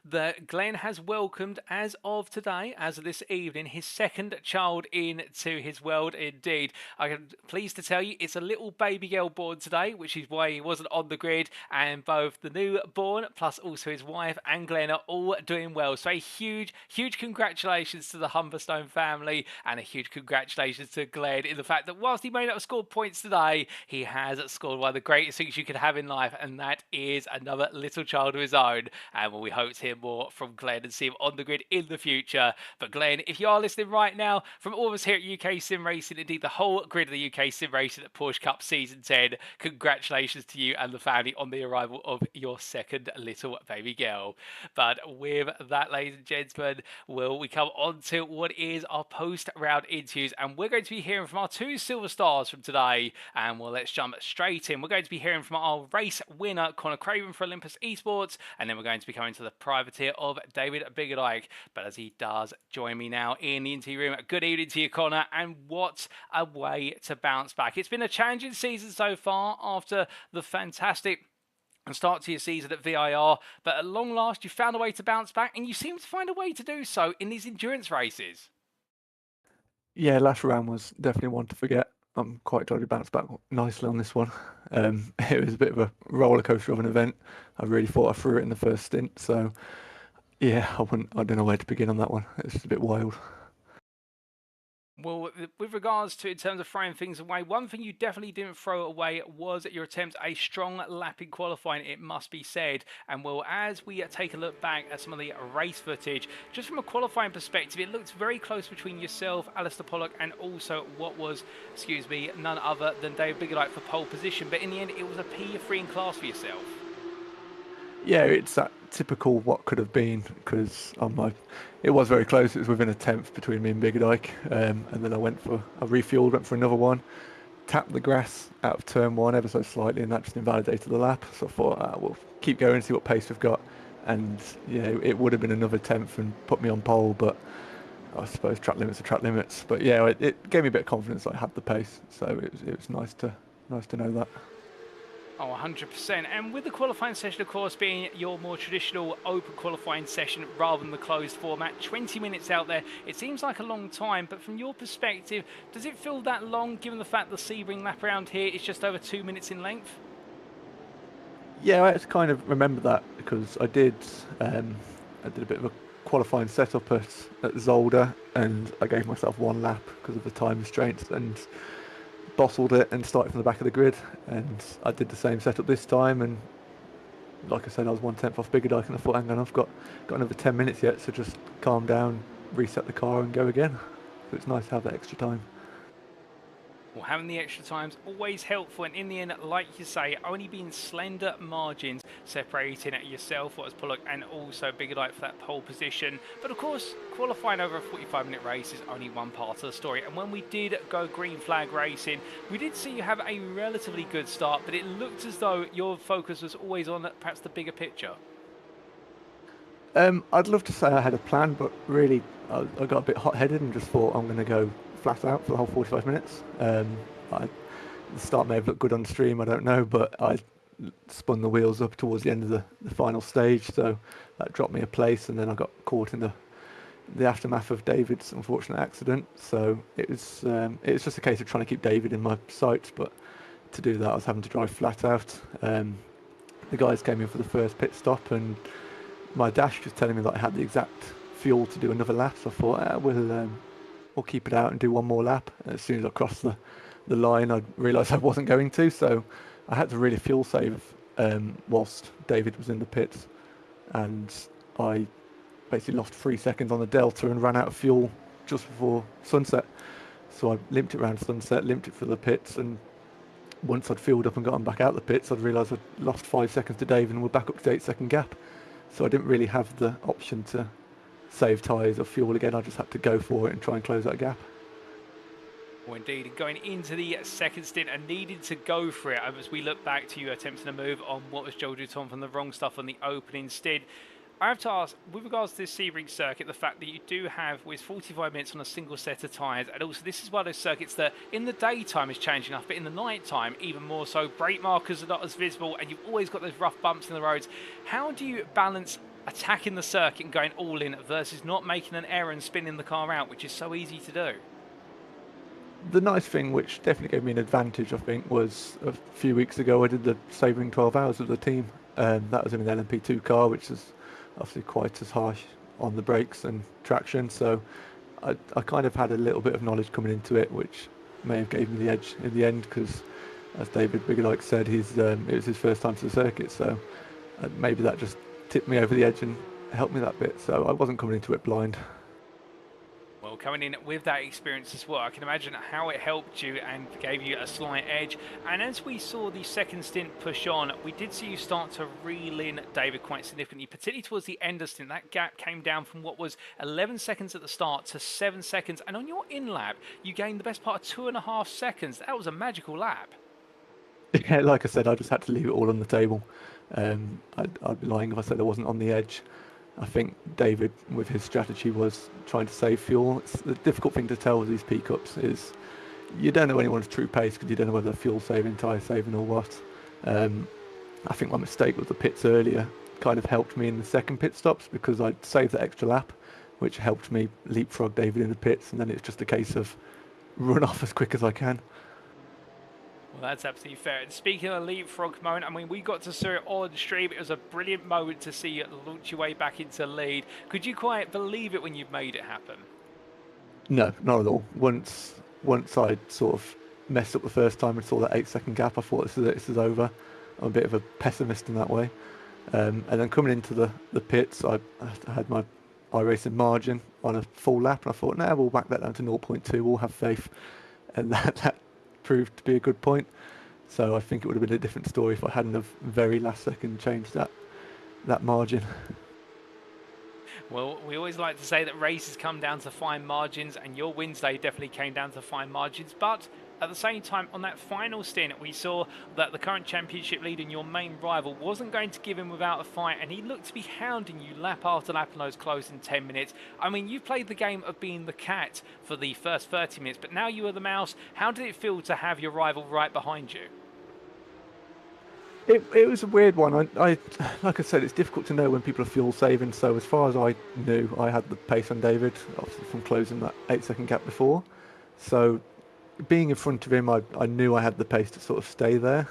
that Glenn has welcomed, as of today, as of this evening, his second child into his world indeed. I am pleased to tell you it's a little baby girl born today, which is why he wasn't on the grid, and both the newborn plus also his wife and Glenn are all doing well. So a huge congratulations to the Humberstone family, and a huge congratulations to Glenn in the fact that whilst he may not have scored points today, he has scored one of the greatest things you could have in life, and that is another little child of his own. And we hope to hear more from Glenn and see him on the grid in the future. But Glenn, if you are listening right now, from all of us here at UKSimRacing, indeed the whole grid of the UKSimRacing at Porsche Cup Season 10, congratulations to you and the family on the arrival of your second little baby girl. But with that, ladies and gentlemen, we come on to what is our post-round interviews, and we're going to be hearing from our two silver stars from today. And let's jump straight in. We're going to be hearing from our race winner, Connor Craven for Olympus Esports, and then we're going to be coming to the privateer of David Biggerdike. But as he does join me now in the interview room, good evening to you, Connor, and what a way to bounce back. It's been a challenging season so far after the fantastic start to your season at VIR, but at long last you found a way to bounce back, and you seem to find a way to do so in these endurance races. Yeah, last round was definitely one to forget. I'm quite glad to bounce back nicely on this one. It was a bit of a roller coaster of an event. I really thought I threw it in the first stint, so yeah, I don't know where to begin on that one. It's just a bit wild. Well, with regards to in terms of throwing things away, one thing you definitely didn't throw away was your attempt at a strong lap in qualifying, it must be said. And well, as we take a look back at some of the race footage, just from a qualifying perspective, it looked very close between yourself, Alistair Pollock, and also what was, none other than David Biggerdike for pole position. But in the end, it was a P3 in class for yourself. Yeah, it's that typical what could have been, because it was very close. It was within a tenth between me and Biggerdike, and then I refueled, went for another one, tapped the grass out of turn one ever so slightly, and that just invalidated the lap. So I thought, we'll keep going and see what pace we've got. And yeah, it would have been another tenth and put me on pole, but I suppose track limits are track limits. But yeah, it gave me a bit of confidence that I had the pace, so it was nice to know that. Oh, 100%. And with the qualifying session, of course, being your more traditional open qualifying session rather than the closed format, 20 minutes out there, it seems like a long time. But from your perspective, does it feel that long, given the fact the Sebring lap around here is just over 2 minutes in length? Yeah, I just kind of remember that because I did a bit of a qualifying setup at Zolder, and I gave myself one lap because of the time restraints and bottled it and started from the back of the grid. And I did the same setup this time, and like I said, I was 1/10 off Bigger Dyke, and I thought, hang on, I've got another 10 minutes yet, so just calm down, reset the car, and go again. So it's nice to have that extra time. Well, having the extra time's always helpful, and in the end, like you say, only being slender margins separating yourself, what was Pollock, and also Bigger Light for that pole position. But of course, qualifying over a 45-minute race is only one part of the story. And when we did go green flag racing, we did see you have a relatively good start, but it looked as though your focus was always on perhaps the bigger picture. I'd love to say I had a plan, but really, I got a bit hot-headed and just thought I'm going to go flat out for the whole 45 minutes. The start may have looked good on stream, I don't know, but I spun the wheels up towards the end of the final stage, so that dropped me a place, and then I got caught in the aftermath of David's unfortunate accident. So it was just a case of trying to keep David in my sights, but to do that I was having to drive flat out. The guys came in for the first pit stop, and my dash was telling me that I had the exact fuel to do another lap, so I thought we'll keep it out and do one more lap. And as soon as I crossed the line, I realised I wasn't going to, so I had to really fuel save whilst David was in the pits, and I basically lost 3 seconds on the delta and ran out of fuel just before sunset. So I limped it around sunset, limped it for the pits, and once I'd fueled up and gotten back out the pits, I'd realised I'd lost 5 seconds to David and we're back up to 8-second gap. So I didn't really have the option to save tyres or fuel again. I just had to go for it and try and close that gap. Well, indeed, going into the second stint and needed to go for it as we look back to you attempting to move on what was Joel Dutton from the wrong stuff on the opening stint. I have to ask, with regards to this Sebring circuit, the fact that you do have with 45 minutes on a single set of tyres, and also this is one of those circuits that in the daytime is changing enough, but in the night time even more so. Brake markers are not as visible, and you've always got those rough bumps in the roads. How do you balance attacking the circuit and going all in versus not making an error and spinning the car out, which is so easy to do? The nice thing, which definitely gave me an advantage, I think, was a few weeks ago I did the Sebring 12 hours with the team. That was in an LMP2 car, which is obviously quite as harsh on the brakes and traction, so I kind of had a little bit of knowledge coming into it, which may have gave me the edge in the end, because as David Biggerdyke said, it was his first time to the circuit, so maybe that just tipped me over the edge and helped me that bit, so I wasn't coming into it blind. Well, coming in with that experience as well, I can imagine how it helped you and gave you a slight edge. And as we saw the second stint push on, we did see you start to reel in David quite significantly, particularly towards the end of the stint. That gap came down from what was 11 seconds at the start to 7 seconds. And on your in-lap, you gained the best part of 2.5 seconds. That was a magical lap. Yeah, like I said, I just had to leave it all on the table. I'd be lying if I said I wasn't on the edge. I think David, with his strategy, was trying to save fuel. It's the difficult thing to tell with these P-Cups is you don't know anyone's true pace because you don't know whether they're fuel saving, tyre saving or what. I think my mistake with the pits earlier kind of helped me in the second pit stops because I'd saved the extra lap, which helped me leapfrog David in the pits, and then it's just a case of run off as quick as I can. Well, that's absolutely fair. And speaking of a leapfrog moment, I mean, we got to see it on stream. It was a brilliant moment to see you launch your way back into lead. Could you quite believe it when you made it happen? No, not at all. Once I sort of messed up the first time and saw that 8-second gap, I thought this is it, this is over. I'm a bit of a pessimist in that way. And then coming into the pits, I had my iRacing margin on a full lap, and I thought, nah, we'll back that down to 0.2. We'll have faith, and that proved to be a good point. So I think it would have been a different story if I hadn't have very last second changed that margin. Well, we always like to say that races come down to fine margins, and your Wednesday definitely came down to fine margins. But at the same time, on that final stint, we saw that the current championship leader and your main rival wasn't going to give in without a fight, and he looked to be hounding you lap after lap in those closing 10 minutes. I mean, you played the game of being the cat for the first 30 minutes, but now you are the mouse. How did it feel to have your rival right behind you? It was a weird one. I like I said, it's difficult to know when people are fuel saving. So as far as I knew, I had the pace on David, obviously from closing that 8-second gap before. So being in front of him, I knew I had the pace to sort of stay there.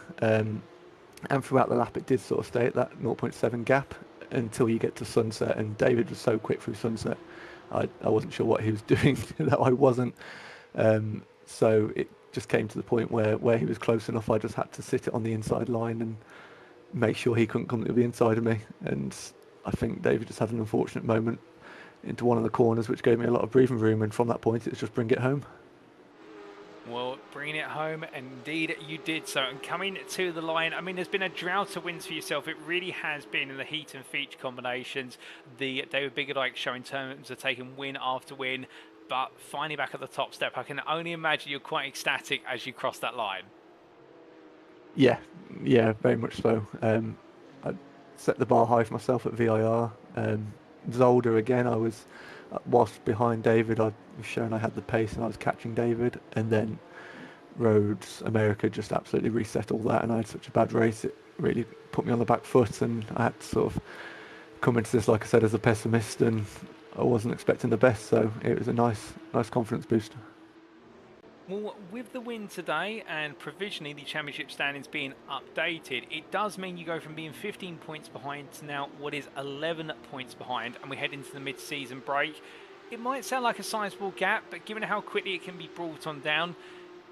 And throughout the lap, it did sort of stay at that 0.7 gap until you get to sunset. And David was so quick through sunset, I wasn't sure what he was doing that I wasn't. So it just came to the point where he was close enough. I just had to sit it on the inside line and make sure he couldn't come to the inside of me. And I think David just had an unfortunate moment into one of the corners, which gave me a lot of breathing room. And from that point, it's just bring it home. Well, bringing it home, indeed you did so. And coming to the line, I mean, there's been a drought of wins for yourself. It really has been in the heat and feature combinations. The David Biggerdike show in terms of taking win after win, but finally back at the top step. I can only imagine you're quite ecstatic as you cross that line. Yeah, very much so. I set the bar high for myself at VIR. Zolder again, whilst behind David, I was showing I had the pace and I was catching David, and then Rhodes America just absolutely reset all that, and I had such a bad race, it really put me on the back foot, and I had to sort of come into this, like I said, as a pessimist, and I wasn't expecting the best, so it was a nice confidence booster. Well, with the win today and provisionally the championship standings being updated, it does mean you go from being 15 points behind to now what is 11 points behind, and we head into the mid-season break. It might sound like a sizable gap, but given how quickly it can be brought on down,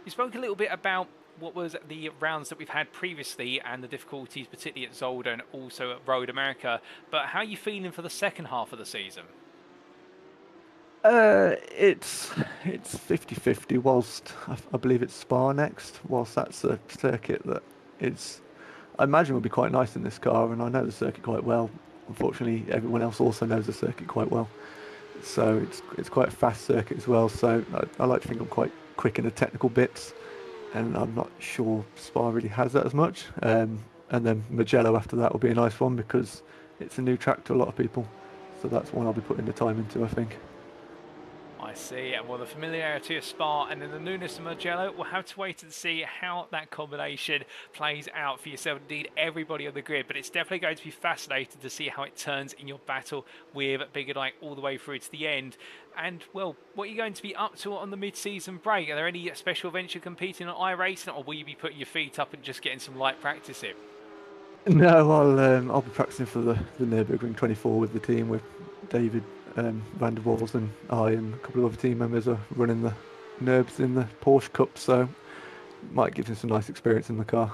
you spoke a little bit about what was the rounds that we've had previously and the difficulties, particularly at Zolder and also at Road America, but how are you feeling for the second half of the season? It's 50-50 whilst I believe it's Spa next, whilst that's a circuit that I imagine would be quite nice in this car, and I know the circuit quite well. Unfortunately, everyone else also knows the circuit quite well. So it's quite a fast circuit as well, so I like to think I'm quite quick in the technical bits, and I'm not sure Spa really has that as much. And then Mugello after that will be a nice one because it's a new track to a lot of people. So that's one I'll be putting the time into, I think. I see. Well, the familiarity of Spa and then the newness of Mugello, we'll have to wait and see how that combination plays out for yourself, indeed everybody on the grid. But it's definitely going to be fascinating to see how it turns in your battle with Biggerdike all the way through to the end. And, well, what are you going to be up to on the mid-season break? Are there any special events you're competing on iRacing, or will you be putting your feet up and just getting some light practice in? No, I'll be practicing for the Nürburgring 24 with the team, with David Van der Waals and I and a couple of other team members are running the Nurbs in the Porsche Cup, so might give us some nice experience in the car.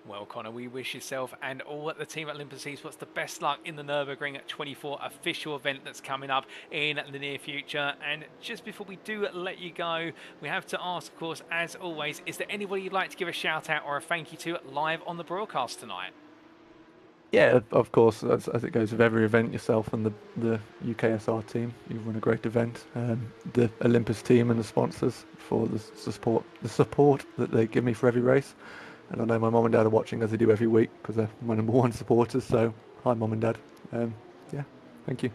Well, Connor, we wish yourself and all at the team at Olympus Esports the best luck in the Nürburgring 24 official event that's coming up in the near future. And just before we do let you go, we have to ask, of course, as always, is there anybody you'd like to give a shout out or a thank you to live on the broadcast tonight? Yeah, of course, as it goes with every event, yourself and the UKSR team, you run a great event. The Olympus team and the sponsors for the support that they give me for every race. And I know my mum and dad are watching, as they do every week, because they're my #1 supporters. So, hi, mum and dad. Yeah, thank you.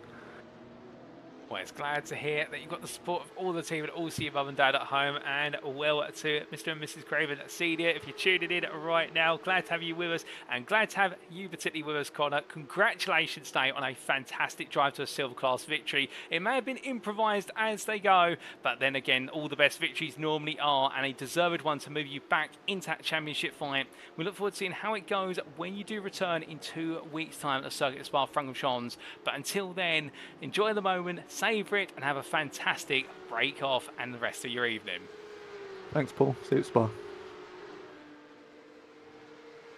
Well, it's glad to hear that you've got the support of all the team and also your mum and dad at home, and well to Mr. and Mrs. Craven Senior. If you're tuning in right now, glad to have you with us, and glad to have you particularly with us, Connor. Congratulations today on a fantastic drive to a silver class victory. It may have been improvised as they go, but then again, all the best victories normally are, and a deserved one to move you back into that championship fight. We look forward to seeing how it goes when you do return in 2 weeks' time at the circuit of Spa-Francorchamps. But until then, enjoy the moment, savour it, and have a fantastic break off and the rest of your evening. Thanks, Paul. See you at Spa.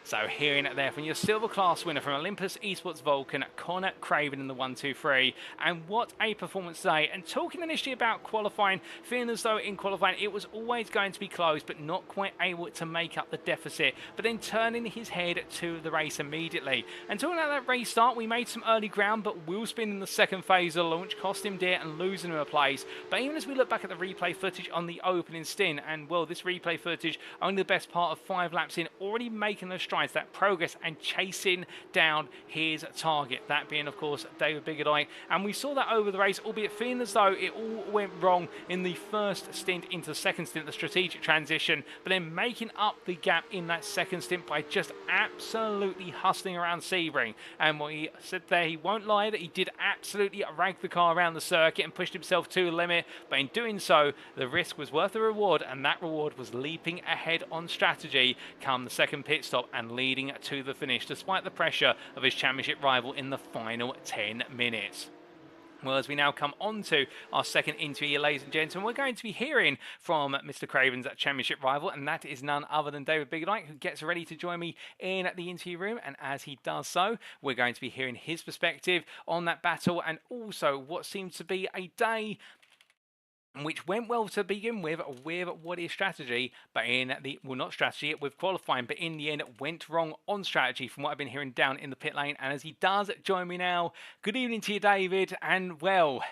So hearing it there from your silver class winner from Olympus Esports Vulcan, Connor Craven in the 1-2-3. And what a performance today. And talking initially about qualifying, feeling as though in qualifying it was always going to be close, but not quite able to make up the deficit. But then turning his head to the race immediately. And talking about that race start, we made some early ground, but wheel spin in the second phase of the launch cost him dear and losing him a place. But even as we look back at the replay footage on the opening stint, and well, this replay footage only the best part of 5 laps in, already making a stride finds that progress and chasing down his target, that being of course David Biggerdike. And we saw that over the race, albeit feeling as though it all went wrong in the first stint into the second stint, the strategic transition, but then making up the gap in that second stint by just absolutely hustling around Sebring. And what he said there, he won't lie, that he did absolutely rag the car around the circuit and pushed himself to the limit, but in doing so the risk was worth the reward, and that reward was leaping ahead on strategy come the second pit stop and leading to the finish despite the pressure of his championship rival in the final 10 minutes. Well, as we now come on to our second interview, ladies and gentlemen, we're going to be hearing from Mr. Craven's championship rival, and that is none other than David Biggerdike, who gets ready to join me in the interview room. And as he does so, we're going to be hearing his perspective on that battle, and also what seems to be a day which went well to begin with what is strategy, but in the, well, not strategy, with qualifying, but in the end it went wrong on strategy from what I've been hearing down in the pit lane. And as he does join me now, good evening to you, David, and well,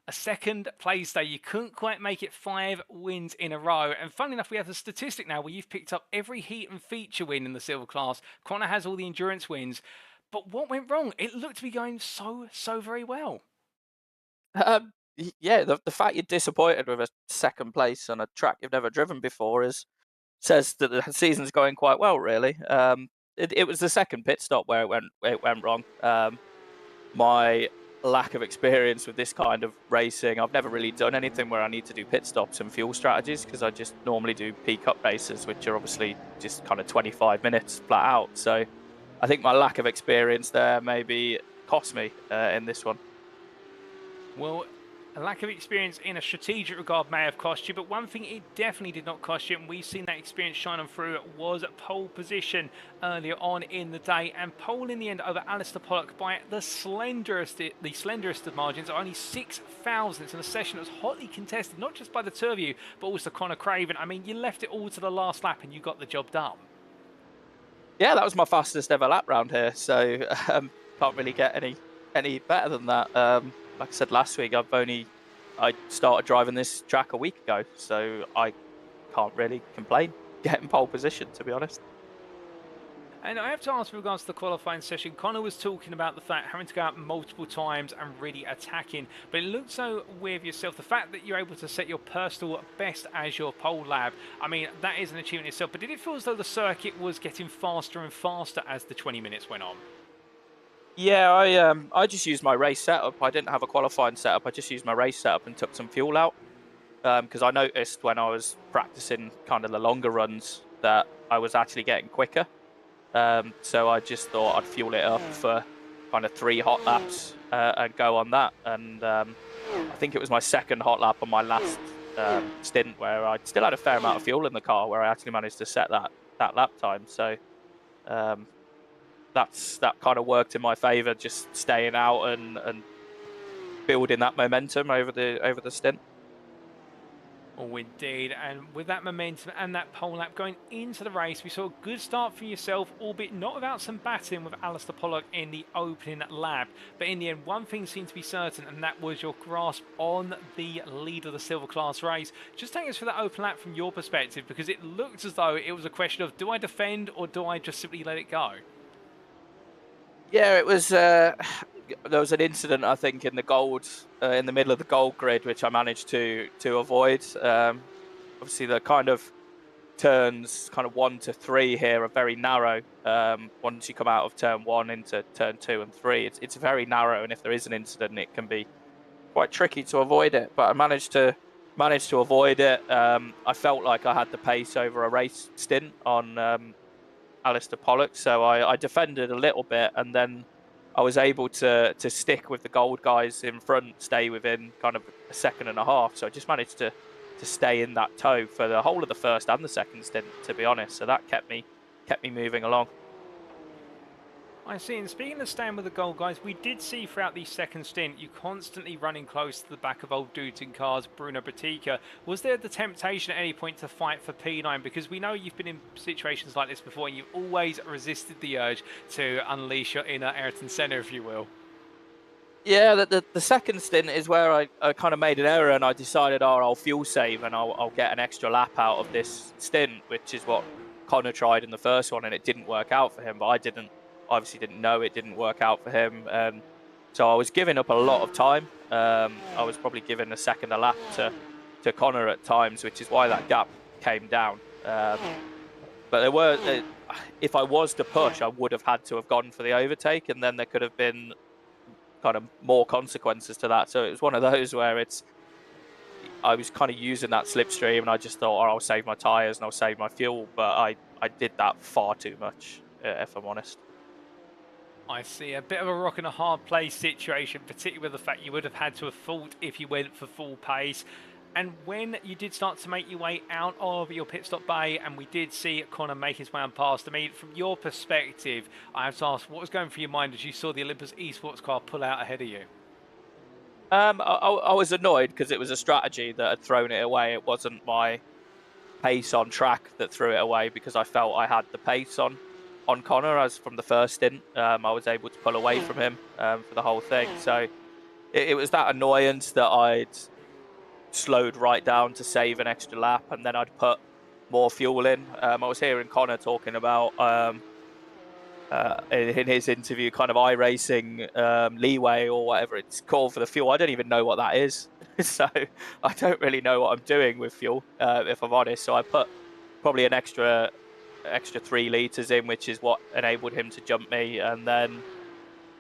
a second place day. You couldn't quite make it 5 wins in a row. And funnily enough, we have a statistic now where you've picked up every heat and feature win in the silver class. Connor has all the endurance wins. But what went wrong? It looked to be going so very well. Yeah, the fact you're disappointed with a second place on a track you've never driven before says that the season's going quite well, really. It was the second pit stop where it went wrong. My lack of experience with this kind of racing, I've never really done anything where I need to do pit stops and fuel strategies, because I just normally do P-Cup races, which are obviously just kind of 25 minutes flat out. So I think my lack of experience there maybe cost me in this one. Well, a lack of experience in a strategic regard may have cost you, but one thing it definitely did not cost you, and we've seen that experience shining through, was pole position earlier on in the day, and pole in the end over Alistair Pollock by the slenderest of margins, only 6 thousandths in a session that was hotly contested, not just by the two of you, but also Connor Craven. I mean, you left it all to the last lap and you got the job done. Yeah, that was my fastest ever lap round here, so can't really get any better than that. Like I said last week, I started driving this track a week ago, so I can't really complain getting pole position, to be honest. And I have to ask with regards to the qualifying session, Connor was talking about the fact having to go out multiple times and really attacking, but it looks so with yourself, the fact that you're able to set your personal best as your pole lap, I mean, that is an achievement itself, but did it feel as though the circuit was getting faster and faster as the 20 minutes went on? Yeah, I just used my race setup. I didn't have a qualifying setup. I just used my race setup and took some fuel out, because I noticed when I was practicing kind of the longer runs that I was actually getting quicker. So I just thought I'd fuel it up for kind of 3 hot laps and go on that. And I think it was my second hot lap on my last stint where I still had a fair amount of fuel in the car, where I actually managed to set that lap time. So that kind of worked in my favour, just staying out and building that momentum over the stint. Oh, indeed. And with that momentum and that pole lap going into the race, we saw a good start for yourself, albeit not without some battling with Alistair Pollock in the opening lap. But in the end, one thing seemed to be certain, and that was your grasp on the lead of the silver class race. Just take us through that open lap from your perspective, because it looked as though it was a question of, do I defend or do I just simply let it go? Yeah, it was. There was an incident, I think, in the middle of the gold grid, which I managed to avoid. Obviously, the kind of turns, kind of 1 to 3 here, are very narrow. Once you come out of turn 1 into turn 2 and 3, it's very narrow, and if there is an incident, it can be quite tricky to avoid it. But I managed to avoid it. I felt like I had the pace over a race stint on Alistair Pollock, so I defended a little bit, and then I was able to stick with the gold guys in front, stay within kind of a second and a half. So I just managed to stay in that tow for the whole of the first and the second stint, to be honest. So that kept me moving along. I see, and speaking of staying with the gold guys, we did see throughout the second stint you constantly running close to the back of old dudes in cars, Bruno Batica. Was there the temptation at any point to fight for P9? Because we know you've been in situations like this before, and you've always resisted the urge to unleash your inner Ayrton Senna, if you will. Yeah, the second stint is where I kind of made an error, and I decided, I'll fuel save and I'll get an extra lap out of this stint, which is what Connor tried in the first one and it didn't work out for him, but I obviously didn't know it didn't work out for him. So I was giving up a lot of time. I was probably giving a second a lap to Connor at times, which is why that gap came down. But there were, if I was to push, I would have had to have gone for the overtake, and then there could have been kind of more consequences to that. So it was one of those where I was kind of using that slipstream, and I just thought, oh, I'll save my tyres and I'll save my fuel. But I did that far too much, if I'm honest. I see a bit of a rock and a hard place situation, particularly with the fact you would have had to have thought if you went for full pace. And when you did start to make your way out of your pit stop bay, and we did see Connor make his way on past, I mean, from your perspective, I have to ask, what was going through your mind as you saw the Olympus esports car pull out ahead of you? I was annoyed because it was a strategy that had thrown it away. It wasn't my pace on track that threw it away, because I felt I had the pace on Connor as from the first stint. I was able to pull away from him for the whole thing. So it was that annoyance that I'd slowed right down to save an extra lap, and then I'd put more fuel in. I was hearing Connor talking about in his interview kind of iRacing leeway or whatever it's called for the fuel. I don't even know what that is. So I don't really know what I'm doing with fuel, if I'm honest. So I put probably an extra 3 litres in, which is what enabled him to jump me. And then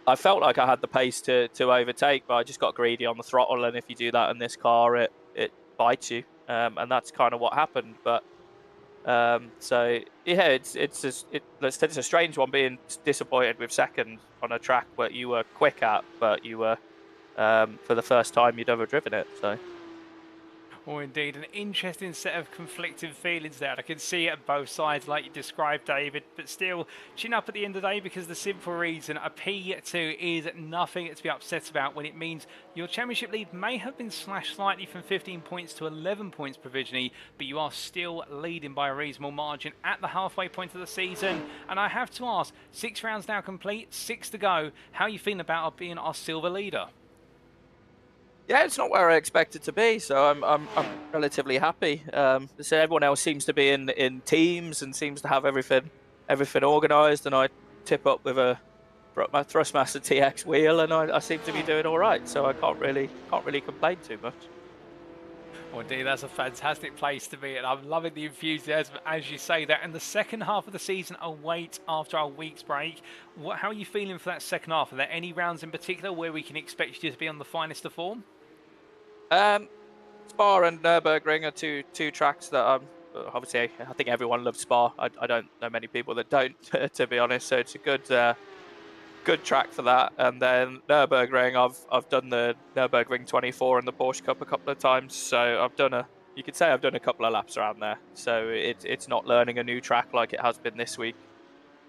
I felt like I had the pace to overtake, but I just got greedy on the throttle. And if you do that in this car, it bites you. And that's kind of what happened. But so yeah, it's a strange one, being disappointed with second on a track where you were quick at, but you were for the first time you'd ever driven it. So. Or indeed, an interesting set of conflicting feelings there. I can see it at both sides, like you described, David, but still, chin up at the end of the day, because the simple reason a P2 is nothing to be upset about when it means your championship lead may have been slashed slightly from 15 points to 11 points provisionally, but you are still leading by a reasonable margin at the halfway point of the season. And I have to ask, 6 rounds now complete, 6 to go. How are you feeling about being our silver leader? Yeah, it's not where I expected to be, so I'm relatively happy. So everyone else seems to be in teams and seems to have everything organised, and I tip up with my Thrustmaster TX wheel, and I seem to be doing all right. So I can't really complain too much. Well, indeed, that's a fantastic place to be, and I'm loving the enthusiasm as you say that. And the second half of the season awaits after our week's break. How are you feeling for that second half? Are there any rounds in particular where we can expect you to be on the finest of form? Spa and Nürburgring are two tracks that obviously I think everyone loves Spa. I don't know many people that don't, to be honest. So it's a good track for that. And then Nürburgring, I've done the Nürburgring 24 and the Porsche Cup a couple of times. So you could say I've done a couple of laps around there. So it's not learning a new track like it has been this week.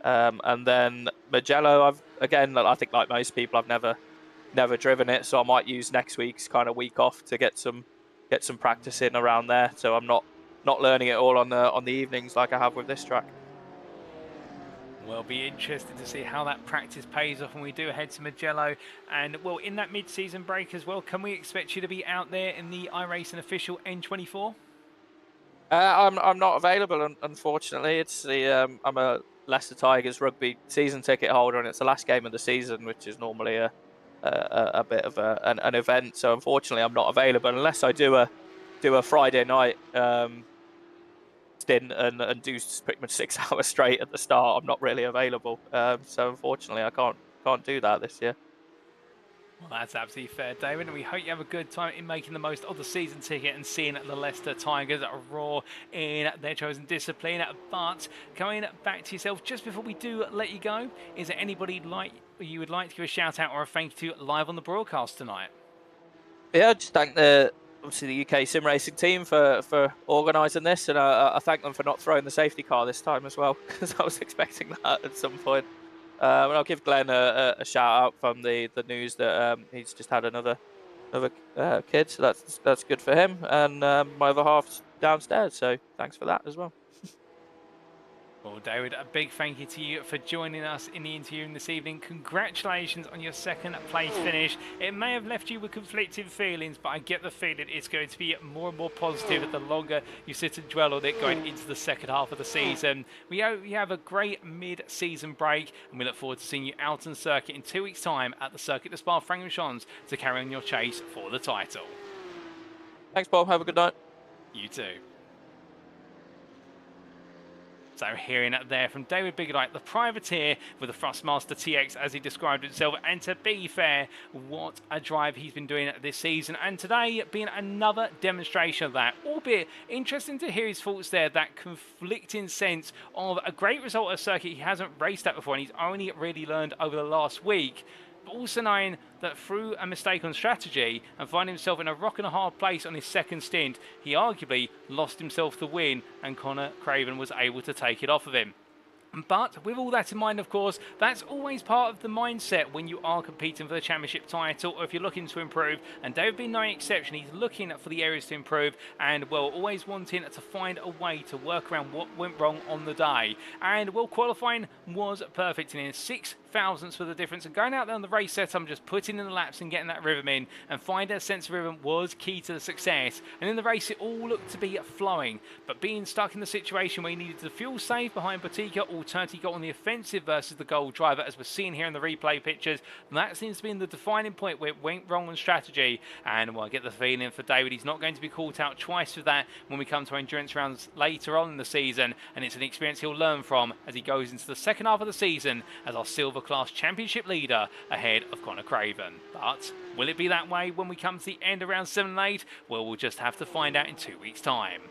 And then Mugello, I think like most people, I've never driven it, so I might use next week's kind of week off to get some practice in around there. So I'm not learning it all on the evenings like I have with this track. Well, be interested to see how that practice pays off when we do head to Mugello. And well, in that mid-season break as well, can we expect you to be out there in the iRacing official N24? I'm not available, unfortunately. It's I'm a Leicester Tigers rugby season ticket holder, and it's the last game of the season, which is normally a bit of an event. So unfortunately, I'm not available unless I do a Friday night stint and do pretty much 6 hours straight at the start. I'm not really available. So unfortunately, I can't do that this year. Well, that's absolutely fair, David, and we hope you have a good time in making the most of the season ticket and seeing the Leicester Tigers roar in their chosen discipline. But going back to yourself, just before we do let you go, is there anybody you would like to give a shout out or a thank you to live on the broadcast tonight? Yeah, just thank obviously the UKSimRacing team for organising this, and I thank them for not throwing the safety car this time as well, because I was expecting that at some point. And I'll give Glenn a shout out from the news that he's just had another kid, so that's good for him. And my other half's downstairs, so thanks for that as well. Well, David, a big thank you to you for joining us in the interview this evening. Congratulations on your second place finish. It may have left you with conflicting feelings, but I get the feeling it's going to be more and more positive the longer you sit and dwell on it going into the second half of the season. We hope you have a great mid-season break, and we look forward to seeing you out on circuit in 2 weeks' time at the Circuit de Spa-Francorchamps to carry on your chase for the title. Thanks, Bob. Have a good night. You too. So hearing that there from David Biggedike, the privateer with the Thrustmaster TX as he described himself, and to be fair, what a drive he's been doing this season, and today being another demonstration of that, albeit interesting to hear his thoughts there, that conflicting sense of a great result at a circuit he hasn't raced at before and he's only really learned over the last week, but also knowing that through a mistake on strategy and finding himself in a rock and a hard place on his second stint, he arguably lost himself the win and Conor Craven was able to take it off of him. But with all that in mind, of course, that's always part of the mindset when you are competing for the championship title or if you're looking to improve. And David being no exception, he's looking for the areas to improve and, well, always wanting to find a way to work around what went wrong on the day. And, well, qualifying was perfect in 6 thousandths for the difference, and going out there on the race set, I'm just putting in the laps and getting that rhythm in, and finding a sense of rhythm was key to the success. And in the race, it all looked to be flowing, but being stuck in the situation where you needed to fuel save behind Botica, alternatively got on the offensive versus the gold driver, as we're seeing here in the replay pictures, that seems to be the defining point where it went wrong on strategy. And well, I get the feeling for David, he's not going to be caught out twice with that when we come to endurance rounds later on in the season, and it's an experience he'll learn from as he goes into the second half of the season as our silver class championship leader ahead of Conor Craven. But will it be that way when we come to the end of round 7 and 8? Well, we'll just have to find out in 2 weeks' time.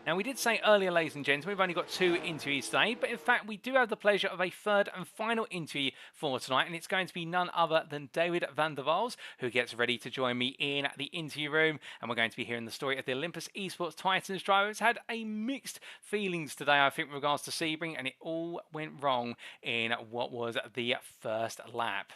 Now, we did say earlier, ladies and gentlemen, we've only got 2 interviews today, but in fact, we do have the pleasure of a third and final interview for tonight, and it's going to be none other than David van der Waals, who gets ready to join me in the interview room, and we're going to be hearing the story of the Olympus Esports Titans driver. It's had a mixed feelings today, I think, with regards to Sebring, and it all went wrong in what was the first lap.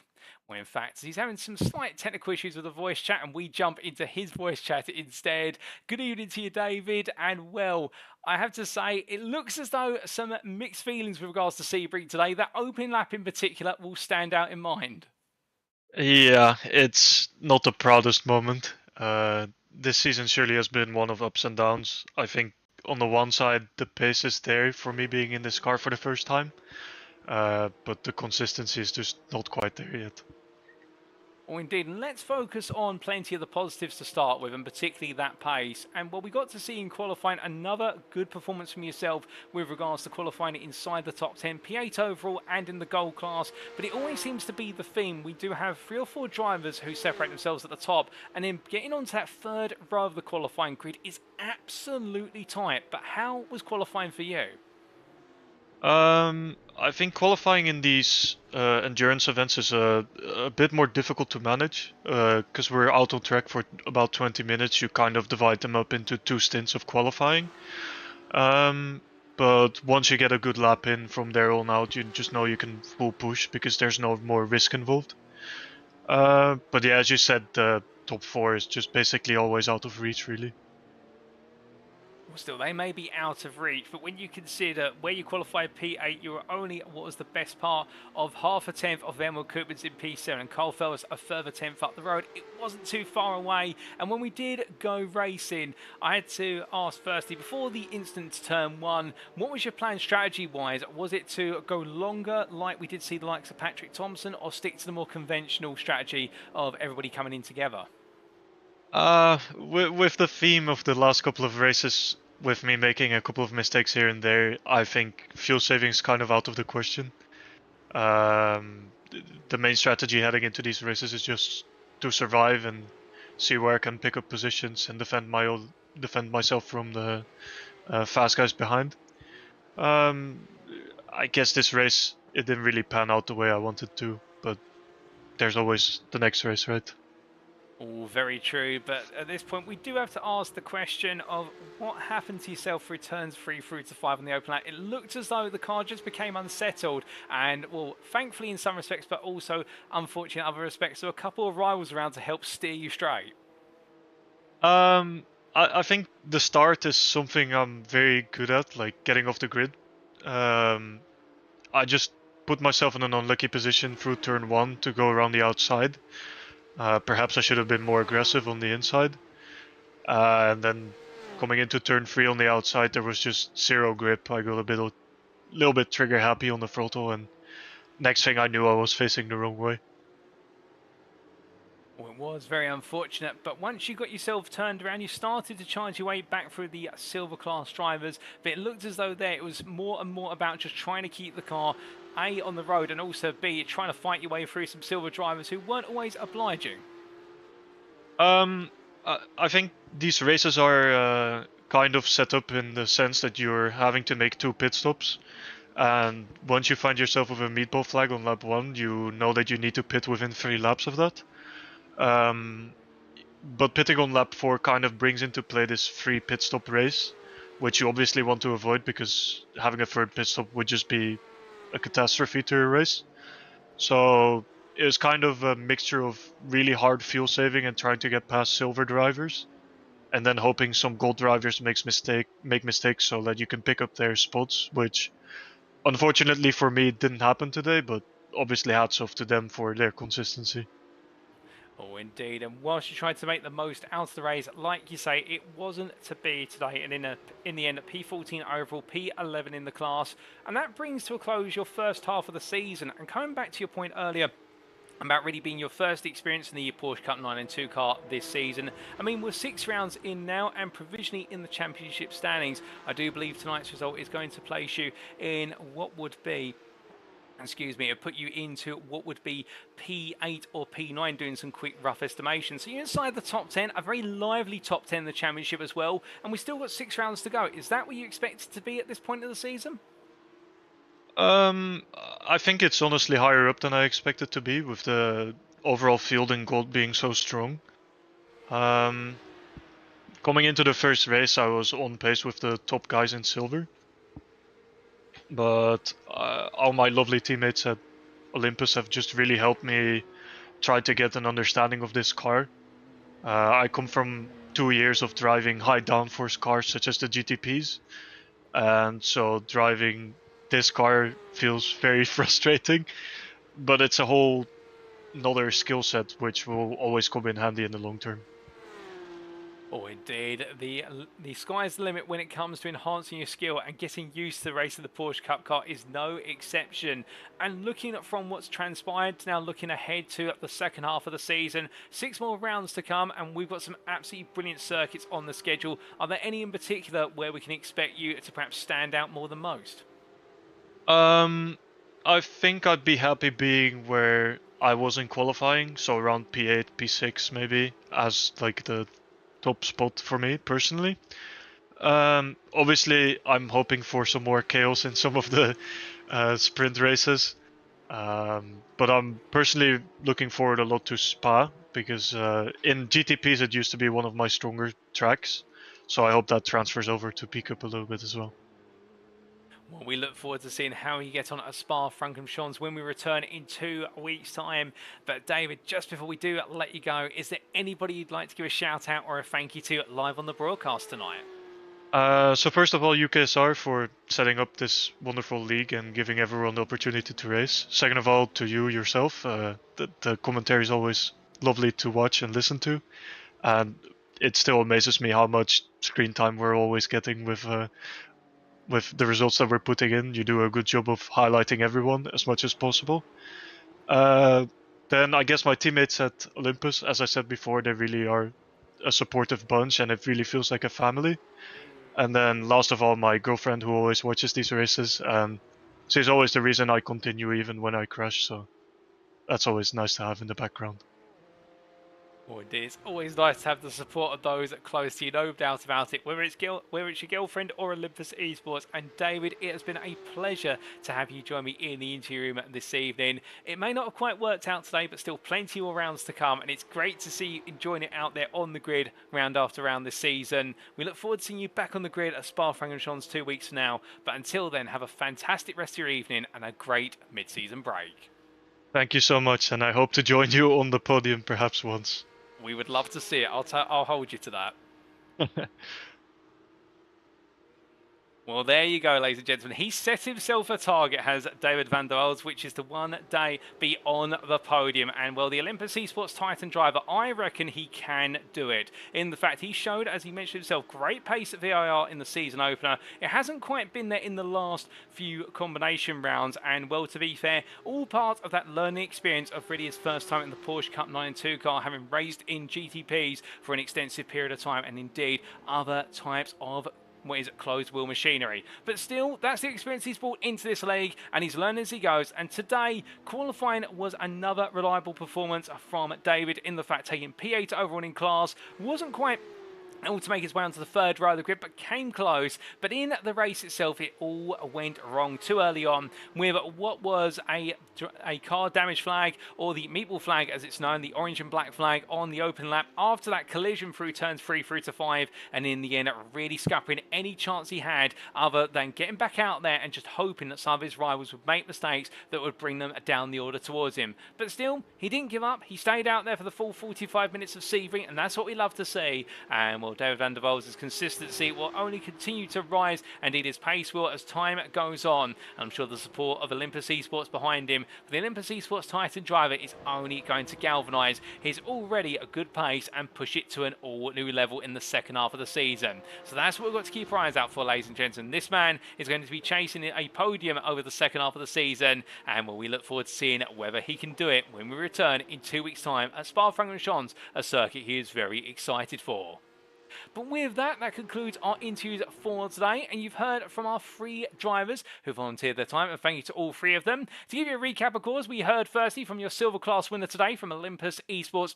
Well, in fact, he's having some slight technical issues with the voice chat, and we jump into his voice chat instead. Good evening to you, David, and well, I have to say, it looks as though some mixed feelings with regards to Sebring today. That opening lap in particular will stand out in mind. Yeah, it's not the proudest moment. This season surely has been one of ups and downs. I think on the one side, the pace is there for me being in this car for the first time. But the consistency is just not quite there yet. Oh, indeed. And let's focus on plenty of the positives to start with, and particularly that pace. And well, we got to see in qualifying another good performance from yourself with regards to qualifying inside the top 10, P8 overall and in the gold class. But it always seems to be the theme. We do have 3 or 4 drivers who separate themselves at the top, and then getting onto that third row of the qualifying grid is absolutely tight. But how was qualifying for you? I think qualifying in these endurance events is a bit more difficult to manage because we're out on track for about 20 minutes. You kind of divide them up into 2 stints of qualifying. But once you get a good lap in from there on out, you just know you can full push because there's no more risk involved. But yeah, as you said, the top 4 is just basically always out of reach, really. Well, still, they may be out of reach, but when you consider where you qualified P8, you were only what was the best part of half a tenth of Emil Koopmans in P7, and Cole Fells a further tenth up the road. It wasn't too far away, and when we did go racing, I had to ask firstly, before the instant to turn 1, what was your plan strategy-wise? Was it to go longer, like we did see the likes of Patrik Thomsen, or stick to the more conventional strategy of everybody coming in together? With the theme of the last couple of races, with me making a couple of mistakes here and there, I think fuel saving is kind of out of the question. The main strategy heading into these races is just to survive and see where I can pick up positions and defend myself from the fast guys behind. I guess this race, it didn't really pan out the way I wanted to, but there's always the next race, right? All very true, but at this point we do have to ask the question of what happened to yourself for turns 3 through to 5 on the open lap. It looked as though the car just became unsettled, and well, thankfully in some respects, but also unfortunately in other respects, there were a couple of rivals around to help steer you straight. I think the start is something I'm very good at, like getting off the grid. I just put myself in an unlucky position through turn 1 to go around the outside. Perhaps I should have been more aggressive on the inside. And then coming into turn 3 on the outside, there was just zero grip. I got a little bit trigger happy on the throttle, and next thing I knew, I was facing the wrong way. Well, it was very unfortunate, but once you got yourself turned around, you started to charge your way back through the silver class drivers, but it looked as though there it was more and more about just trying to keep the car A, on the road, and also B, trying to fight your way through some silver drivers who weren't always obliging. I think these races are kind of set up in the sense that you're having to make 2 pit stops. And once you find yourself with a meatball flag on lap 1, you know that you need to pit within 3 laps of that. But pitting on lap 4 kind of brings into play this free pit stop race, which you obviously want to avoid because having a third pit stop would just be a catastrophe to your race. So it was kind of a mixture of really hard fuel saving and trying to get past silver drivers, and then hoping some gold drivers make mistakes so that you can pick up their spots, which unfortunately for me didn't happen today, but obviously hats off to them for their consistency. Oh, indeed. And whilst you tried to make the most out of the race, like you say, it wasn't to be today. And in the end, P14 overall, P11 in the class. And that brings to a close your first half of the season. And coming back to your point earlier about really being your first experience in the Porsche Cup 9 and 2 car this season. I mean, we're 6 rounds in now and provisionally in the championship standings. I do believe tonight's result is going to place you in what would be, excuse me, it put you into what would be P8 or P9, doing some quick rough estimation. So you're inside the top 10, a very lively top 10 in the championship as well, and we still got 6 rounds to go. Is that where you expect it to be at this point of the season? I think it's honestly higher up than I expected to be, with the overall field in gold being so strong. Coming into the first race, I was on pace with the top guys in silver. But all my lovely teammates at Olympus have just really helped me try to get an understanding of this car. I come from 2 years of driving high downforce cars such as the GTPs, and so driving this car feels very frustrating, but it's a whole another skill set which will always come in handy in the long term. Oh, indeed. The sky's the limit when it comes to enhancing your skill, and getting used to the race of the Porsche Cup car is no exception. And looking at from what's transpired, now looking ahead to the second half of the season, 6 more rounds to come, and we've got some absolutely brilliant circuits on the schedule. Are there any in particular where we can expect you to perhaps stand out more than most? I think I'd be happy being where I was in qualifying, so around P8, P6 maybe, as like the top spot for me personally. Obviously, I'm hoping for some more chaos in some of the sprint races, but I'm personally looking forward a lot to Spa, because in GTPs it used to be one of my stronger tracks, so I hope that transfers over to P-Cup a little bit as well. Well, we look forward to seeing how you get on at Spa-Francorchamps when we return in 2 weeks' time. But David, just before we do let you go, is there anybody you'd like to give a shout out or a thank you to live on the broadcast tonight? So first of all, UKSR for setting up this wonderful league and giving everyone the opportunity to race. Second of all, to you yourself. The commentary is always lovely to watch and listen to, and it still amazes me how much screen time we're always getting with the results that we're putting in. You do a good job of highlighting everyone as much as possible. Then I guess my teammates at Olympus, as I said before, they really are a supportive bunch, and it really feels like a family. And then last of all, my girlfriend, who always watches these races, and she's always the reason I continue even when I crash, so that's always nice to have in the background. Well, indeed, it's always nice to have the support of those close to you, no doubt about it, whether it's your girlfriend or Olympus Esports. And David, it has been a pleasure to have you join me in the interview room this evening. It may not have quite worked out today, but still plenty more rounds to come, and it's great to see you enjoying it out there on the grid round after round this season. We look forward to seeing you back on the grid at Spa-Francorchamps 2 weeks from now, but until then, have a fantastic rest of your evening and a great mid-season break. Thank you so much, and I hope to join you on the podium perhaps once. We would love to see it. I'll hold you to that. Well, there you go, ladies and gentlemen. He set himself a target, has David van der Waals, which is to one day be on the podium. And, well, the Olympus Esports Titan driver, I reckon he can do it. In the fact, he showed, as he mentioned himself, great pace at VIR in the season opener. It hasn't quite been there in the last few combination rounds. And, well, to be fair, all part of that learning experience of really his first time in the Porsche Cup 992 car, having raced in GTPs for an extensive period of time, and indeed other types of what is closed wheel machinery. But still, that's the experience he's brought into this league, and he's learning as he goes. And today, qualifying was another reliable performance from David, in the fact taking P8 overall in class. Wasn't quite able to make his way onto the third row of the grid, but came close. But in the race itself, it all went wrong too early on with what was a car damage flag, or the meatball flag as it's known, the orange and black flag on the open lap after that collision through turns 3 through to 5, and in the end really scuppering any chance he had other than getting back out there and just hoping that some of his rivals would make mistakes that would bring them down the order towards him. But still, he didn't give up. He stayed out there for the full 45 minutes of Sebring, and that's what we love to see. And well, David van der Waals' consistency will only continue to rise, and indeed his pace will as time goes on. And I'm sure the support of Olympus Esports behind him, the Olympus Esports Titan driver, is only going to galvanise his already a good pace and push it to an all-new level in the second half of the season. So that's what we've got to keep our eyes out for, ladies and gentlemen. This man is going to be chasing a podium over the second half of the season, and well, we look forward to seeing whether he can do it when we return in 2 weeks' time at Spa-Francorchamps, a circuit he is very excited for. But with that, that concludes our interviews for today, and you've heard from our 3 drivers who volunteered their time, and thank you to all 3 of them. To give you a recap, of course, we heard firstly from your silver class winner today from Olympus Esports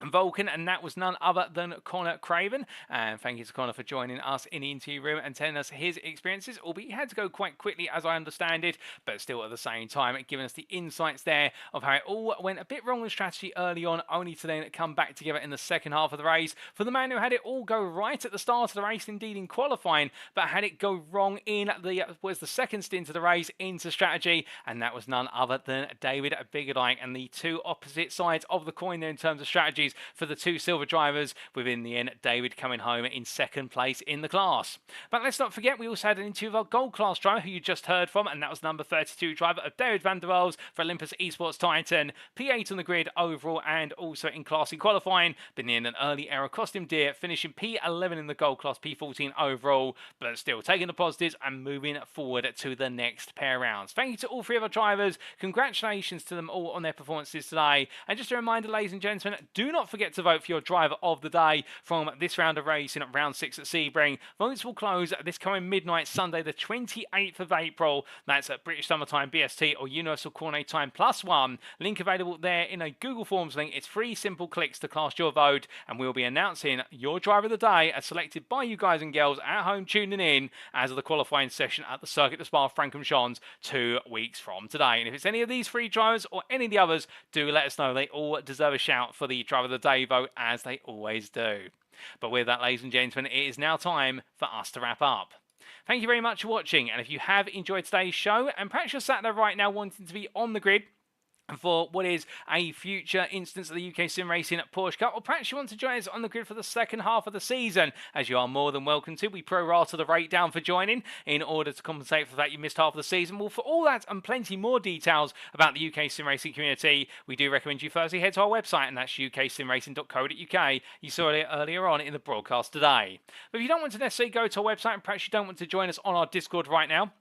Vulcan, and that was none other than Connor Craven. And thank you to Connor for joining us in the interview room and telling us his experiences, albeit he had to go quite quickly as I understand it, but still at the same time giving us the insights there of how it all went a bit wrong with strategy early on, only to then come back together in the second half of the race. For the man who had it all go right at the start of the race, indeed in qualifying, but had it go wrong in the second stint of the race into strategy, and that was none other than David Biggerdike, and the 2 opposite sides of the coin there in terms of strategies for the 2 silver drivers, within the end David coming home in second place in the class. But let's not forget, we also had an interview of our gold class driver who you just heard from, and that was number 32 driver of David van der Waals for Olympus Esports Titan, P8 on the grid overall and also in class in qualifying, but in an early error cost him dear, finishing P11 in the gold class, P14 overall, but still taking the positives and moving forward to the next pair rounds. Thank you to all 3 of our drivers, congratulations to them all on their performances today, and just a reminder, ladies and gentlemen, do not forget to vote for your driver of the day from this round of racing at round 6 at Sebring. Votes will close this coming midnight, Sunday the 28th of April. That's at British Summertime BST or Universal Coordinate Time +1. Link available there in a Google Forms link. It's 3 simple clicks to cast your vote, and we'll be announcing your driver of the day as selected by you guys and girls at home tuning in as of the qualifying session at the circuit of Spa-Francorchamps 2 weeks from today. And if it's any of these 3 drivers or any of the others, do let us know. They all deserve a shout for the driver of the day vote, as they always do. But with that, ladies and gentlemen, it is now time for us to wrap up. Thank you very much for watching, and if you have enjoyed today's show, and perhaps you're sat there right now wanting to be on the grid for what is a future instance of the UKSimRacing Porsche Cup, or perhaps you want to join us on the grid for the second half of the season, as you are more than welcome to. We pro-rata the rate down for joining in order to compensate for that you missed half of the season. Well, for all that and plenty more details about the UKSimRacing community, we do recommend you firstly head to our website, and that's uksimracing.co.uk. You saw it earlier on in the broadcast today. But if you don't want to necessarily go to our website, and perhaps you don't want to join us on our Discord right now,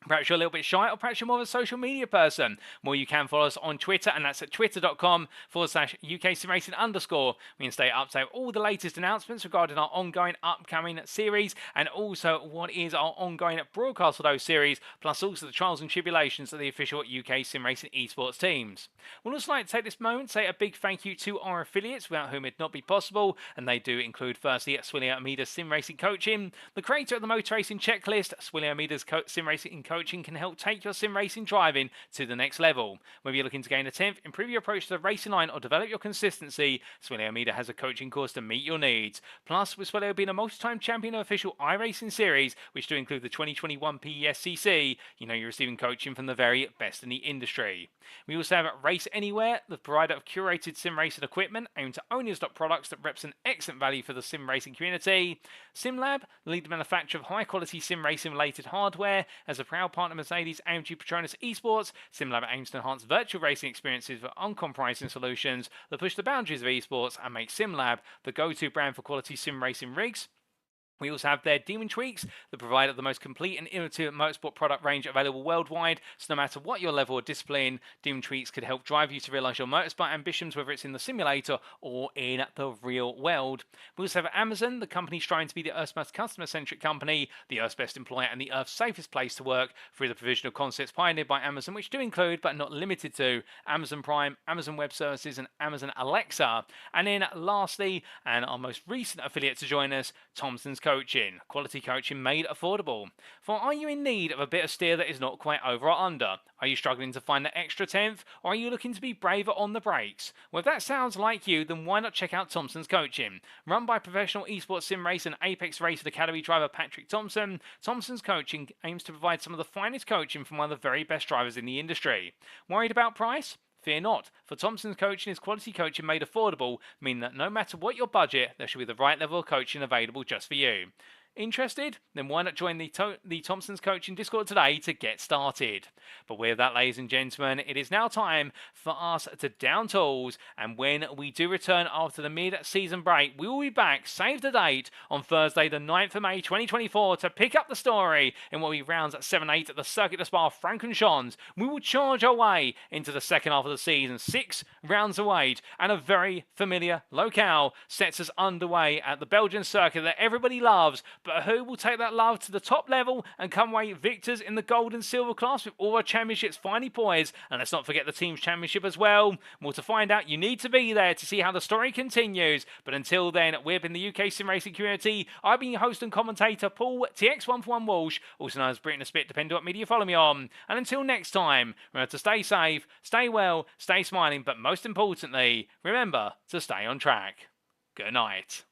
perhaps you're a little bit shy, or perhaps you're more of a social media person, well, you can follow us on Twitter, and that's at twitter.com/UKSimRacing_. We can stay up to date with all the latest announcements regarding our ongoing upcoming series, and also what is our ongoing broadcast of those series, plus also the trials and tribulations of the official UKSimRacing esports teams. We'd also like to take this moment to say a big thank you to our affiliates, without whom it'd not be possible, and they do include firstly Swilly Almeida's Sim Racing Coaching, the creator of the Motor Racing Checklist, Swilly Almeida's Sim Racing Coaching coaching can help take your sim racing driving to the next level. Whether you're looking to gain a 10th, improve your approach to the racing line, or develop your consistency, Swilly Almeida has a coaching course to meet your needs. Plus, with Swilly being a multi-time champion of official iRacing series, which do include the 2021 PESCC, you know you're receiving coaching from the very best in the industry. We also have Race Anywhere, the provider of curated sim racing equipment aimed to only stock products that represent excellent value for the sim racing community. SimLab, the leading manufacturer of high-quality sim racing-related hardware. As a proud partner of Mercedes AMG Petronas Esports, SimLab aims to enhance virtual racing experiences with uncompromising solutions that push the boundaries of esports and make SimLab the go-to brand for quality sim racing rigs. We also have their Demon Tweaks that provide the most complete and innovative motorsport product range available worldwide. So no matter what your level or discipline, Demon Tweaks could help drive you to realise your motorsport ambitions, whether it's in the simulator or in the real world. We also have Amazon, the company striving to be the Earth's most customer-centric company, the Earth's best employer, and the Earth's safest place to work through the provision of concepts pioneered by Amazon, which do include, but not limited to, Amazon Prime, Amazon Web Services, and Amazon Alexa. And then lastly, and our most recent affiliate to join us, Thomsen's Coaching. Quality coaching made affordable. For are you in need of a bit of steer that is not quite over or under? Are you struggling to find that extra 10th? Or are you looking to be braver on the brakes? Well, if that sounds like you, then why not check out Thomsen's Coaching? Run by professional esports sim race and Apex Racer Academy driver Patrik Thomsen, Thomsen's Coaching aims to provide some of the finest coaching from one of the very best drivers in the industry. Worried about price? Fear not, for Thomsen's Coaching is quality coaching made affordable, meaning that no matter what your budget, there should be the right level of coaching available just for you. Interested? Then why not join the Thomsen's Coaching Discord today to get started? But with that, ladies and gentlemen, it is now time for us to down tools, and when we do return after the mid-season break, we will be back, save the date, on Thursday the 9th of May 2024 to pick up the story in what we rounds at 7-8 at the Circuit de Spa Francorchamps. We will charge our way into the second half of the season, 6 rounds away, and a very familiar locale sets us underway at the Belgian circuit that everybody loves. But who will take that love to the top level and come away victors in the gold and silver class with all our championships finally poised? And let's not forget the team's championship as well. Well, to find out, you need to be there to see how the story continues. But until then, we've been the UK Sim Racing community. I've been your host and commentator, Paul TX141 Walsh, also known as Britain a Spit, depending on what media you follow me on. And until next time, remember to stay safe, stay well, stay smiling, but most importantly, remember to stay on track. Good night.